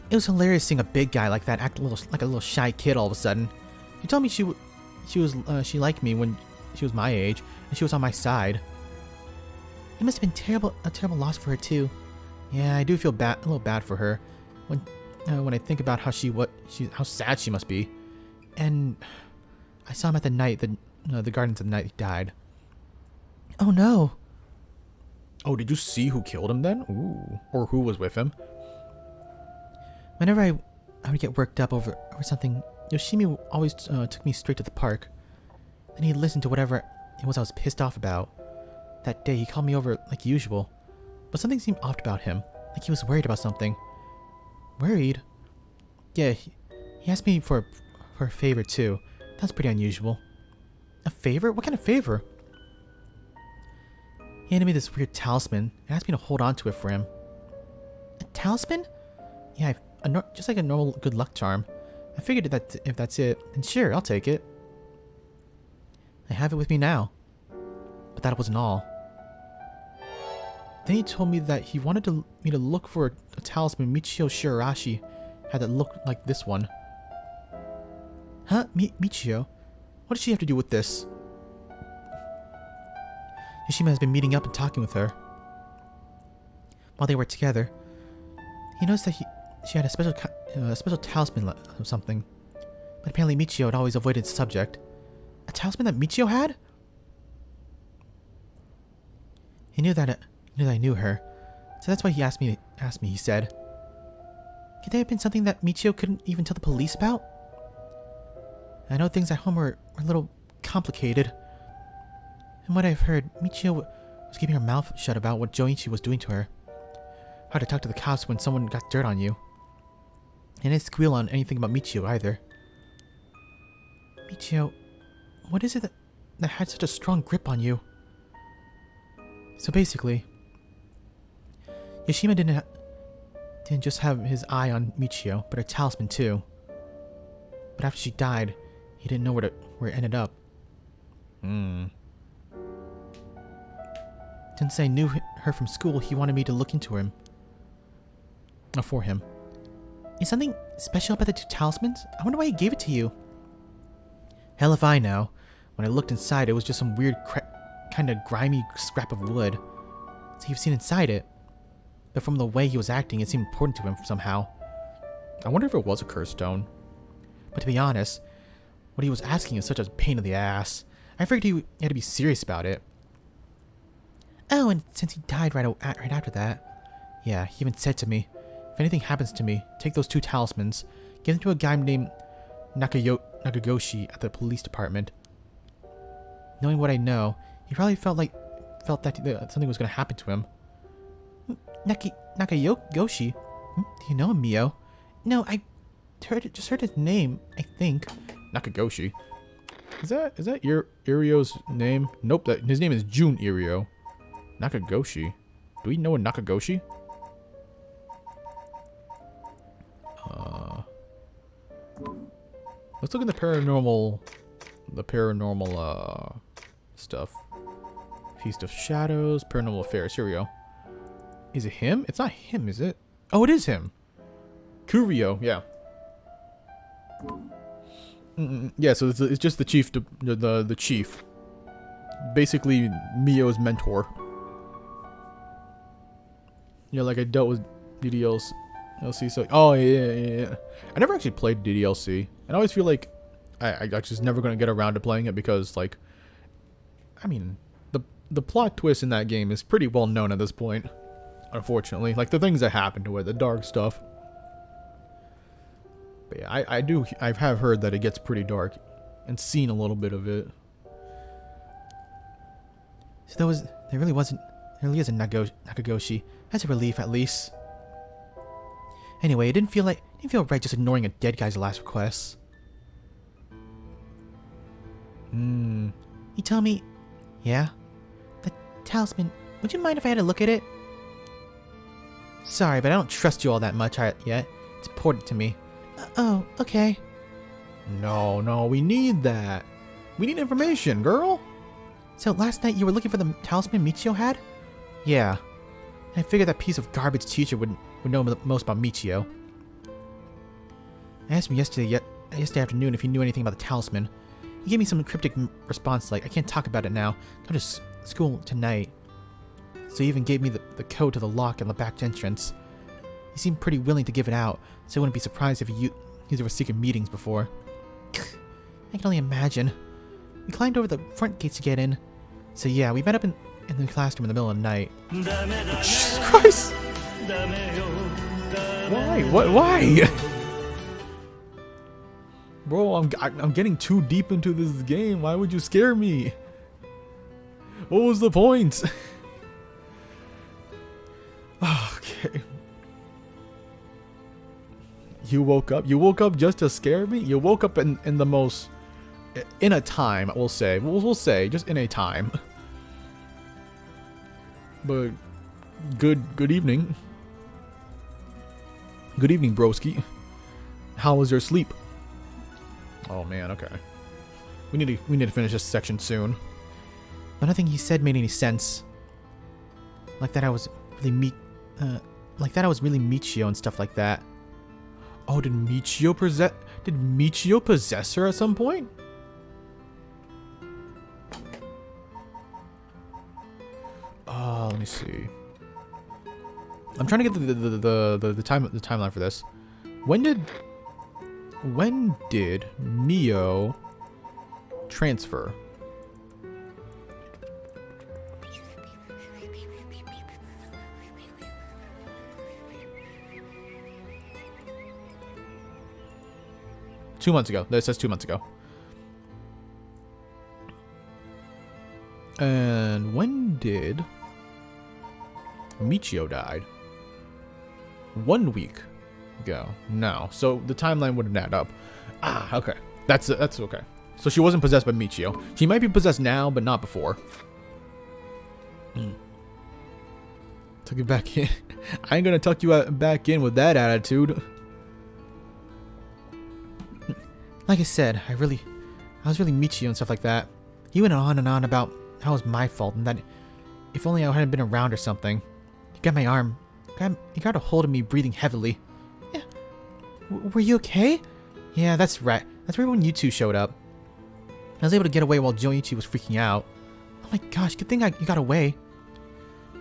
It was hilarious seeing a big guy like that act like a little shy kid all of a sudden. He told me she liked me when she was my age, and she was on my side. It must have been a terrible loss for her too. Yeah, I do feel a little bad for her when I think about how sad she must be. And I saw him at the gardens at the night he died. Oh no! Oh, did you see who killed him then? Ooh, or who was with him? Whenever I would get worked up over something, Yoshimi always took me straight to the park. Then he'd listen to whatever it was I was pissed off about. That day he called me over like usual, but something seemed off about him, like he was worried about something. Worried? Yeah, he asked me for a favor too. That's pretty unusual. A favor? What kind of favor? He handed me this weird talisman and asked me to hold on to it for him. A talisman? Yeah, just like a normal good luck charm. I figured that if that's it, then sure, I'll take it. I have it with me now. But that wasn't all. Then he told me that he wanted me to look for a talisman Michio Shirarashi had that looked like this one. Huh? Michio? What does she have to do with this? Yoshima has been meeting up and talking with her. While they were together, he noticed that she had a special talisman or something. But apparently Michio had always avoided the subject. A talisman that Michio had? He knew that I knew her, so that's why he asked me, he said. Could there have been something that Michio couldn't even tell the police about? I know things at home were a little complicated. From what I've heard, Michio was keeping her mouth shut about what Joichi was doing to her. Hard to talk to the cops when someone got dirt on you. And didn't squeal on anything about Michio either. Michio, what is it that had such a strong grip on you? So basically, Yoshima didn't just have his eye on Michio, but her talisman too. But after she died, he didn't know where it ended up. Since I knew her from school, he wanted me to look into him. Or for him. Is something special about the two talismans? I wonder why he gave it to you. Hell if I know. When I looked inside, it was just some weird kind of grimy scrap of wood. So you've seen inside it. But from the way he was acting, it seemed important to him somehow. I wonder if it was a curse stone. But to be honest, what he was asking is such a pain in the ass. I figured he had to be serious about it. Oh, and since he died right after that, yeah, he even said to me, if anything happens to me, take those two talismans, give them to a guy named Nakagoshi at the police department. Knowing what I know, he probably felt that something was going to happen to him. Nakagoshi? Do you know him, Mio? No, I just heard his name, I think. Nakagoshi? Is that Irio's name? Nope, his name is Jun Irio. Nakagoshi? Do we know a Nakagoshi? Let's look at the paranormal stuff. Feast of Shadows, Paranormal Affairs. Here we go. Is it him? It's not him, is it? Oh, it is him. Kurio, yeah. Yeah, so it's just the chief, the chief. Basically, Mio's mentor. Yeah, like I dealt with DDLC, so... Oh, yeah. I never actually played DDLC. And I always feel like I just never going to get around to playing it because, like... I mean, the plot twist in that game is pretty well known at this point. Unfortunately. Like, the things that happen to it, the dark stuff. But yeah, I have heard that it gets pretty dark. And seen a little bit of it. So there really isn't Nakagoshi. That's a relief, at least. Anyway, it didn't feel right just ignoring a dead guy's last request. You tell me... Yeah? The talisman... Would you mind if I had a look at it? Sorry, but I don't trust you all that much yet. It's important to me. Oh, okay. No, we need that. We need information, girl. So last night you were looking for the talisman Michio had? Yeah. I figured that piece of garbage teacher would know the most about Michio. I asked him yesterday afternoon if he knew anything about the talisman. He gave me some cryptic response like, I can't talk about it now. Go to school tonight. So he even gave me the code to the lock on the back entrance. He seemed pretty willing to give it out, so I wouldn't be surprised if he used it for secret meetings before. I can only imagine. We climbed over the front gates to get in. So yeah, we met up in the classroom in the middle of the night. Jesus Christ! Why? Why? Bro, I'm getting too deep into this game. Why would you scare me? What was the point? Okay. You woke up? You woke up just to scare me? You woke up in the most... In a time, we'll say. We'll say, just in a time. But... Good evening. Good evening, broski. How was your sleep? Oh man, okay. We need to finish this section soon. But nothing he said made any sense. Like that I was really Michio and stuff like that. Oh, did Michio possess her at some point? Let me see. I'm trying to get the timeline for this. When did Mio transfer? Two months ago. That says 2 months ago. And when did Michio died? 1 week ago. No. So the timeline wouldn't add up. Ah, okay. That's okay. So she wasn't possessed by Michio. She might be possessed now, but not before. Took it back in. I ain't gonna tuck you back in with that attitude. Like I said, I was really Michio and stuff like that. He went on and on about how it was my fault and that if only I hadn't been around or something. He grabbed my arm. He got a hold of me, breathing heavily. Yeah. Were you okay? Yeah, that's right. That's right when you two showed up. I was able to get away while Joichi was freaking out. Oh my gosh, good thing you got away.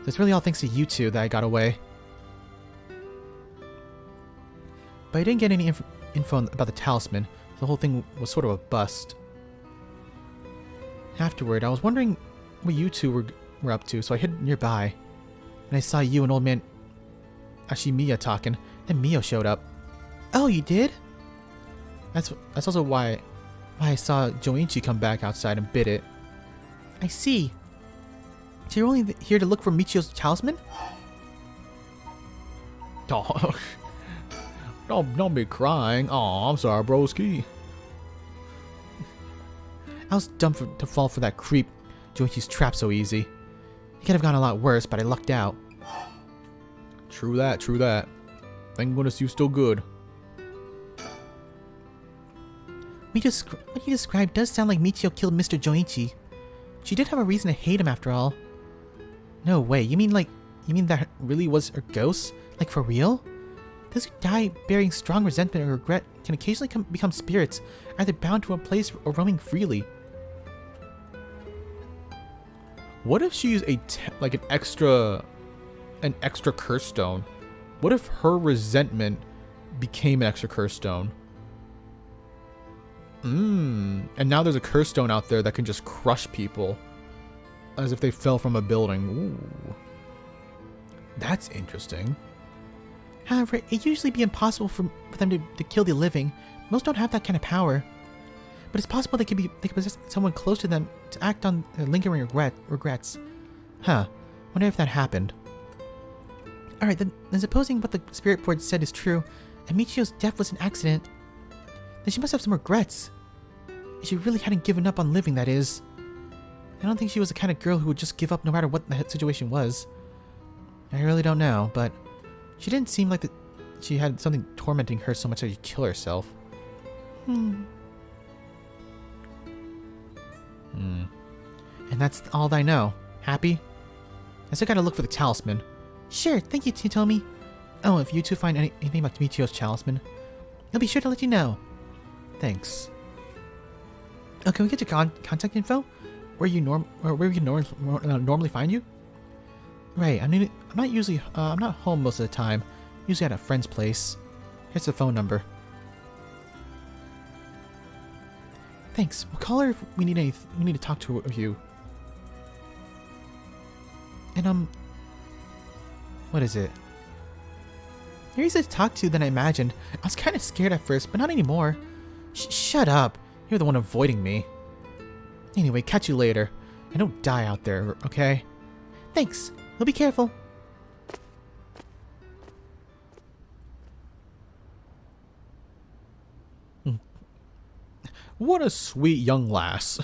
It's really all thanks to you two that I got away. But I didn't get any info about the talisman. The whole thing was sort of a bust. Afterward, I was wondering what you two were up to, so I hid nearby. And I saw you and old man Ashimiya talking, and Mio showed up. Oh, you did? That's also why I saw Joichi come back outside and bid it. I see. So you're only here to look for Michio's talisman? Oh, don't be crying. Oh, I'm sorry, broski. I was dumb to fall for that creep Joichi's trap so easy. It could have gone a lot worse, but I lucked out. True that, true that. Thank goodness you're still good. What you described does sound like Michio killed Mr. Joichi. She did have a reason to hate him after all. No way, you mean that really was her ghost? Like for real? Those who die bearing strong resentment or regret can occasionally become spirits, either bound to a place or roaming freely. What if she used like an extra curse stone? What if her resentment became an extra curse stone? And now there's a curse stone out there that can just crush people as if they fell from a building. Ooh. That's interesting. However, it'd usually be impossible for them to kill the living. Most don't have that kind of power. But it's possible they could possess someone close to them to act on their lingering regrets. Huh. Wonder if that happened. Alright, then supposing what the spirit board said is true, and Michio's death was an accident, then she must have some regrets. She really hadn't given up on living, that is. I don't think she was the kind of girl who would just give up no matter what the situation was. I really don't know, but she didn't seem like she had something tormenting her so much that she'd kill herself. And that's all I know. Happy? I still gotta look for the talisman. Sure, thank you, Titomi. Oh, if you two find anything about Michio's talisman, I'll be sure to let you know. Thanks. Oh, can we get your contact info? Where we can normally find you? Right, I'm not home most of the time. Usually at a friend's place. Here's the phone number. Thanks. We'll call her if we need to talk to you. And what is it? You're easier to talk to than I imagined. I was kind of scared at first, but not anymore. Shut up. You're the one avoiding me. Anyway, catch you later. And don't die out there, okay? Thanks. We'll be careful. What a sweet young lass.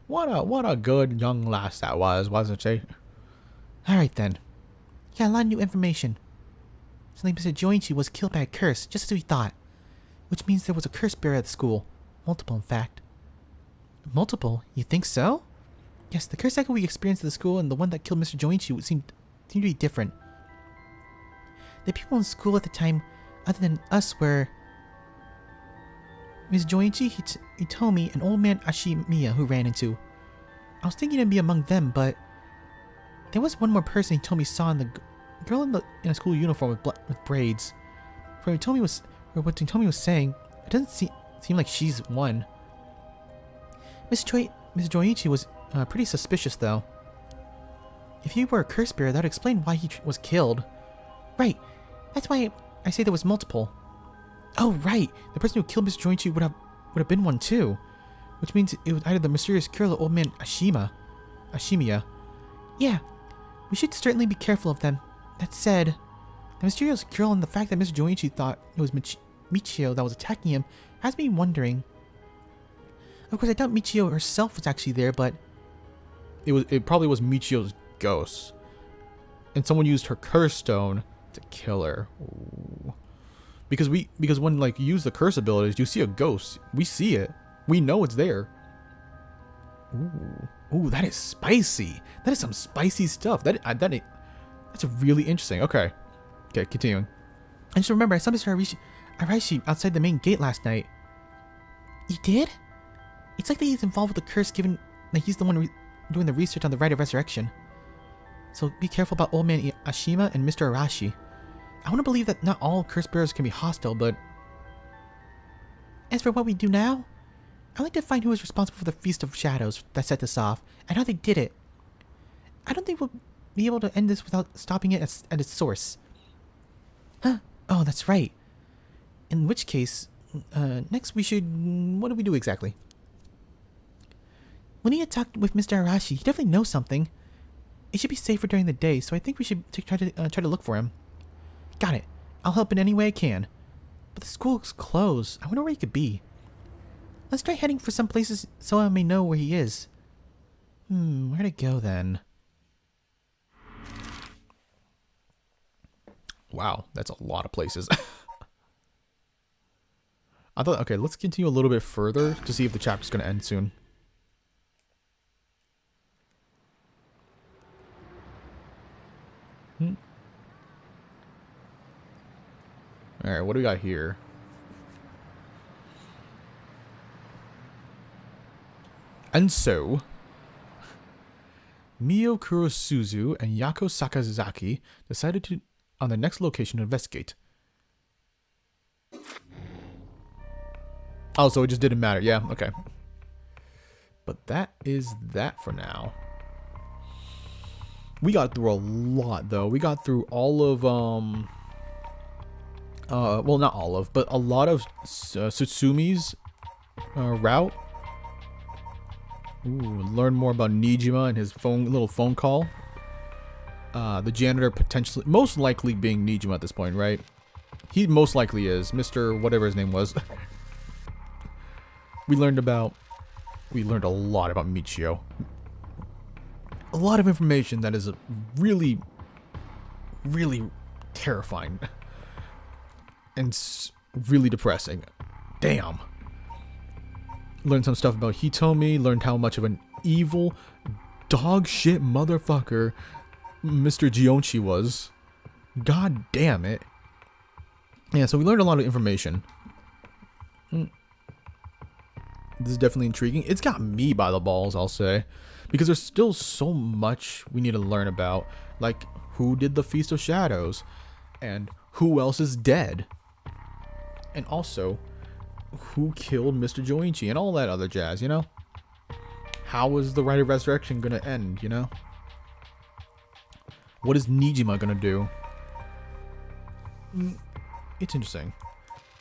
What a good young lass that was, wasn't she? Alright then. Got a lot of new information. Something Mr. Joichi was killed by a curse, just as we thought. Which means there was a curse bearer at the school. Multiple, in fact. Multiple? You think so? Yes, the curse cycle we experienced at the school and the one that killed Mr. Joichi seemed to be different. The people in school at the time, other than us, were Ms. Joichi, Hitomi, and old man Ashimiya who ran into. I was thinking it'd be among them, but there was one more person Hitomi saw, in the girl in a school uniform with braids. From what Hitomi was saying, it doesn't seem like she's one. Miss Joichi was pretty suspicious, though. If he were a curse bearer, that would explain why he was killed. Right. That's why I say there was multiple. Oh, right. The person who killed Miss Joichi would have been one too, which means it was either the mysterious girl or old man Ashimiya. Yeah, we should certainly be careful of them. That said, the mysterious girl and the fact that Miss Joichi thought it was Michio that was attacking him has me wondering. Of course, I doubt Michio herself was actually there, but It probably was Michio's ghost, and someone used her curse stone to kill her. Ooh. Because when you use the curse abilities, you see a ghost. We see it. We know it's there. Ooh, that is spicy. That is some spicy stuff. That's really interesting. Okay, continuing. I just remember I saw Mr. Araishi outside the main gate last night. You did? It's like that he's involved with the curse, given that he's the one doing the research on the rite of resurrection. So be careful about old man Ashima and Mr. Arashi. I want to believe that not all curse bearers can be hostile, but as for what we do now, I'd like to find who was responsible for the Feast of Shadows that set this off, and how they did it. I don't think we'll be able to end this without stopping it at its source. Huh? Oh, that's right. In which case, next we should... What do we do exactly? We need to talk with Mr. Arashi. He definitely knows something. It should be safer during the day, so I think we should try to look for him. Got it. I'll help in any way I can. But the school's closed. I wonder where he could be. Let's try heading for some places so I may know where he is. Where to go then? Wow, that's a lot of places. Okay, let's continue a little bit further to see if the chapter's going to end soon. Alright, what do we got here? And so, Mio Kurosuzu and Yako Sakazaki decided on the next location to investigate. Oh, so it just didn't matter. Yeah, okay. But that is that for now. We got through a lot, though. We got through all of, well, not all of, but a lot of Tsutsumi's route. Ooh, learn more about Nijima and his little phone call. The janitor potentially, most likely being Nijima at this point, right? He most likely is. Mr. whatever his name was. We learned a lot about Michio. A lot of information that is really, really terrifying. And really depressing. Damn. Learned some stuff about Hitomi. Learned how much of an evil, dog shit motherfucker Mr. Gionchi was. God damn it. Yeah, so we learned a lot of information. This is definitely intriguing. It's got me by the balls, I'll say. Because there's still so much we need to learn about. Like, who did the Feast of Shadows? And who else is dead? And also, who killed Mr. Joichi? And all that other jazz, you know? How is the Rite of Resurrection gonna end, you know? What is Nijima gonna do? It's interesting.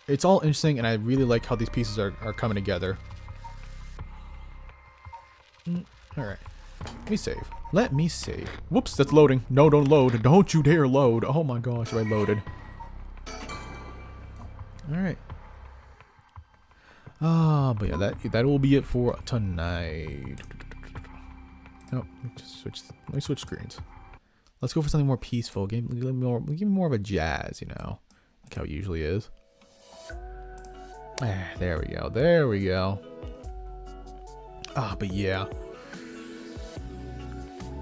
It's all interesting, and I really like how these pieces are coming together. Alright. Let me save. Let me save. Whoops, that's loading. No, don't load. Don't you dare load. Oh my gosh, I loaded. Alright. But yeah, that will be it for tonight. Oh, let me switch screens. Let's go for something more peaceful. Give me more of a jazz, you know, like how it usually is. There we go. There we go. But yeah,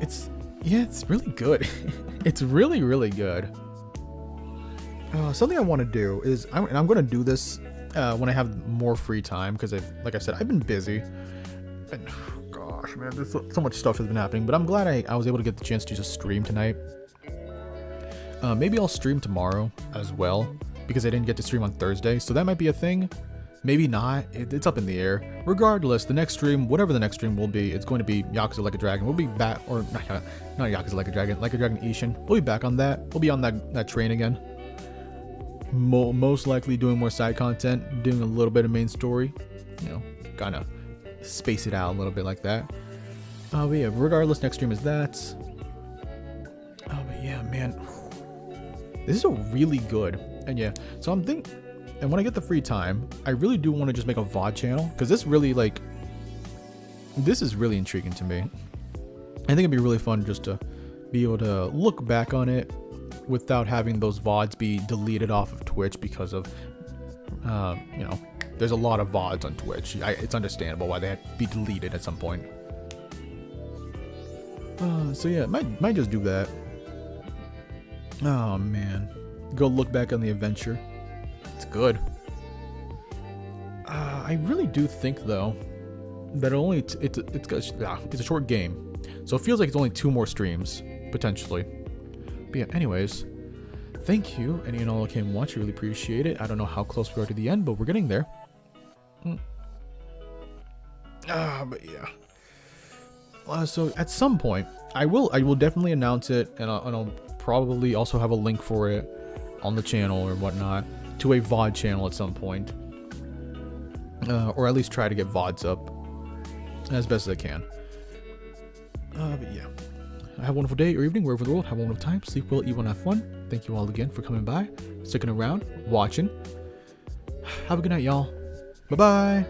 it's really good. It's really, really good. Something I want to do is I'm going to do this when I have more free time, because like I said, I've been busy. And gosh, man, there's so much stuff has been happening. But I'm glad I was able to get the chance to just stream tonight. Maybe I'll stream tomorrow as well, because I didn't get to stream on Thursday, so that might be a thing. Maybe not. It's up in the air. Regardless, the next stream, whatever the next stream will be, it's going to be Yakuza Like a Dragon. We'll be back, or not Yakuza Like a Dragon Ishin. We'll be back on that. We'll be on that train again. Most likely doing more side content, doing a little bit of main story. You know, kind of space it out a little bit like that. But yeah, regardless, next stream is that. But yeah, man, this is a really good. And yeah, so I'm thinking, and when I get the free time, I really do want to just make a VOD channel, because this is really intriguing to me. I think it'd be really fun just to be able to look back on it without having those VODs be deleted off of Twitch, because of, you know, there's a lot of VODs on Twitch. It's understandable why they had to be deleted at some point. So yeah, might just do that. Oh man, go look back on the adventure. It's good. I really do think though that it's a short game, so it feels like it's only 2 more streams potentially. But yeah, anyways, thank you any and all who came and watched. I really appreciate it. I don't know how close we are to the end, but we're getting there. But yeah. So at some point, I will definitely announce it, and I'll probably also have a link for it on the channel or whatnot to a VOD channel at some point, or at least try to get VODs up as best as I can. But yeah, have a wonderful day or evening wherever in the world. Have a wonderful time. Sleep well, eat well, have fun. Thank you all again for coming by, sticking around, watching. Have a good night, y'all. Bye bye.